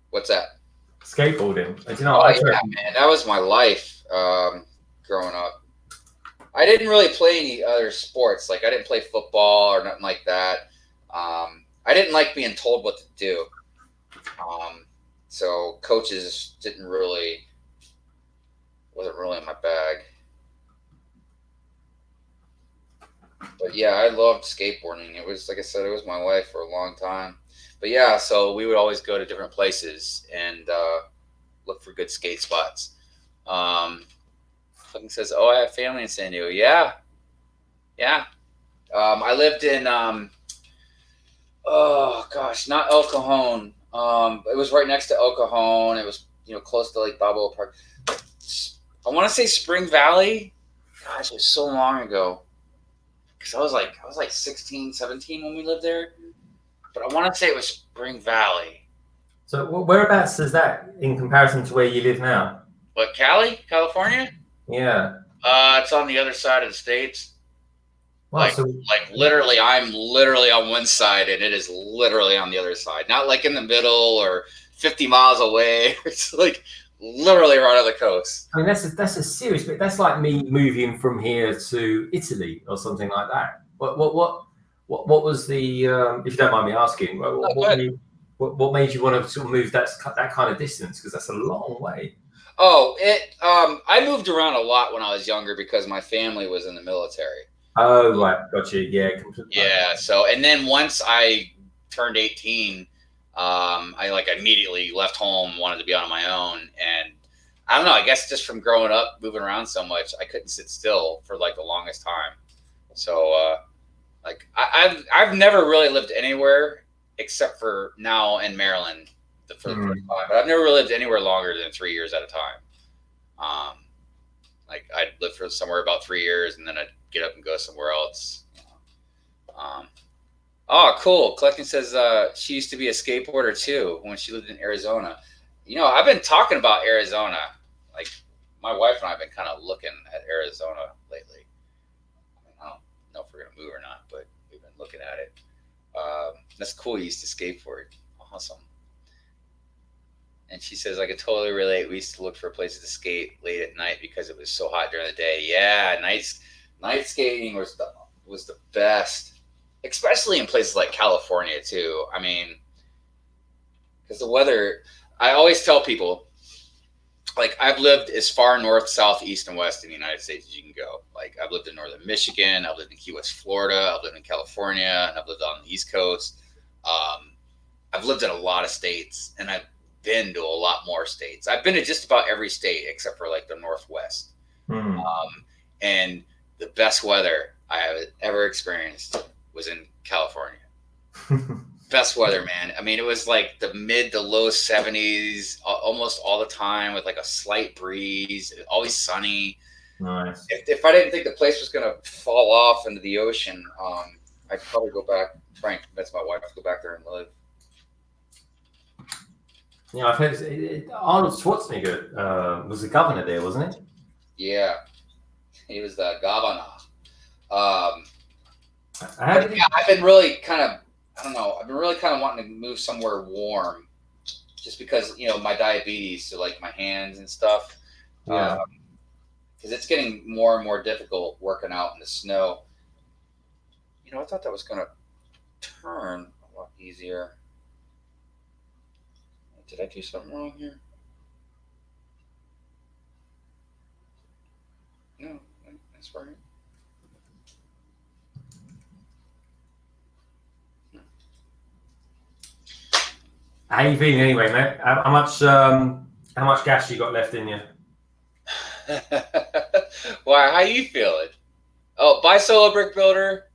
Speaker 1: What's that?
Speaker 2: Skateboarding.
Speaker 1: Man, that was my life growing up. I didn't really play any other sports. Like, I didn't play football or nothing like that. I didn't like being told what to do. So coaches wasn't really in my bag. But yeah, I loved skateboarding. It was, like I said, it was my life for a long time. But yeah, so we would always go to different places and look for good skate spots. Something says, "Oh, I have family in San Diego." Yeah. I lived in oh gosh, not El Cajon. It was right next to El Cajon. It was close to Lake Balboa Park. I want to say Spring Valley. Gosh, it was so long ago. Because I was like 16, 17 when we lived there. But I want to say it was Spring Valley.
Speaker 2: So whereabouts is that in comparison to where you live now?
Speaker 1: What, Cali, California?
Speaker 2: Yeah.
Speaker 1: It's on the other side of the states.
Speaker 2: Wow,
Speaker 1: like literally, I'm literally on one side, and it is literally on the other side. Not like in the middle or 50 miles away. It's like literally right on the coast.
Speaker 2: I mean, that's a serious bit. That's like me moving from here to Italy or something like that. What was the if you don't mind me asking, what made you want to sort of move that kind of distance? Because that's a long way.
Speaker 1: Oh, I moved around a lot when I was younger because my family was in the military.
Speaker 2: Oh, right, got you. Yeah, completely.
Speaker 1: Yeah. So, and then once I turned 18, I immediately left home, wanted to be on my own, and I don't know. I guess just from growing up, moving around so much, I couldn't sit still for the longest time. So, I've never really lived anywhere except for now in Maryland for the first time, but I've never really lived anywhere longer than 3 years at a time. I'd live for somewhere about 3 years, and then I'd get up and go somewhere else. Oh, cool. Collecting says she used to be a skateboarder too when she lived in Arizona. I've been talking about Arizona. Like, my wife and I have been kind of looking at Arizona lately. I don't know if we're going to move or not, but we've been looking at it. That's cool. You used to skateboard. Awesome. And she says, I could totally relate. We used to look for places to skate late at night because it was so hot during the day. Yeah, night skating was the best, especially in places like California too. I mean, because the weather, I always tell people, I've lived as far north, south, east, and west in the United States as you can go. I've lived in northern Michigan, I've lived in Key West, Florida, I've lived in California, and I've lived on the East Coast. I've lived in a lot of states, and I've been to a lot more states. I've been to just about every state except for the Northwest. And the best weather I have ever experienced was in California. Best weather, man. I mean, it was the mid to low 70s almost all the time with a slight breeze, always sunny.
Speaker 2: Nice.
Speaker 1: If I didn't think the place was going to fall off into the ocean, I'd probably go back, try and convince my wife to go back there and live.
Speaker 2: Yeah, I've heard Arnold Schwarzenegger was the governor there, wasn't
Speaker 1: Yeah, he was the governor. Um,
Speaker 2: he? How
Speaker 1: but
Speaker 2: did
Speaker 1: yeah,
Speaker 2: he?
Speaker 1: I've been really kind of, I don't know, I've been really kind of wanting to move somewhere warm, just because my diabetes, so like my hands and stuff,
Speaker 2: Yeah.
Speaker 1: because it's getting more and more difficult working out in the snow. I thought that was gonna turn a lot easier. Did I do something wrong here? No, that's right.
Speaker 2: How you feeling anyway, mate? How much gas you got left in you?
Speaker 1: Why? How you feeling? Oh, bye, Solo Brick Builder.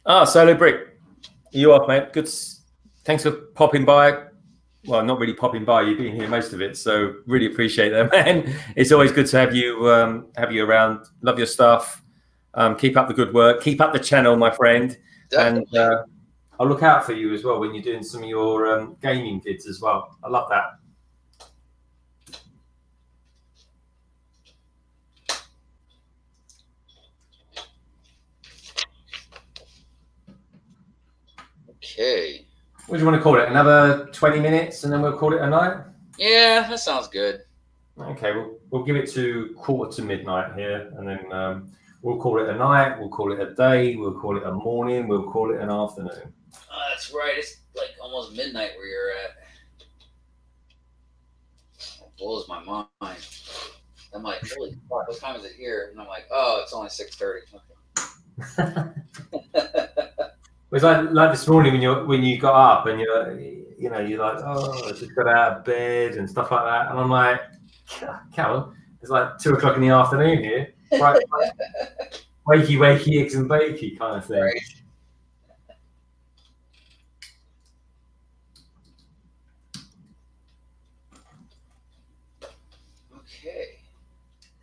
Speaker 2: Ah, Solo Brick. You off, mate? Good. Thanks for popping by. Well, not really popping by. You've been here most of it, so really appreciate that, man. It's always good to have you around. Love your stuff. Keep up the good work. Keep up the channel, my friend.
Speaker 1: Definitely.
Speaker 2: And I'll look out for you as well when you're doing some of your gaming vids as well. I love that.
Speaker 1: Okay.
Speaker 2: What do you want to call it? Another 20 minutes and then we'll call it a night?
Speaker 1: Yeah, that sounds good.
Speaker 2: Okay, we'll give it to 1:45 here, and then we'll call it a night, we'll call it a day, we'll call it a morning, we'll call it an afternoon.
Speaker 1: That's right. It's like almost midnight where you're at. It blows my mind. I'm like, holy fuck, what time is it here? And I'm like, oh, it's only 6:30.
Speaker 2: It was like this morning when you got up and you're like, oh, I just got out of bed and stuff like that, and I'm like, Callum, it's like 2 o'clock in the afternoon here, right? Wakey, eggs and bakey kind of thing.
Speaker 1: Right. Okay.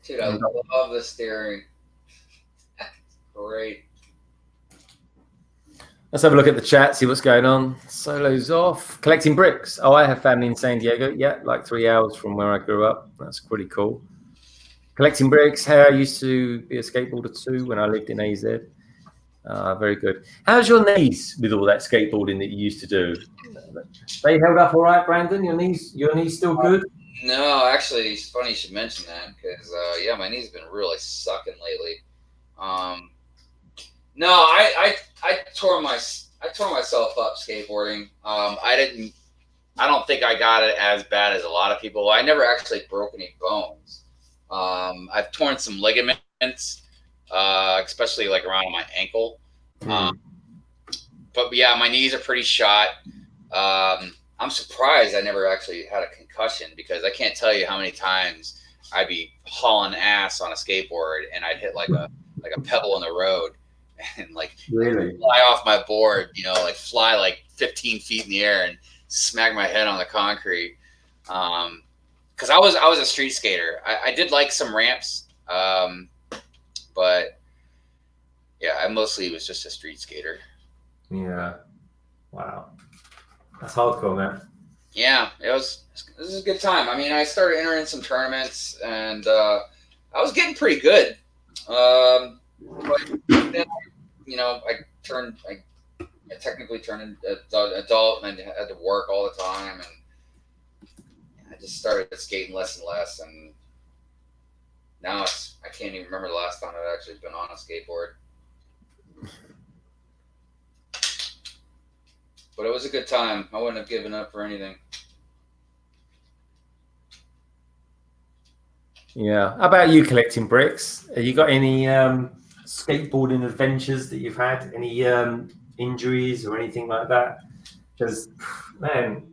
Speaker 1: Dude, I love the steering. Great.
Speaker 2: Let's have a look at the chat, see what's going on. Solo's off. Collecting bricks. Oh, I have family in San Diego. Yeah, like 3 hours from where I grew up. That's pretty cool. Collecting bricks. Hey, I used to be a skateboarder too when I lived in AZ. Very good. How's your knees with all that skateboarding that you used to do? They held up all right, Brandon? Your knees still good?
Speaker 1: No, actually, it's funny you should mention that because, yeah, my knee's been really sucking lately. No, I tore myself up skateboarding. I don't think I got it as bad as a lot of people. I never actually broke any bones. I've torn some ligaments, especially like around my ankle. But yeah, my knees are pretty shot. I'm surprised I never actually had a concussion because I can't tell you how many times I'd be hauling ass on a skateboard and I'd hit like a pebble in the road and like
Speaker 2: really
Speaker 1: fly off my board, like fly like 15 feet in the air and smack my head on the concrete. Because I was a street skater. I did like some ramps, but yeah, I mostly was just a street skater.
Speaker 2: Yeah. Wow. That's hardcore, man.
Speaker 1: Yeah, this is a good time. I mean, I started entering some tournaments, and I was getting pretty good. But then, I technically turned into adult, and I had to work all the time, and I just started skating less and less, and now I can't even remember the last time I've actually been on a skateboard. But it was a good time. I wouldn't have given up for anything.
Speaker 2: Yeah. How about you collecting bricks? Have you got any skateboarding adventures that you've had? Any injuries or anything like that? Because, man,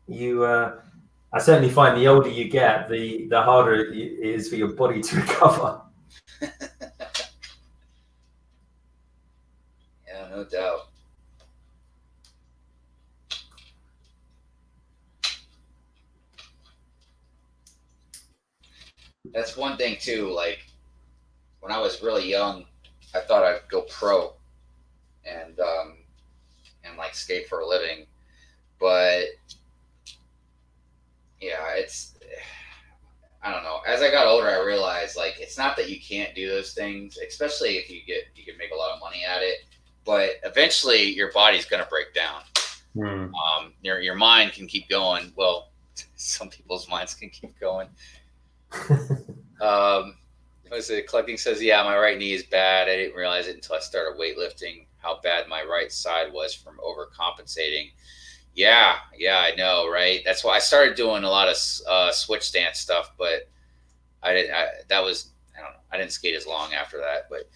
Speaker 2: I certainly find the older you get, the harder it is for your body to recover.
Speaker 1: Yeah, no doubt. That's one thing too. Like when I was really young, I thought I'd go pro and like skate for a living, but yeah, I don't know. As I got older, I realized like it's not that you can't do those things, especially if you can make a lot of money at it. But eventually, your body's gonna break down. Your mind can keep going. Well, some people's minds can keep going. What is it? Collecting says, yeah, my right knee is bad. I didn't realize it until I started weightlifting. How bad my right side was from overcompensating. Yeah, I know, right? That's why I started doing a lot of switch stance stuff, but I didn't. That was I don't know. I didn't skate as long after that, but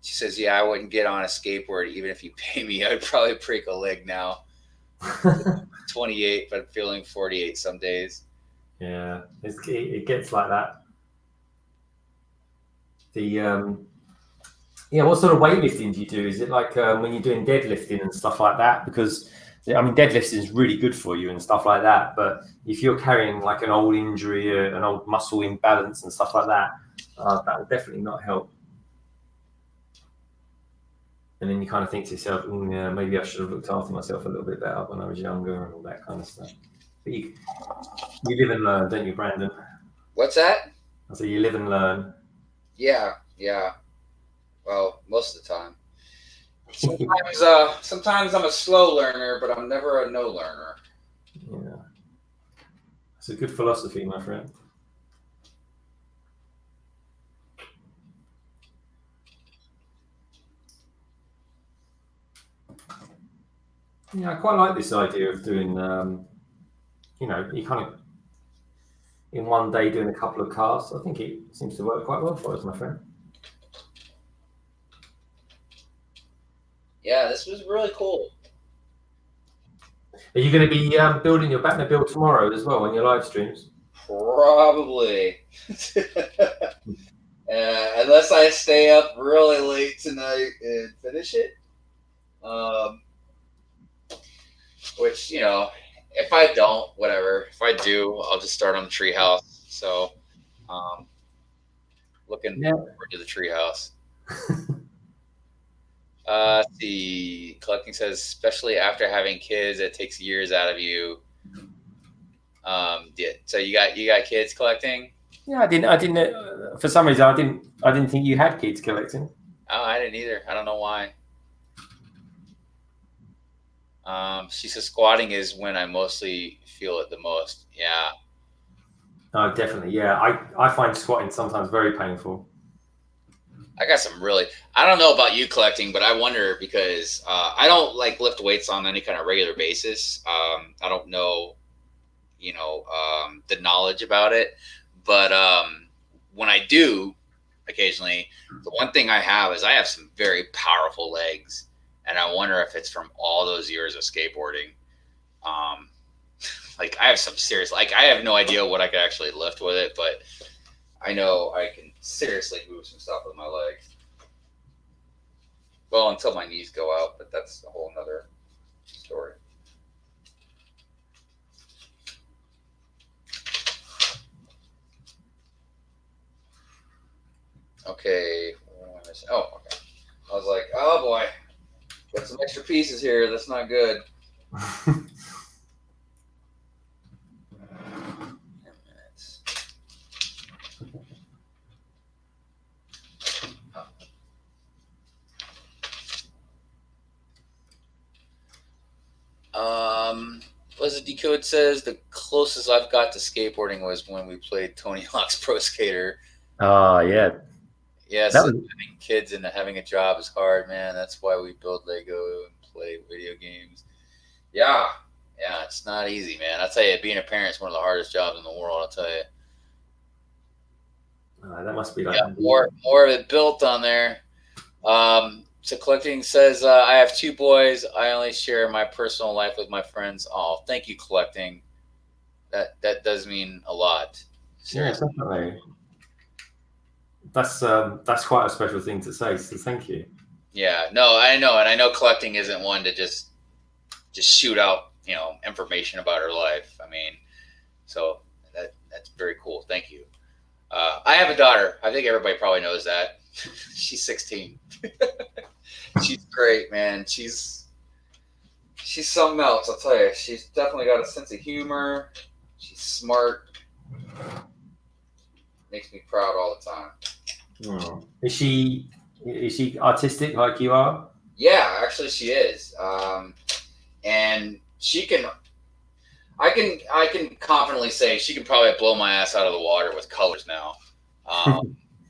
Speaker 1: she says, yeah, I wouldn't get on a skateboard even if you pay me. I'd probably break a leg now. 28, but feeling 48 some days.
Speaker 2: Yeah, it gets like that. What sort of weightlifting do you do? Is it like when you're doing deadlifting and stuff like that? Because I mean, deadlifting is really good for you and stuff like that. But if you're carrying like an old injury, an old muscle imbalance and stuff like that, that will definitely not help. And then you kind of think to yourself, yeah, maybe I should have looked after myself a little bit better when I was younger and all that kind of stuff. But you live and learn, don't you, Brandon?
Speaker 1: What's that?
Speaker 2: I say you live and learn.
Speaker 1: Yeah. Well, most of the time. Sometimes I'm a slow learner, but I'm never a no learner.
Speaker 2: Yeah, it's a good philosophy, my friend. Yeah, I quite like this idea of doing, you kind of in one day doing a couple of casts. I think it seems to work quite well for us, my friend.
Speaker 1: Yeah, this was really cool.
Speaker 2: Are you going to be building your Batmobile tomorrow as well on your live streams?
Speaker 1: Probably. Unless I stay up really late tonight and finish it. Which, if I don't, whatever. If I do, I'll just start on the treehouse. So, looking forward to the treehouse. The collecting says, especially after having kids, it takes years out of you. Yeah. So you got kids collecting?
Speaker 2: Yeah, I didn't. For some reason, I didn't think you had kids collecting.
Speaker 1: Oh, I didn't either. I don't know why. She says squatting is when I mostly feel it the most. Yeah.
Speaker 2: Oh, definitely. Yeah, I find squatting sometimes very painful.
Speaker 1: I got some really. I don't know about you collecting, but I wonder because I don't like lift weights on any kind of regular basis. I don't know, the knowledge about it, but when I do, occasionally, the one thing I have is I have some very powerful legs, and I wonder if it's from all those years of skateboarding. Like I have some serious. Like I have no idea what I could actually lift with it, but I know I can seriously move some stuff with my legs. Well, until my knees go out, but that's a whole nother story. Okay. Oh, okay. I was like, oh boy, got some extra pieces here. That's not good. Blizzard Decode says the closest I've got to skateboarding was when we played Tony Hawk's Pro Skater.
Speaker 2: Oh, yeah.
Speaker 1: Yes, having kids and having a job is hard, man. That's why we build Lego and play video games. Yeah, it's not easy, man. I'll tell you, being a parent is one of the hardest jobs in the world. I'll tell you.
Speaker 2: That must be like
Speaker 1: more of it built on there. So collecting says, I have 2 boys. I only share my personal life with my friends. Oh, thank you, collecting. That does mean a lot. Seriously.
Speaker 2: Yeah, definitely. That's quite a special thing to say. So thank you.
Speaker 1: Yeah, no, I know, and I know collecting isn't one to just shoot out, information about her life. I mean, so that's very cool. Thank you. I have a daughter. I think everybody probably knows that. She's 16. She's great, man. She's something else, I'll tell you. She's definitely got a sense of humor. She's smart. Makes me proud all the time.
Speaker 2: Oh. Is she artistic like you are?
Speaker 1: Yeah, actually she is. And she can. I can confidently say she can probably blow my ass out of the water with colors now.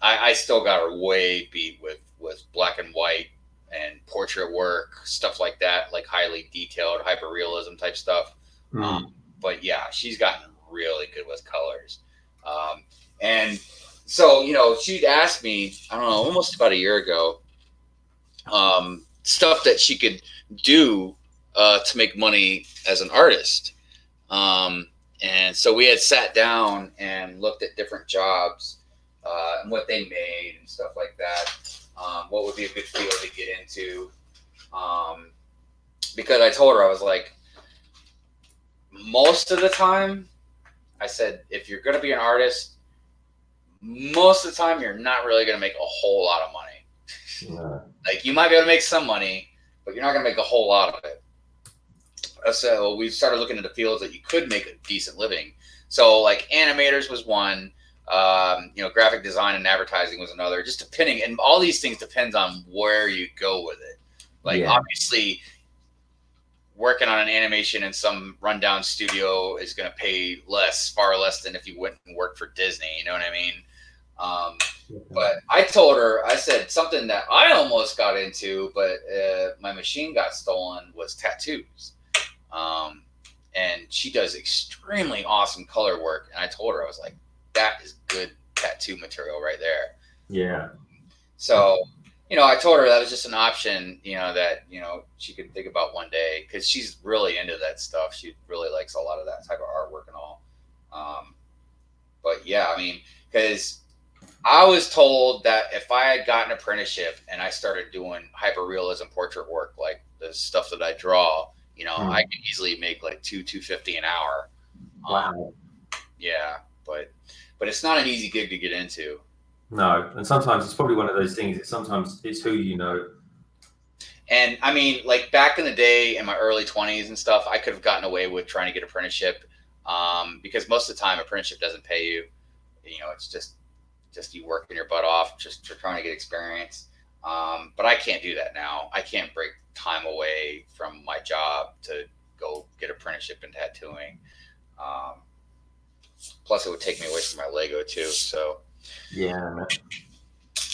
Speaker 1: I still got her way beat with black and white and portrait work, stuff like that, like highly detailed hyperrealism type stuff. But yeah, she's gotten really good with colors. And so, you know, she'd asked me, I don't know, almost about a year ago, stuff that she could do to make money as an artist. And so we had sat down and looked at different jobs and what they made and stuff like that. What would be a good field to get into? Because I told her, I was like, most of the time, I said, if you're going to be an artist, most of the time, you're not really going to make a whole lot of money.
Speaker 2: Yeah.
Speaker 1: Like, you might be able to make some money, but you're not going to make a whole lot of it. So we started looking into fields that you could make a decent living. So like animators was one, you know, graphic design and advertising was another, just depending. And all these things depends on where you go with it. Like obviously working on an animation in some rundown studio is going to pay less, far less than if you went and worked for Disney. You know what I mean? But I told her, I said something that I almost got into, but my machine got stolen, was tattoos. And she does extremely awesome color work. And I told her, I was like, that is good tattoo material right there.
Speaker 2: Yeah.
Speaker 1: So, you know, I told her that was just an option, you know, that, you know, she could think about one day, because she's really into that stuff. She really likes a lot of that type of artwork and all. But yeah, I mean, because I was told that if I had gotten an apprenticeship and I started doing hyperrealism portrait work, like the stuff that I draw, you know, I could easily make like $250 an hour.
Speaker 2: Wow.
Speaker 1: Yeah, but it's not an easy gig to get into.
Speaker 2: No, and sometimes it's probably one of those things. Sometimes it's who you know.
Speaker 1: And I mean, like back in the day, in my early 20s and stuff, I could have gotten away with trying to get an apprenticeship, because most of the time, apprenticeship doesn't pay you. You know, it's just you working your butt off, just trying to get experience. But I can't do that now. I can't break time away from my job to go get an apprenticeship in tattooing. Plus, it would take me away from my Lego too. So
Speaker 2: yeah,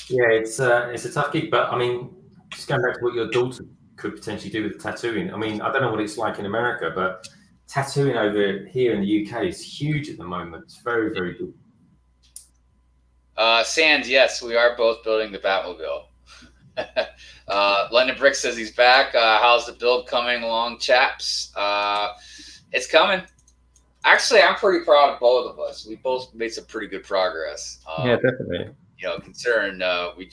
Speaker 2: it's a tough gig. But I mean, just going back to what your daughter could potentially do with tattooing. I mean, I don't know what it's like in America, but tattooing over here in the UK is huge at the moment. It's very, very good.
Speaker 1: Sands, yes, we are both building the Batmobile. London Brick says he's back. How's the build coming along, chaps? It's coming. Actually, I'm pretty proud of both of us. We both made some pretty good progress.
Speaker 2: Yeah, definitely.
Speaker 1: You know, considering we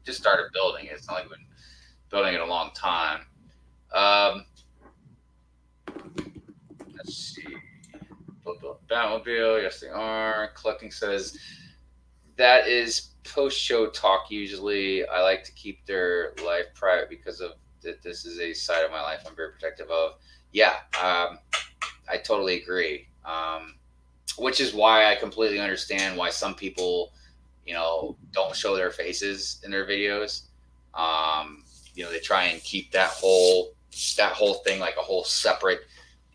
Speaker 1: just started building it. It's not like we've been building it a long time. Let's see. Batmobile, yes they are. Collecting says that is post-show talk usually. I like to keep their life private because of that. This is a side of my life I'm very protective of. Yeah, I totally agree. Which is why I completely understand why some people, you know, don't show their faces in their videos. You know, they try and keep that whole thing like a whole separate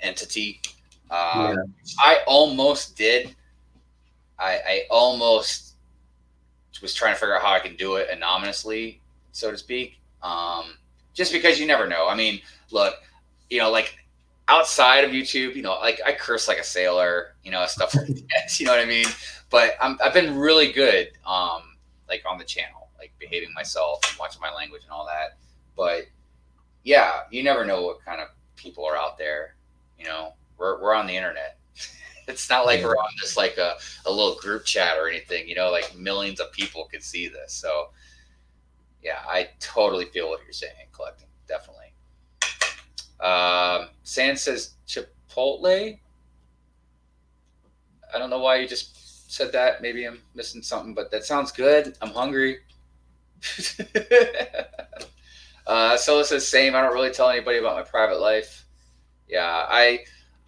Speaker 1: entity. I almost did. I almost was trying to figure out how I can do it anonymously, so to speak. Just because you never know. I mean, look, you know, like outside of YouTube, you know, like I curse like a sailor, you know, stuff like that. You know what I mean? But I've been really good, like on the channel, like behaving myself and watching my language and all that. But yeah, you never know what kind of people are out there. You know, we're on the internet. It's not like we're on just like a little group chat or anything, you know, like millions of people could see this. So yeah, I totally feel what you're saying, collecting, definitely. Sand says Chipotle. I don't know why you just said that. Maybe I'm missing something, but that sounds good. I'm hungry. Scylla says same. I don't really tell anybody about my private life. Yeah,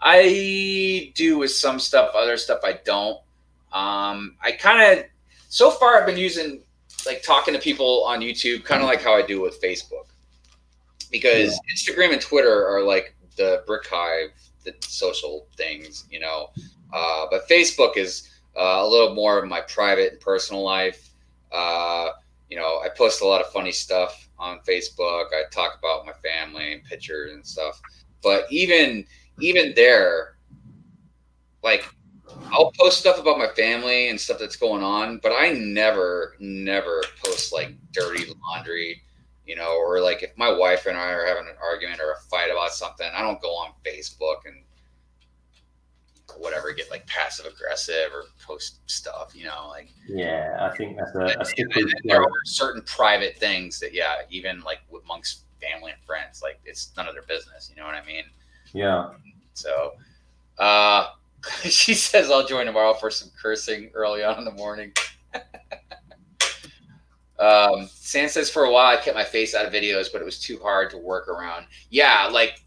Speaker 1: I do with some stuff, other stuff I don't. I kind of, so far I've been using, like, talking to people on YouTube, kind of like how I do with Facebook, because Instagram and Twitter are like the brick hive, the social things, you know. But Facebook is a little more of my private and personal life. You know, I post a lot of funny stuff on Facebook. I talk about my family and pictures and stuff. But even there, like, I'll post stuff about my family and stuff that's going on, but I never post like dirty laundry, you know, or like if my wife and I are having an argument or a fight about something, I don't go on Facebook and whatever, get like passive aggressive or post stuff, you know, like.
Speaker 2: Yeah, I think that's
Speaker 1: there are certain private things that, yeah, even like amongst family and friends, like it's none of their business, you know what I mean?
Speaker 2: Yeah.
Speaker 1: So, she says I'll join tomorrow for some cursing early on in the morning. Sam says for a while I kept my face out of videos, but it was too hard to work around. Yeah, like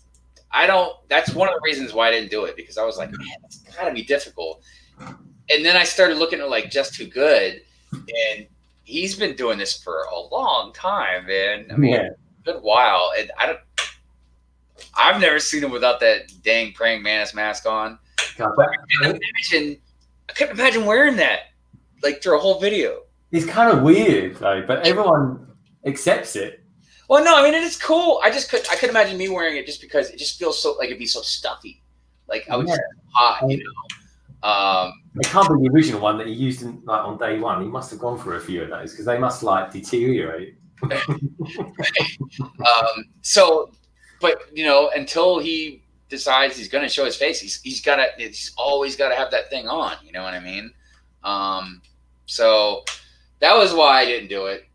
Speaker 1: that's one of the reasons why I didn't do it, because I was like, man, it's gotta be difficult. And then I started looking at like Just Too Good, and he's been doing this for a long time, man. I mean, a good while, and I've never seen him without that dang praying mantis mask on. I couldn't imagine wearing that like through a whole video.
Speaker 2: It's kind of weird, though, but everyone accepts it.
Speaker 1: Well, no, I mean, it is cool. I couldn't imagine me wearing it just because it just feels so like it'd be so stuffy. Like I would just hot, you know.
Speaker 2: It can't be the original one that he used on day one. He must have gone through a few of those because they must like deteriorate.
Speaker 1: So, but you know, until he decides he's going to show his face, he's always got to have that thing on. You know what I mean? So that was why I didn't do it.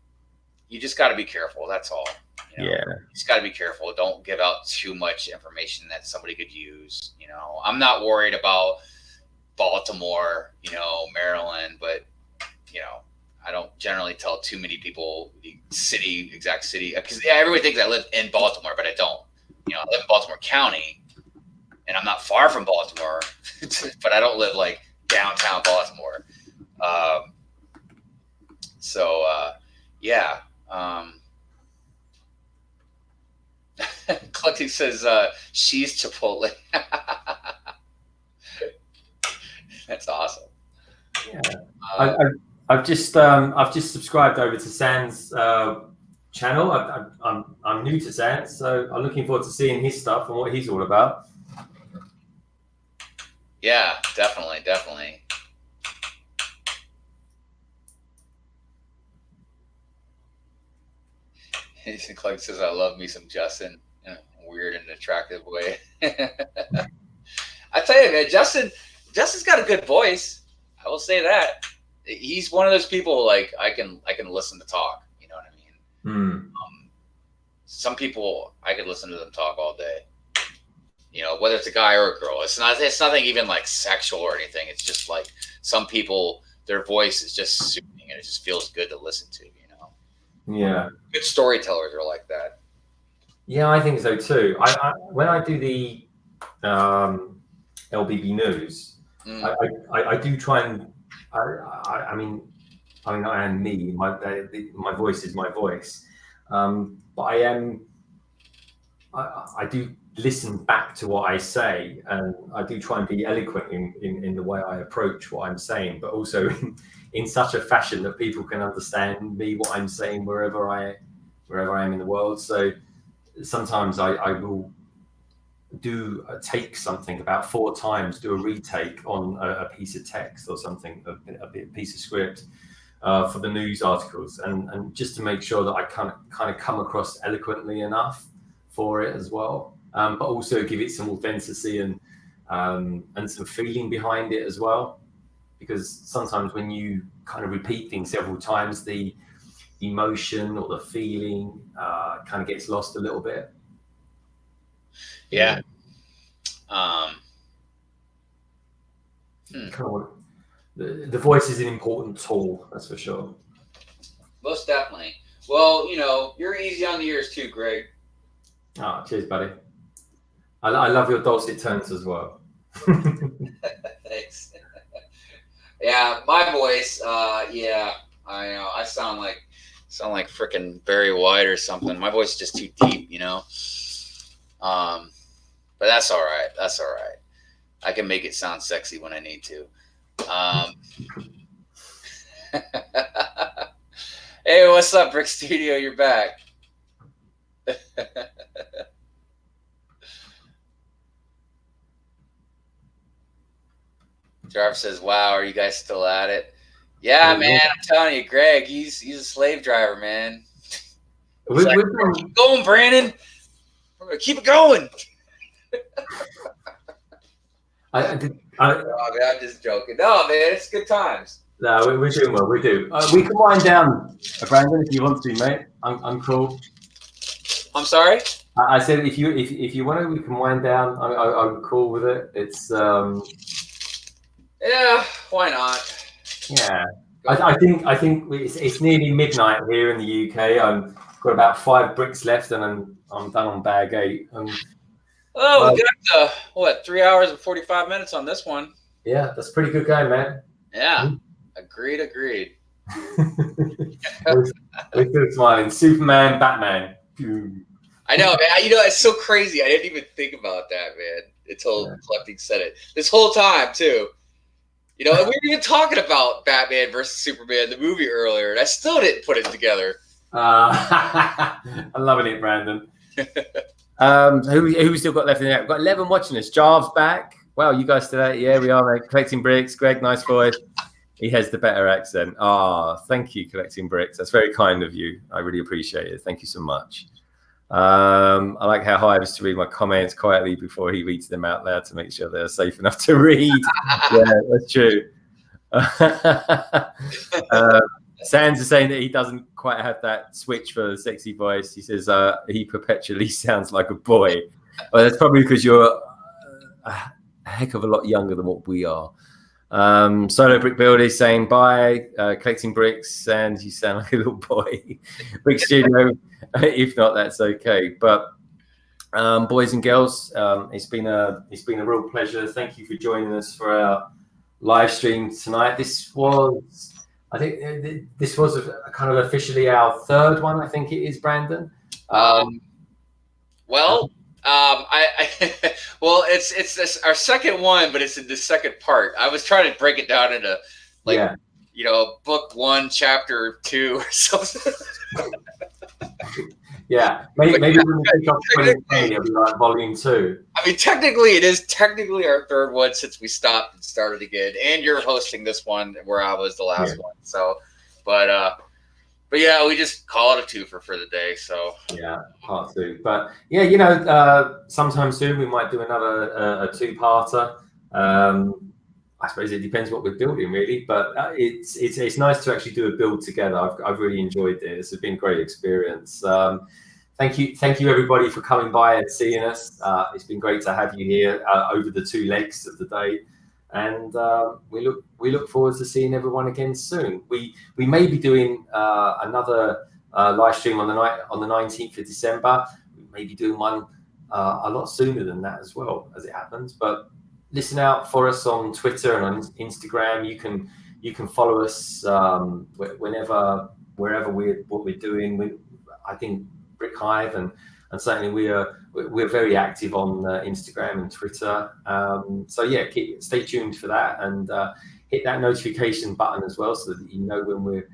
Speaker 1: You just got to be careful. That's all. You know? Yeah. You just got to be careful. Don't give out too much information that somebody could use. You know, I'm not worried about Baltimore, you know, Maryland, but you know, I don't generally tell too many people the exact city, because everybody thinks I live in Baltimore, but I don't. You know, I live in Baltimore County, and I'm not far from Baltimore, but I don't live like downtown Baltimore. Yeah. Collecting says she's Chipotle. That's awesome.
Speaker 2: Yeah. I've just subscribed over to San's channel. I'm new to San, so I'm looking forward to seeing his stuff and what he's all about.
Speaker 1: Yeah, definitely. Clark says, I love me some Justin in a weird and attractive way. I tell you, man, Justin's got a good voice. I will say that. He's one of those people, like, I can listen to talk. You know what I mean? Some people, I could listen to them talk all day. You know, whether it's a guy or a girl. It's nothing even like sexual or anything. It's just like some people, their voice is just soothing and it just feels good to listen to.
Speaker 2: Yeah,
Speaker 1: good storytellers are like that.
Speaker 2: Yeah, I think so too. When I do the LBB news, I do try and I mean I am me. My voice is my voice, but I do listen back to what I say, and I do try and be eloquent in the way I approach what I'm saying, but also in such a fashion that people can understand me, what I'm saying, wherever I am in the world. So sometimes I will take something about 4 times, do a retake on a piece of text or something, a piece of script for the news articles, and just to make sure that I kind of come across eloquently enough for it as well, but also give it some authenticity and some feeling behind it as well. Because sometimes when you kind of repeat things several times, the emotion or the feeling kind of gets lost a little bit.
Speaker 1: Yeah.
Speaker 2: The voice is an important tool, that's for sure.
Speaker 1: Most definitely. Well, you know, you're easy on the ears too, Greg.
Speaker 2: Cheers, buddy. I love your dulcet tones as well.
Speaker 1: Thanks. Yeah, my voice. Yeah, I know. I sound like freaking Barry White or something. My voice is just too deep, you know. But that's all right. That's all right. I can make it sound sexy when I need to. Hey, what's up, Brick Studio? You're back. Jarvis says, "Wow, are you guys still at it?" Yeah, man. I'm telling you, Greg. He's a slave driver, man. He's like, keep going, Brandon. We're gonna keep it going. I'm just joking. No, man, it's good times.
Speaker 2: No, we're doing well. We do. We can wind down, Brandon, if you want to, mate. I'm cool.
Speaker 1: I'm sorry.
Speaker 2: I said if you want to, we can wind down. I'm cool with it. It's
Speaker 1: yeah, why not?
Speaker 2: Yeah, I think it's nearly midnight here in the UK. I've got about 5 bricks left, and I'm done on bag 8. And
Speaker 1: we got 3 hours and 45 minutes on this one.
Speaker 2: Yeah, that's pretty good going, man.
Speaker 1: Yeah, agreed.
Speaker 2: We're still smiling. Superman, Batman.
Speaker 1: I know, man. You know, it's so crazy. I didn't even think about that, man, until Collecting said it. This whole time, too. You know, we were even talking about Batman versus Superman, the movie, earlier, and I still didn't put it together.
Speaker 2: I'm loving it, Brandon. Who we still got left in there? We've got 11 watching us. Jarv's back. Wow, you guys still out? Yeah, we are, mate. Collecting Bricks. Greg, nice voice. He has the better accent. Thank you, Collecting Bricks. That's very kind of you. I really appreciate it. Thank you so much. I like how Hive is to read my comments quietly before he reads them out loud to make sure they're safe enough to read. Yeah, that's true. Sands is saying that he doesn't quite have that switch for the sexy voice. He says he perpetually sounds like a boy. Well, that's probably because you're a heck of a lot younger than what we are. Solo Brick Builder is saying bye. Collecting Bricks, and you sound like a little boy. Brick Studio, if not, that's okay. But boys and girls, it's been a real pleasure. Thank you for joining us for our live stream tonight. This was, I think, this was a kind of officially our 3rd one. I think it is, Brandon.
Speaker 1: It's this, our 2nd one, but it's in the 2nd part. I was trying to break it down into book 1, chapter 2 or something.
Speaker 2: Yeah, maybe when we pick up 2020, it'll be like volume 2.
Speaker 1: I mean, technically, it is technically our 3rd one since we stopped and started again. And you're hosting this one where I was the last one. So, but yeah, we just call it a 2 for the day. So
Speaker 2: yeah, part 2. But yeah, sometime soon we might do another a 2-parter. I suppose it depends what we're building, really. But it's nice to actually do a build together. I've really enjoyed this. It's been a great experience. Thank you everybody for coming by and seeing us. It's been great to have you here over the 2 legs of the day. And we look forward to seeing everyone again soon. We may be doing another live stream on the 19th of December. We may be doing one a lot sooner than that as well, as it happens. But listen out for us on Twitter and on Instagram. You can follow us wherever what we're doing. I think Brick Hive and certainly we're very active on Instagram and Twitter. So yeah, stay tuned for that, and hit that notification button as well, so that you know when we're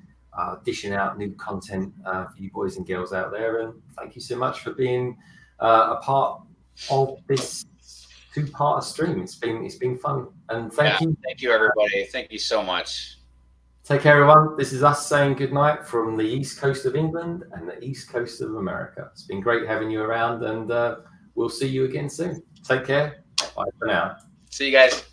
Speaker 2: dishing out new content for you boys and girls out there. And thank you so much for being a part of this 2-part stream. It's been fun, and thank you
Speaker 1: everybody. Thank you so much.
Speaker 2: Take care, everyone. This is us saying goodnight from the East Coast of England and the East Coast of America. It's been great having you around, and we'll see you again soon. Take care. Bye for now.
Speaker 1: See you guys.